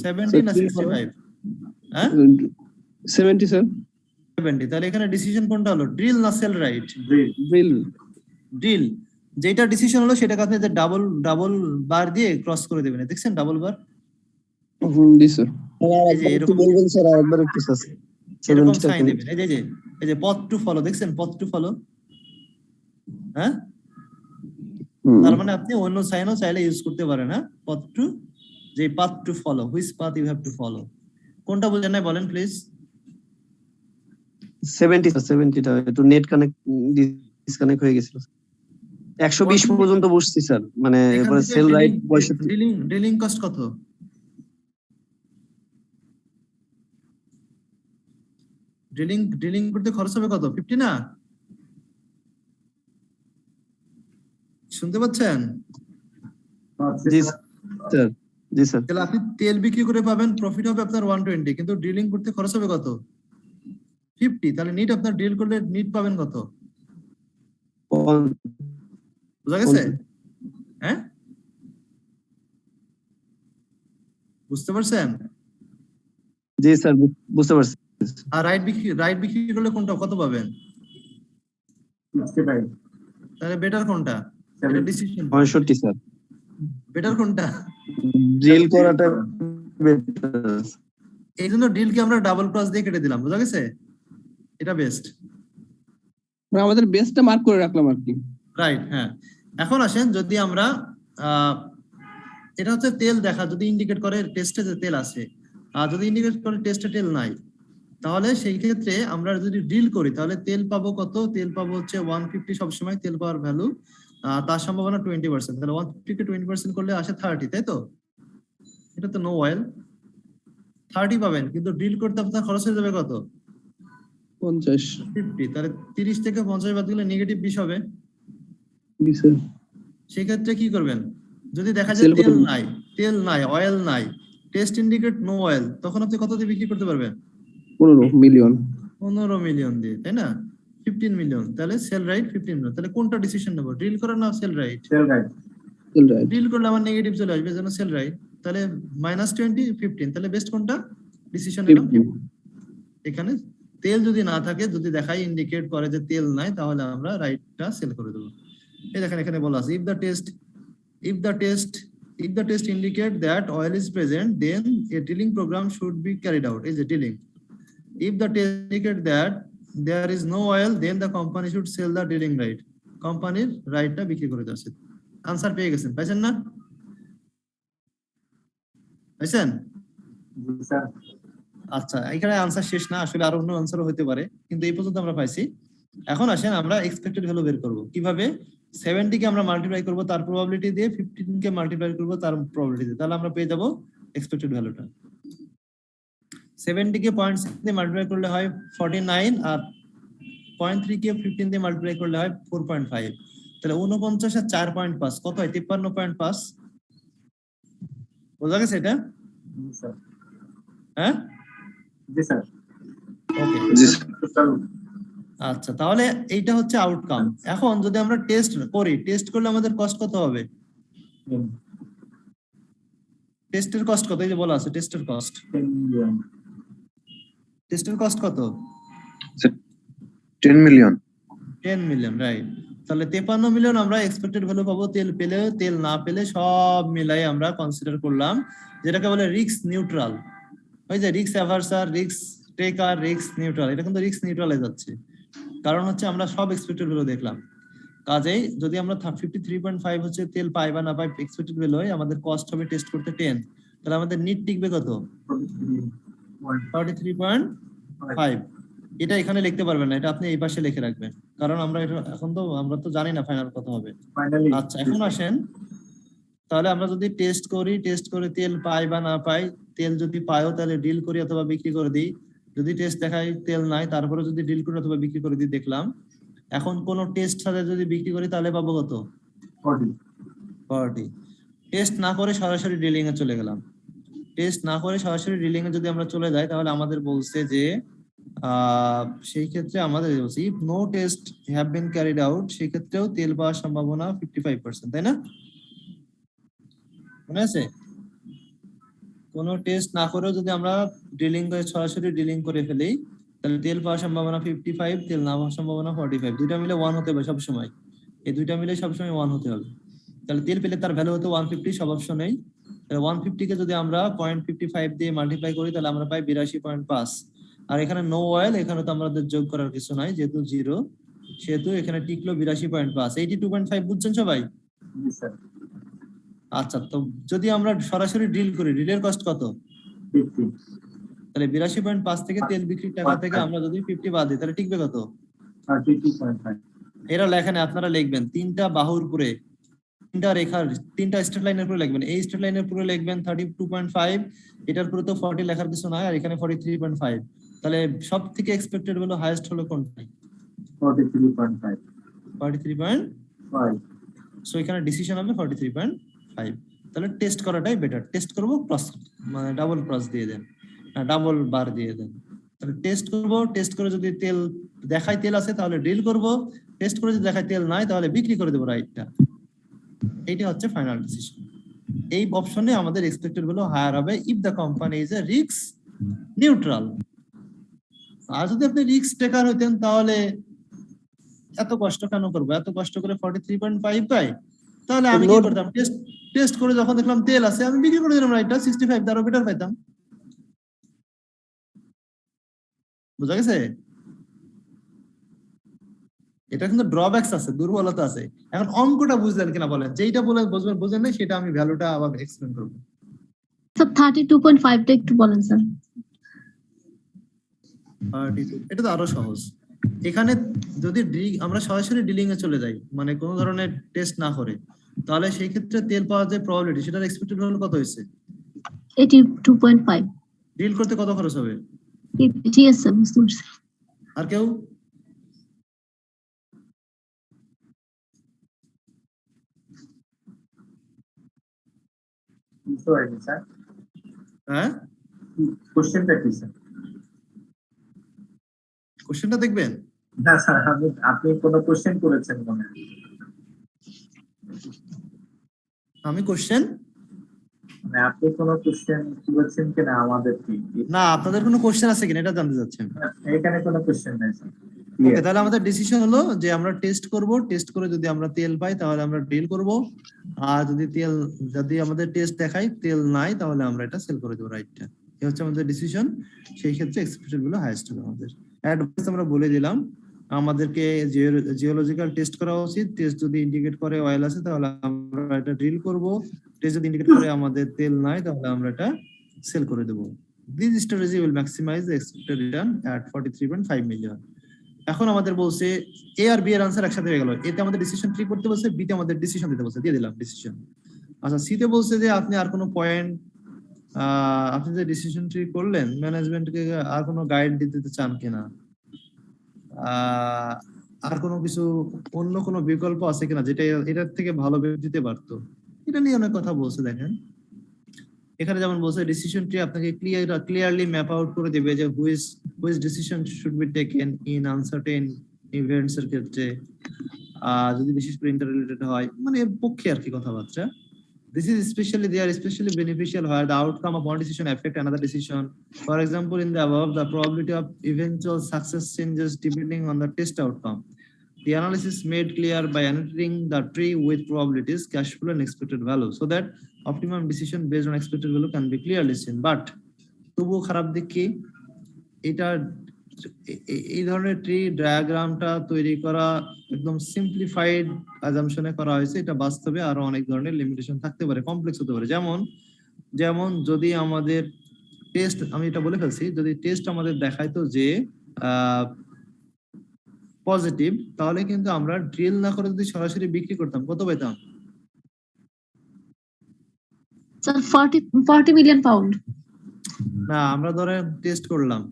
70 না 65 হ্যাঁ 70 স্যার 70 তাহলে এখানে ডিসিশন কোনটা হলো ড্রিল না সেল রাইট বিল ড্রিল যেটা ডিসিশন হলো সেটাকে আপনি ডাবল বার দিয়ে ক্রস করে দেবেন দেখছেন ডাবল বার জি স্যার এই যে এরকম বলবেন স্যার আরেকবার একটু স্যার এরকম সাইন দিবেন এই যে পথ টু ফলো দেখছেন পথ টু ফলো হ্যাঁ তার মানে আপনি অন্য সাইনও চাইলে ইউজ করতে পারেন হ্যাঁ পথ টু যে path to follow which path you have to follow কোনটা বুঝেন নাই বলেন প্লিজ 70 টা একটু নেট কানেক্ট ডিসকানেক্ট হয়ে গেছিল 120 পর্যন্ত বসছি স্যার মানে এরপরে সেল রাইট পয়সা ড্রিলিং কস্ট কত ড্রিলিং করতে খরচ হবে কত 50 না শুনতে পাচ্ছেন জি স্যার জি স্যার তাহলে আপনি তেল বিক্রি করে পাবেন প্রফিট হবে আপনার 120 কিন্তু ড্রিলিং করতে খরচ হবে কত 50 তাহলে নিট আপনার ড্রিল করলে নিট পাবেন কত বুঝা গেছে হ্যাঁ বুঝতে পারছেন জি স্যার বুঝতে পারছি আর রাইট বিক্রি করলে কোনটা কত পাবেন 65 তাহলে বেটার কোনটা এটা ডিসিশন 65 স্যার বেটার কোনটা ড্রিল করাটা বেটার এই জন্য ডিলকে আমরা ডাবল ক্রস দিয়ে কেটে দিলাম বুঝা গেছে এটা বেস্ট আমাদের বেসটা মার্ক করে রাখলাম আর কি রাইট হ্যাঁ এখন আসেন যদি আমরা এটা হচ্ছে তেল দেখা যদি ইন্ডিকেট করে টেস্টে যে তেল আছে আর যদি ইন্ডিকেট করে টেস্টে তেল নাই তাহলে সেই ক্ষেত্রে আমরা যদি ডিল করি তাহলে তেল পাবো কত তেল পাবো হচ্ছে 150 সবসময় তেল পাওয়ার ভ্যালু তার সম্ভাবনা 20% তাহলে 150 কে 20% করলে আসে 30 তাই তো এটা তো নো অয়েল 30 পাবেন কিন্তু ডিল করতে আপনার খরচ হয়ে যাবে কত 50 50 তাহলে 30 থেকে 50 বাদ দিলে নেগেটিভ 20 হবে জি স্যার সেই ক্ষেত্রে কি করবেন যদি দেখা যায় তেল নাই অয়েল নাই টেস্ট ইন্ডিকেট নো অয়েল তখন আপনি কত দিয়ে বিক্রি করতে পারবেন 15 মিলিয়ন 15 মিলিয়ন দিয়ে তাই না 15 মিলিয়ন তাহলে সেল রাইট 15 মিলিয়ন তাহলে কোনটা ডিসিশন নেব ড্রিল করা না সেল রাইট ড্রিল করলে আমার নেগেটিভ চলে আসবে যেন সেল রাইট তাহলে -20 15 তাহলে বেস্ট কোনটা ডিসিশন নিলাম এখানে তেল যদি না থাকে যদি দেখাই ইন্ডিকেট করে যে তেল নাই তাহলে আমরা রাইটটা সেল করে দেব এই দেখেন এখানে বলা আছে if the test indicate that oil is present then a drilling program should be carried out is a drilling if the test indicate that there is no oil then the company should sell the drilling right কোম্পানির রাইটটা বিক্রি করে দেওয়া উচিত answer পেয়ে গেছেন পাইছেন না পাইছেন আচ্ছা এখানে আনসার শেষ না আসলে আরো অন্য আনসারও হতে পারে কিন্তু এই পর্যন্ত আমরা পাইছি এখন আসেন আমরা এক্সপেক্টেড ভ্যালু বের করব কিভাবে 70 কে আমরা মাল্টিপ্লাই করব তার প্রবাবিলিটি দিয়ে 15 কে মাল্টিপ্লাই করব তার প্রবাবিলিটি দিয়ে তাহলে আমরা পেয়ে যাব এক্সপেক্টেড ভ্যালুটা 70 কে 0.6 দিয়ে মাল্টিপ্লাই করলে হয় 49 আর 0.3 কে 15 দিয়ে মাল্টিপ্লাই করলে হয় 4.5 তাহলে 49 আর 4.5 কত হয় 53.5 বোঝা গেছে এটা হ্যাঁ জি স্যার ওকে জি স্যার। আচ্ছা তাহলে এইটা হচ্ছে আউটকাম এখন যদি আমরা টেস্ট করি টেস্ট করলে আমাদের কস্ট কত হবে টেস্টের কস্ট কত এই যে বলা আছে টেস্টের কস্ট কত 10 মিলিয়ন 10 মিলিয়ন রাইট তাহলে 53 মিলিয়ন আমরা এক্সপেক্টেড ভ্যালু পাবো তেল পেলে তেল না পেলে সব মিলাই আমরা কনসিডার করলাম যেটাকে বলে রিস্ক নিউট্রাল ওই যে রিস্ক অ্যাভার্সার রিস্ক টেকার রিস্ক নিউট্রাল এটা কিন্তু রিস্ক নিউট্রালে যাচ্ছে কারণ হচ্ছে আমরা সব এক্সপেক্টেড ভ্যালু দেখলাম কাজেই যদি আমরা 53.5 হচ্ছে তেল পাই বা না পাই এক্সপেক্টেড ভ্যালু হয় আমাদের কস্ট হবে টেস্ট করতে 10 তাহলে আমাদের নিট টিকবে কত 43.5 এটা এখানে লিখতে পারবেন না এটা আপনি এই পাশে লিখে রাখবেন কারণ আমরা এটা এখন তো আমরা তো জানি না ফাইনাল কত হবে আচ্ছা এখন আসেন তাহলে আমরা যদি টেস্ট করে তেল পাই বা না পাই তেল যদি পাইও তাহলে ডিল করি অথবা বিক্রি করে দিই যদি টেস্ট দেখায় তেল নাই তারপরে যদি ডিল করি অথবা বিক্রি করে দিই দেখলাম এখন কোন টেস্ট সাথে যদি বিক্রি করি তাহলে পাবো কত? 40। টেস্ট না করে সরাসরি ডিলিং এ চলে গেলাম। টেস্ট না করে সরাসরি ডিলিং এ যদি আমরা চলে যাই তাহলে আমাদের বলছে যে সেই ক্ষেত্রে আমাদের বলছে if no test have been carried out, সেই ক্ষেত্রেও তেল পাওয়ার সম্ভাবনা 55%, তাই না? মনে আছে? কোন টেস্ট না করেও যদি আমরা ড্রিলিং করে সরাসরি ড্রিলিং করে ফেলি তাহলে তেল পাওয়ার সম্ভাবনা 55, তেল না পাওয়ার সম্ভাবনা 45। দুইটা মিলে 1 হতে হবে সবসময়, এই দুইটা মিলে সবসময় 1 হতে হবে। তাহলে তেল পেলে তার ভ্যালু হতো 150 সব অপশনেই। তাহলে 150 কে যদি আমরা 0.55 দিয়ে মাল্টিপ্লাই করি তাহলে আমরা পাই 82.5। আর এখানে নো অয়েল, এখানে তো আমাদের যোগ করার কিছু নাই যেহেতু 0, সেহেতু এখানে টিকলো 82.5। 82.5 বুঝছেন সবাই? আচ্ছা, তো যদি আমরা সরাসরি ড্রিল করি, ড্রিলের কস্ট কত? 50। তাহলে 82.5 থেকে তেল বিক্রির টাকা থেকে আমরা যদি 50 বাদ দিই তাহলে টিকবে কত? 32.5। এরা লেখেন, আপনারা লিখবেন তিনটা বাহুর উপরে, তিনটা রেখার, তিনটা স্ট্রেট লাইনের উপরে লিখবেন। এই স্ট্রেট লাইনের উপরে লিখবেন 32.5, এটার উপরে তো 40 লেখার কিছু নাই, আর এখানে 43.5। তাহলে সব থেকে এক্সপেক্টেড হলো হাইয়েস্ট হলো কোনটা? 43.5। 43.5। সো এখানে ডিসিশন হবে 43.5। তাহলে টেস্ট করাটাই বেটার। টেস্ট করব ক্রস, মানে ডাবল ক্রস দিয়ে দেন, ডাবল বার দিয়ে দেন। তাহলে টেস্ট করব, টেস্ট করে যদি তেল দেখায় তেল আছে তাহলে ড্রিল করব, টেস্ট করে যদি দেখায় তেল নাই তাহলে বিক্রি করে দেব। রাইটটা, এইটা হচ্ছে ফাইনাল ডিসিশন। এই অপশনে আমাদের এক্সপেক্টেড ভ্যালু হায়ার হবে if the company is a risk neutral. আর যদি আপনি রিস্ক টেকার হতেন তাহলে এত কষ্ট কেন করবো? এত কষ্ট করে 43.5 পাই, তাহলে আমি কি করতাম? টেস্ট করে যখন দেখলাম তেল আছে আমি বিক্রি করে দিলাম। রাইটটা 65 আরো বেটার পাইতাম। বুঝা গেছে? এটা কিন্তু ড্রব্যাকস আছে, দুর্বলতা আছে। এখন অঙ্কটা বুঝলেন কিনা বলেন? যেইটা বলে বুঝবেন, বুঝেন না সেটা আমি ভ্যালুটা আবার এক্সপ্লেন করব। স্যার 32.5 টা একটু বলেন স্যার। 32, এটা তো আরো সহজ। এখানে যদি আমরা সরাসরি ডিলিং এ চলে যাই, মানে কোনো ধরনের টেস্ট না করে, তাহলে সেই ক্ষেত্রে তেল পাওয়ার যে প্রবাবিলিটি সেটার এক্সপেক্টেড ভ্যালু কত হয়েছে? 82.5। ডিল করতে কত খরচ হবে? জি স্যার, বুঝতে পারছি। আর কেউ? স্যার হ্যাঁ, কোশ্চেনটা কি স্যার? কোশ্চেনটা দেখবেন। না স্যার, আপনি কোনো কোশ্চেন করেছেন মনে হয়। আমি কোশ্চেন, মানে আপনি কোনো কোশ্চেন করেছেন কিনা আমাদের কি? না আপনাদের কোনো কোশ্চেন আছে কিনা এটা জানতে চাচ্ছেন? এখানে কোনো কোশ্চেন নাই স্যার। ওকে, তাহলে আমাদের ডিসিশন হলো যে আমরা টেস্ট করব, টেস্ট করে যদি আমরা তেল পাই তাহলে আমরা ড্রিল করব, আর যদি আমাদের টেস্ট দেখায় তেল নাই তাহলে আমরা এটা সেল করে দেব। রাইটটা, এই হচ্ছে আমাদের ডিসিশন। সেই ক্ষেত্রে এক্সপেক্টেড গুলো হাইয়েস্ট হবে। আমাদের অ্যাডভাইস আমরা বলে দিলাম, আমাদেরকে জিওলজিক্যাল টেস্ট করা উচিত। টেস্ট যদি ইন্ডিকেট করে অয়েল আছে তাহলে আমরা এটা ড্রিল করব, টেস্ট যদি ইন্ডিকেট করে আমাদের তেল নাই তাহলে আমরা এটা সেল করে দেব। This strategy will maximize the expected return at 43.5 million. এখন আমাদের বলছে এ আর বি এর আনসার একসাথে হয়ে গেল। এতে আমাদের ডিসিশন ট্রি করতে বলছে, বি তে আমাদের ডিসিশন দিতে বলছে, দিয়ে দিলাম ডিসিশন। আচ্ছা, সি তে বলছে যে আপনি আর কোনো পয়েন্ট, আপনি যে ডিসিশন ট্রি করলেন ম্যানেজমেন্টকে আর কোনো গাইড দিতে চান কিনা, আর কোনো কিছু অন্য কোনো বিকল্প আছে কিনা যেটা এটার থেকে ভালো দিতে পারতো, এটা নিয়ে অনেক কথা বলছে। দেখেন এখানে যেমন বলছে ডিসিশন ট্রি আপনাকে ক্লিয়ারলি ম্যাপ আউট করে দেবে যে which decision should be taken in uncertain events এর ক্ষেত্রে, যদি বিশেষ করে ইন্টার রিলেটেড হয়, মানে এর পক্ষে আর কি কথাবার্তা। This is especially beneficial where the outcome of one decision affect another decision. For example, in the above, the probability of eventual success changes depending on the test outcome. The analysis made clear by annotating the tree with probabilities, cash flow, and expected value, so that optimum decision based on expected value can be clearly seen. But তবুও খারাপ দিক কি, এটা এই ধরনের tree ডায়াগ্রামটা তৈরি করা একদম সিম্পলিফাইড অ্যাজাম্পশনে করা হয়েছে। এটা বাস্তবে আরো অনেক ধরনের লিমিটেশন থাকতে পারে, কমপ্লেক্স হতে পারে। যেমন যদি আমাদের টেস্ট, আমি এটা বলে ফেলছি, যদি টেস্ট আমাদের দেখাইতো যে পজিটিভ, তাহলে কিন্তু আমরা ড্রিল না করে যদি সরাসরি বিক্রি করতাম কত পেতাম? Sir 40 million pound. না, আমরা ধরে টেস্ট করলাম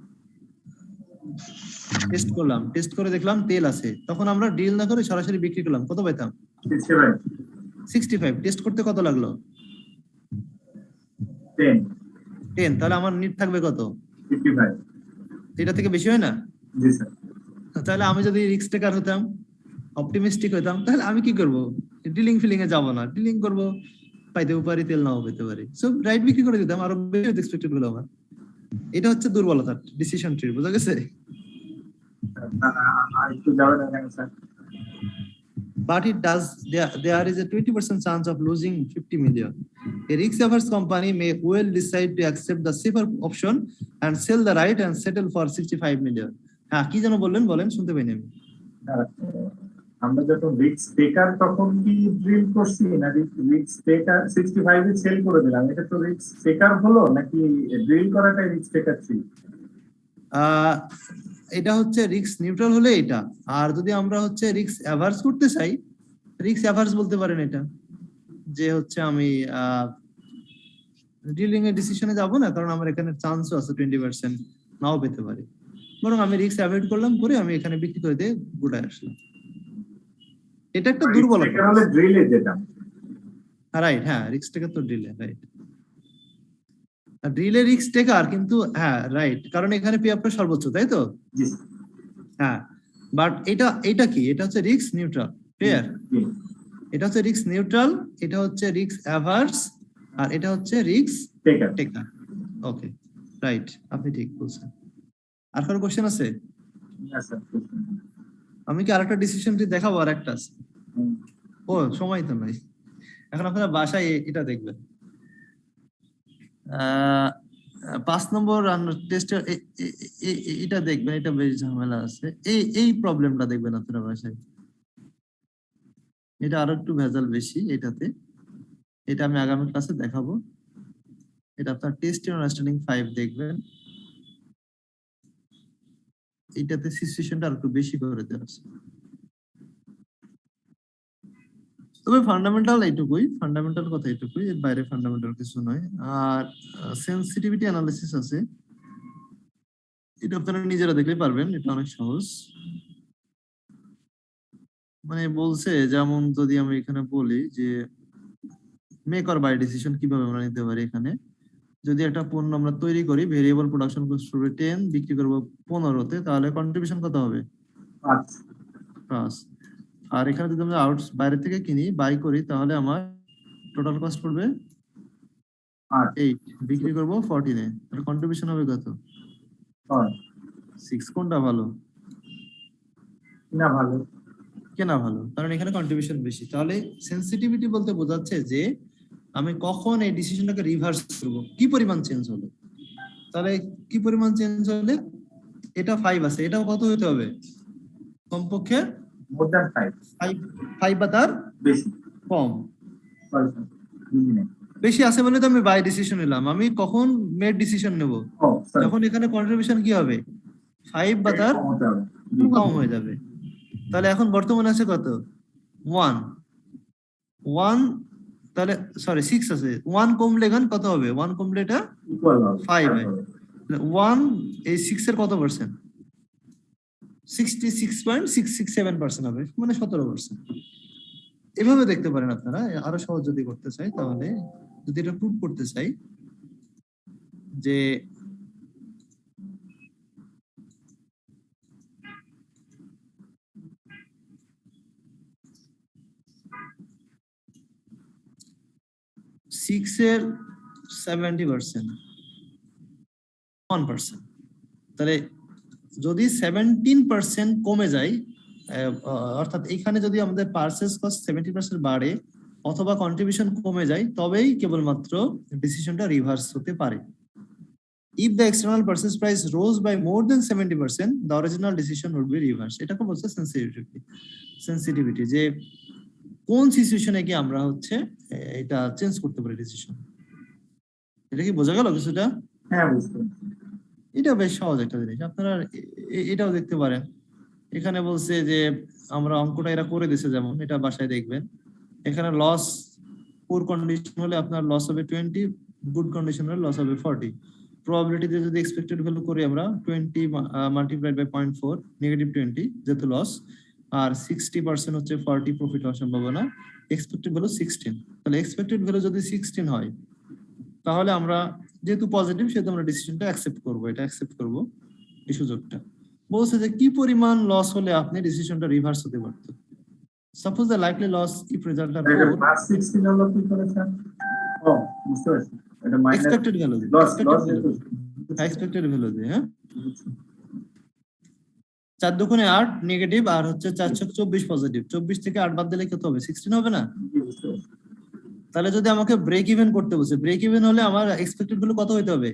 টেস্ট করলাম, টেস্ট করে দেখলাম তেল আছে, তখন আমরা ডিল না করে সরাসরি বিক্রি করলাম, কত পাইতাম? 65। টেস্ট করতে কত লাগলো? 10। তাহলে আমার নিট থাকবে কত? 55। এটা থেকে বেশি হয় না? জি স্যার। তাহলে আমি যদি রিস্ক টেকার হতাম, অপটিমিস্টিক হতাম, তাহলে আমি কি করব? ডিলিং ফিলিং এ যাব না, ডিলিং করব, পাইতেও পারি, তেল নাও পেতে পারি, সো রাইট বিক্রি করে দিতাম, আরো বেশি এক্সপেক্টেড হলো আমার। এটা হচ্ছে দুর্বলতা ডিসিশন ট্রি, বুঝা গেছে? আরেকটু যাবেন এখানে sir. But it does, there is a 20% chance of losing 50 million. A risk-averse company may well decide to accept the safer option and sell the right and settle for 65 million. হ্যাঁ, কি যেন বললেন, বলেন, শুনতে পাইনি আমি। আমরা যখন রিস্ক টেকার তখন কি ড্রিল করছি না রিস্ক টেকার 65 এ সেল করে দিলাম, এটা তো রিস্ক টেকার হলো নাকি ড্রিল করাটাই রিস্ক টেকার ছিল? এটা হচ্ছে রিস্ক নিউট্রাল হলে এটা, আর যদি আমরা হচ্ছে রিস্ক অ্যাভার্স করতে চাই, রিস্ক অ্যাভার্স বলতে পারেন এটা, যে হচ্ছে আমি ডিলিং এর ডিসিশনে যাব না, কারণ আমার এখানে চান্সও আছে 20% নাও পেতে পারি, বরং আমি রিস্ক অ্যাভয়েড করলাম, করে আমি এখানে বিক্রি করে দিয়ে গুড়ায় আসলাম। এটা একটা দুর্বলতা। এটা হলো ড্রিলে যেটা, রাইট, হ্যাঁ, রিস্ক টেকার তো ড্রিলে, রাইট, ড্রিলে রিস্ক টেকার, কিন্তু হ্যাঁ রাইট, কারণ এখানে পে আপটা সর্বোচ্চ, তাই তো? জি হ্যাঁ, বাট এটা কি? এটা হচ্ছে রিস্ক নিউট্রাল, ফেয়ার। জি। এটা হচ্ছে রিস্ক নিউট্রাল, এটা হচ্ছে রিস্ক অ্যাভার্স, আর এটা হচ্ছে রিস্ক টেকার। টেকার। ওকে, রাইট, আপনি ঠিক বলছেন। আর কারো কোশ্চেন আছে? না স্যার। আমি কি আরেকটা ডিসিশন ট্রি দেখাবো? আর একটা আছে। ও সময় তো নাই, এখন আপনারা বাসায় এটা দেখবেন। 5 নম্বর টেস্টে এটা দেখবেন, এটা বেশ ঝামেলা আছে, এই প্রবলেমটা দেখবেন আপনারা বাসায়। এটা আরো একটু ভেজাল বেশি এটাতে, এটা আমি আগামী ক্লাসে দেখাবো। এটা আপনার টেস্ট আন্ডারস্ট্যান্ডিং 5 দেখবেন, এটাতে সিচুয়েশনটা আর একটু বেশি করে দেওয়া আছে। তবে ফান্ডামেন্টাল এইটুকুই, ফান্ডামেন্টাল কথা এইটুকুই, এর বাইরে ফান্ডামেন্টাল কিছু নয়। আর সেনসিটিভিটি অ্যানালিসিস আছে, এটা আপনারা নিজেরা দেখলে পারবেন, এটা অনেক সহজ। মানে বলছে যেমন, যদি আমি এখানে বলি যে মেক অর বাই ডিসিশন কিভাবে আমরা নিতে পারি, এখানে যদি একটা পণ্য আমরা তৈরি করি, ভেরিয়েবল প্রোডাকশন কস্ট হবে 10, বিক্রি করবো 15-তে, তাহলে কন্ট্রিবিউশন কত হবে? 5। আর এখানে যদি আমরা বাইরে থেকে কিনি, বাই করি, তাহলে আমার টোটাল কস্ট পড়বে 8, বিক্রি করবো 14-এ, তাহলে কন্ট্রিবিউশন হবে কত? 6। কোনটা ভালো? না ভালো। কেনা ভালো, কারণ এখানে কন্ট্রিবিউশন বেশি। তাহলে সেনসিটিভিটি বলতে বোঝাচ্ছে যে আমি কখন এই ডিসিশনটাকে রিভার্স করব, কি পরিমাণ চেঞ্জ হলো। তাহলে কি পরিমাণ চেঞ্জ হলে, এটা 5 আছে, এটাও কত হতে হবে? কমপক্ষে মোর দ্যান 5 বা তার বেশি। কম। বুঝিনি। বেশি আছে বলে তো আমি বাই ডিসিশন নিলাম। আমি কখন মেড ডিসিশন নেব? যখন এখানে কন্ট্রিবিউশন কি হবে? 5 বা তার কম হয়ে যাবে। তাহলে এখন বর্তমানে আছে কত? 1, তাহলে সরি 6 আছে, 1 কমলে এখানে কত হবে? 1 কমলে এটা 5 হয়। 1 এই 6 এর কত পার্সেন্ট? 66.667% হবে, মানে 17%। এভাবে দেখতে পারেন আপনারা। আরো সহজ যদি করতে চাই, তাহলে যদি এটা প্রুভ করতে চাই যে এর 70%, 1%, তাহলে যদি 17% কমে যায়, অর্থাৎ এখানে যদি আমাদের পারচেজ কস্ট 70% বাড়ে অথবা কন্ট্রিবিউশন কমে যায়, তবেই কেবলমাত্র ডিসিশনটা রিভার্স হতে পারে। If the external purchase price rose by more than 70%, the original decision would be reversed. এটাকে বলছে সেনসিটিভিটি, যে কোন সিচুয়েশনে কি আমরা হচ্ছে এটা চেঞ্জ করতে পারি ডিসিশন। এটা কি বোঝা গেল কিছুটা? হ্যাঁ, বুঝতে। এটা বেশ সহজ একটা জিনিস, আপনারা এটাও দেখতে পারেন। এখানে বলছে যে আমরা অঙ্কটা এরা করে দিছে, যেমন এটা বাসায় দেখবেন। এখানে লস পুর কন্ডিশন হলে আপনার লস হবে 20, গুড কন্ডিশন হলে লস হবে 40। প্রবাবিলিটি দিয়ে যদি এক্সপেক্টেড ভ্যালু করি আমরা 20 মাল্টিপ্লাইড বাই 0.4 নেগেটিভ 20 যেহেতু লস, আর 60% হচ্ছে 40 প্রফিট হওয়ার সম্ভাবনা, এক্সপেক্টেড ভ্যালু 16। তাহলে এক্সপেক্টেড ভ্যালু যদি 16 হয় তাহলে আমরা যেহেতু পজিটিভ সেহেতু আমরা ডিসিশনটা অ্যাকসেপ্ট করব, এটা অ্যাকসেপ্ট করব এই সুযোগটা। বলছে যে কি পরিমাণ লস হলে আপনি ডিসিশনটা রিভার্স হতে পারত। Suppose the likely loss if result আর এটা প্লাস 16 হলো কি করে স্যার? ও বুঝতে পারছি, এটা minus expected value, loss expected value দিয়ে, হ্যাঁ 4 দুগুণে 8 নেগেটিভ আর হচ্ছে 4 ছক 24 পজিটিভ, 24 থেকে 8 বাদ দিলে কত হবে? 16 হবে না? তাহলে যদি আমাকে ব্রেক ইভেন করতে বলছে, ব্রেক ইভেন হলে আমার এক্সপেক্টেড ভ্যালু কত হইতে হবে?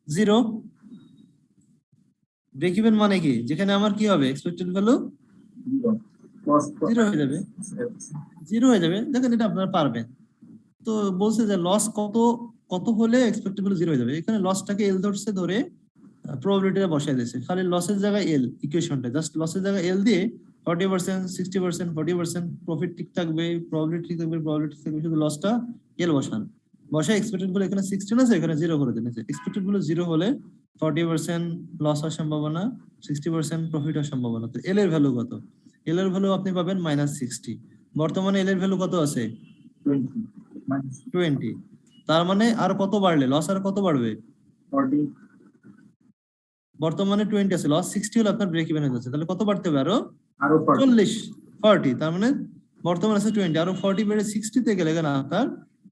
0। ব্রেক ইভেন মানে কি? যেখানে আমার কি হবে? এক্সপেক্টেড ভ্যালু 0 হয়ে যাবে, 0 হয়ে যাবে। দেখেন এটা আপনারা পারবেন। তো বলছে যে লস কত হলে এক্সপেক্টেড ভ্যালু 0 হয়ে যাবে। এখানে লসটাকে এল ধরছে, ধরে প্রবাবিলিটিটা বসায় দিয়েছে, খালি লসের জায়গায় এল ইকুয়েশনটা, জাস্ট লসের জায়গায় এল দিয়ে 40%, 60%, 40% প্রফিট ঠিক থাকবে, প্রবাবিলিটি ঠিক থাকবে, প্রবাবিলিটি থাকবে, শুধু লসটা এল বসান। বসায় এক্সপেক্টেড ভ্যালু এখানে 16 আছে, এখানে 0 করে দিন। এক্সপেক্টেড ভ্যালু 0 হলে 40% লস হওয়ার সম্ভাবনা, 60% প্রফিট হওয়ার সম্ভাবনা। তো এল এর ভ্যালু কত? এল এর ভ্যালু আপনি পাবেন -60। বর্তমানে এল এর ভ্যালু কত আছে? 20। তার মানে আর কত বাড়লে লস আর কত বাড়বে? 40। বর্তমানে 20 আছে, লস 60 হলে আপনার ব্রেক ইভেন হয়ে যাচ্ছে, তাহলে কত বাড়তে হবে? আরো 40। তার মানে বর্তমানে আছে 20, আরো 40 বেড়ে 60 তে গেলে না আপনার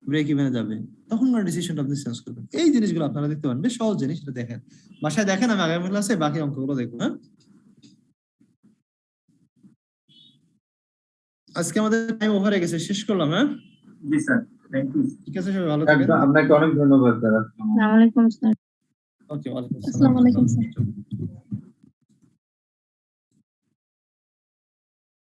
ব্রেক ইভেনে যাবে। তখন না ডিসিশনটা আপনি চেঞ্জ করবেন। এই জিনিসগুলো আপনারা দেখতে পারেন, বেশ সহজ জিনিস, এটা দেখেন বাসায় দেখেন, আমি আগামী ক্লাসে বাকি অঙ্কগুলো দেখবো। হ্যাঁ, আজকে আমাদের টাইম ওভার হয়ে গেছে, শেষ করলাম। হ্যাঁ জি স্যার, থ্যাংক ইউ। ঠিক আছে, সবাই ভালো থাকবেন। আপনাকে অনেক ধন্যবাদ স্যার। আসসালামু আলাইকুম স্যার। ওকে, ওয়ালাইকুম আসসালামু আলাইকুম স্যার। আসসালাম।